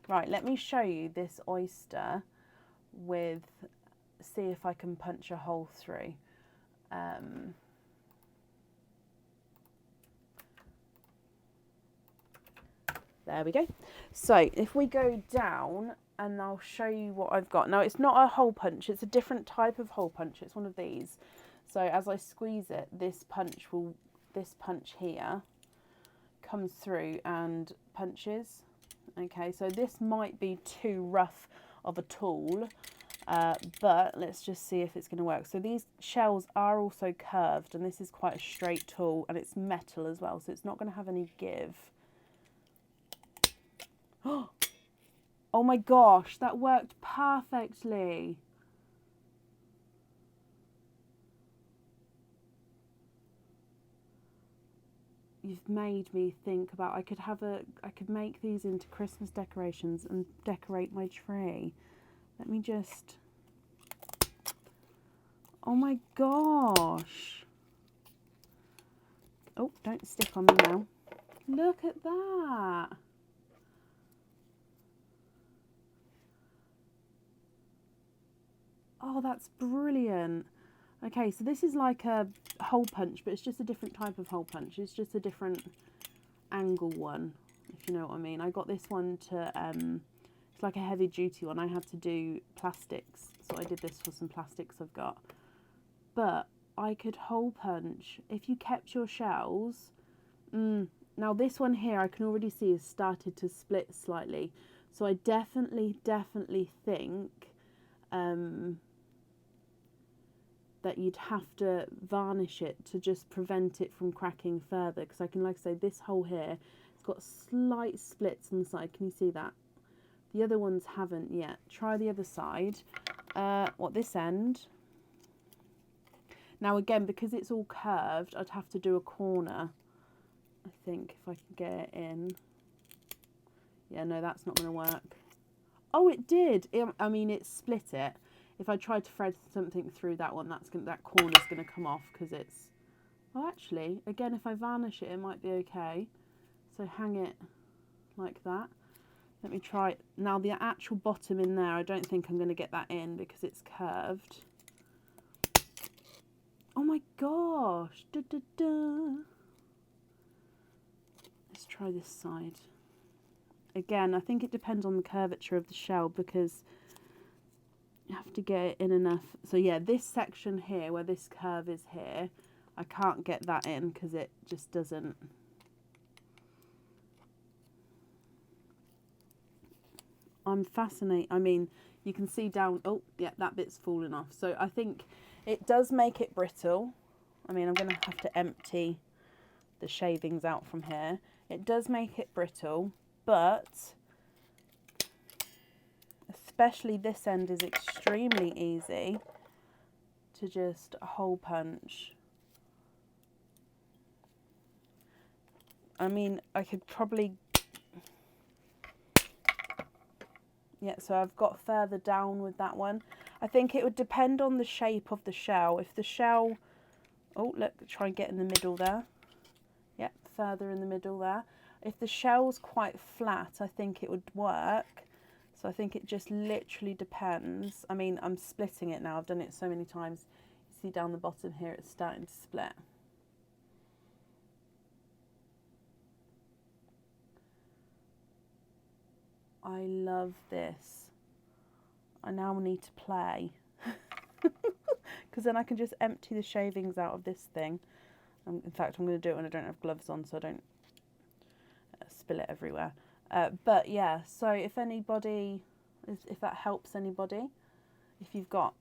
Right, let me show you this oyster with, see if I can punch a hole through. There we go. So if we go down, and I'll show you what I've got. Now it's not a hole punch, it's a different type of hole punch. It's one of these. So as I squeeze it, this punch here comes through and punches. Okay, so this might be too rough of a tool, but let's just see if it's going to work. So these shells are also curved, and this is quite a straight tool, and it's metal as well, so it's not going to have any give. Oh my gosh, that worked perfectly. You've made me think about, I could make these into Christmas decorations and decorate my tree. Let me just, oh my gosh. Oh, don't stick on me now. Look at that. Oh, that's brilliant. Okay, so this is like a hole punch, but it's just a different type of hole punch. It's just a different angle one, if you know what I mean. I got this one to, it's like a heavy duty one. I had to do plastics, so I did this for some plastics I've got. But I could hole punch, if you kept your shells, now this one here I can already see has started to split slightly. So I definitely think, that you'd have to varnish it to just prevent it from cracking further, because I can, like I say, this hole here, it's got slight splits on the side. Can you see that? The other ones haven't yet. Try the other side. This end. Now again, because it's all curved, I'd have to do a corner, I think, if I can get it in. Yeah, no, that's not going to work. Oh, it did. I mean, it split it. If I tried to thread something through that one, that corner's going to come off, because it's... Oh, actually, again, if I varnish it, it might be okay. So hang it like that. Let me try it. Now, the actual bottom in there, I don't think I'm going to get that in because it's curved. Oh my gosh. Da, da, da. Let's try this side. Again, I think it depends on the curvature of the shell, because you have to get it in enough. So yeah, this section here, where this curve is here, I can't get that in because it just doesn't. I'm fascinated. I mean, you can see down, oh yeah, that bit's fallen off. So I think it does make it brittle. I mean, I'm going to have to empty the shavings out from here. It does make it brittle, but especially this end is extremely easy to just hole punch. I mean, I could probably... Yeah, so I've got further down with that one. I think it would depend on the shape of the shell. If the shell... Oh, look, try and get in the middle there. Yep, further in the middle there. If the shell's quite flat, I think it would work. So I think it just literally depends. I mean, I'm splitting it now. I've done it so many times. You see down the bottom here, it's starting to split. I love this. I now need to play. Because then I can just empty the shavings out of this thing. In fact, I'm going to do it when I don't have gloves on, so I don't spill it everywhere. But yeah, so if anybody, if that helps anybody, if you've got,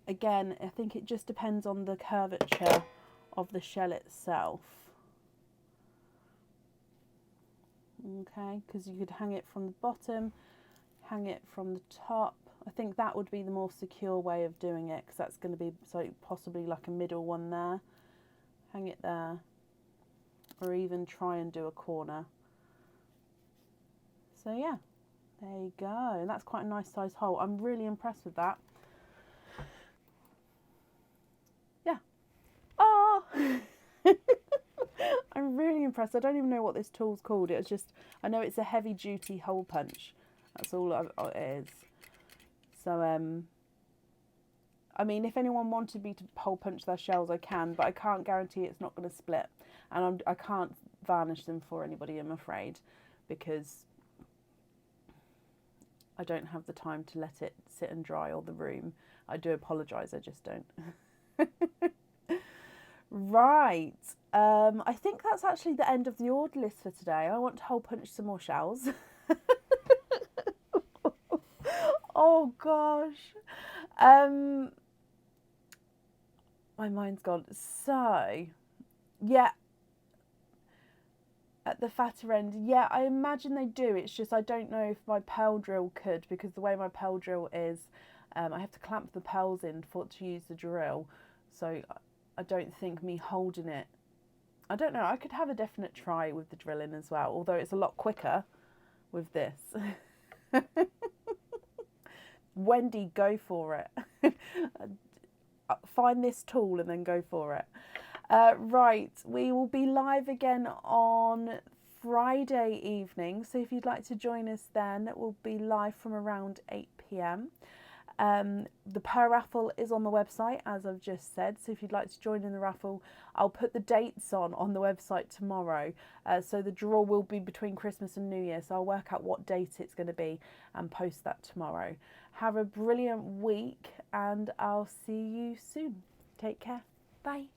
again, I think it just depends on the curvature of the shell itself. Okay, because you could hang it from the bottom, hang it from the top. I think that would be the more secure way of doing it, because that's going to be so possibly like a middle one there. Hang it there, or even try and do a corner. So yeah, there you go. And that's quite a nice size hole. I'm really impressed with that. Yeah. Oh! I'm really impressed. I don't even know what this tool's called. It was just, I know it's a heavy duty hole punch. That's all it is. So, I mean, if anyone wanted me to hole punch their shells, I can, but I can't guarantee it's not going to split. And I can't varnish them for anybody, I'm afraid, because I don't have the time to let it sit and dry, or the room. I do apologise, I just don't. Right, I think that's actually the end of the order list for today. I want to hole punch some more shells. Oh gosh, my mind's gone. So, yeah, at the fatter end, yeah, I imagine they do. It's just I don't know if my pearl drill could, because the way my pearl drill is, I have to clamp the pearls in to use the drill. So I don't think me holding it, I don't know, I could have a definite try with the drilling as well, although it's a lot quicker with this. Wendy, go for it. Find this tool and then go for it. Right, we will be live again on Friday evening, so if you'd like to join us then, we'll be live from around 8 p.m. The per raffle is on the website, as I've just said, so if you'd like to join in the raffle, I'll put the dates on the website tomorrow. So the draw will be between Christmas and New Year, so I'll work out what date it's going to be and post that tomorrow. Have a brilliant week, and I'll see you soon. Take care. Bye.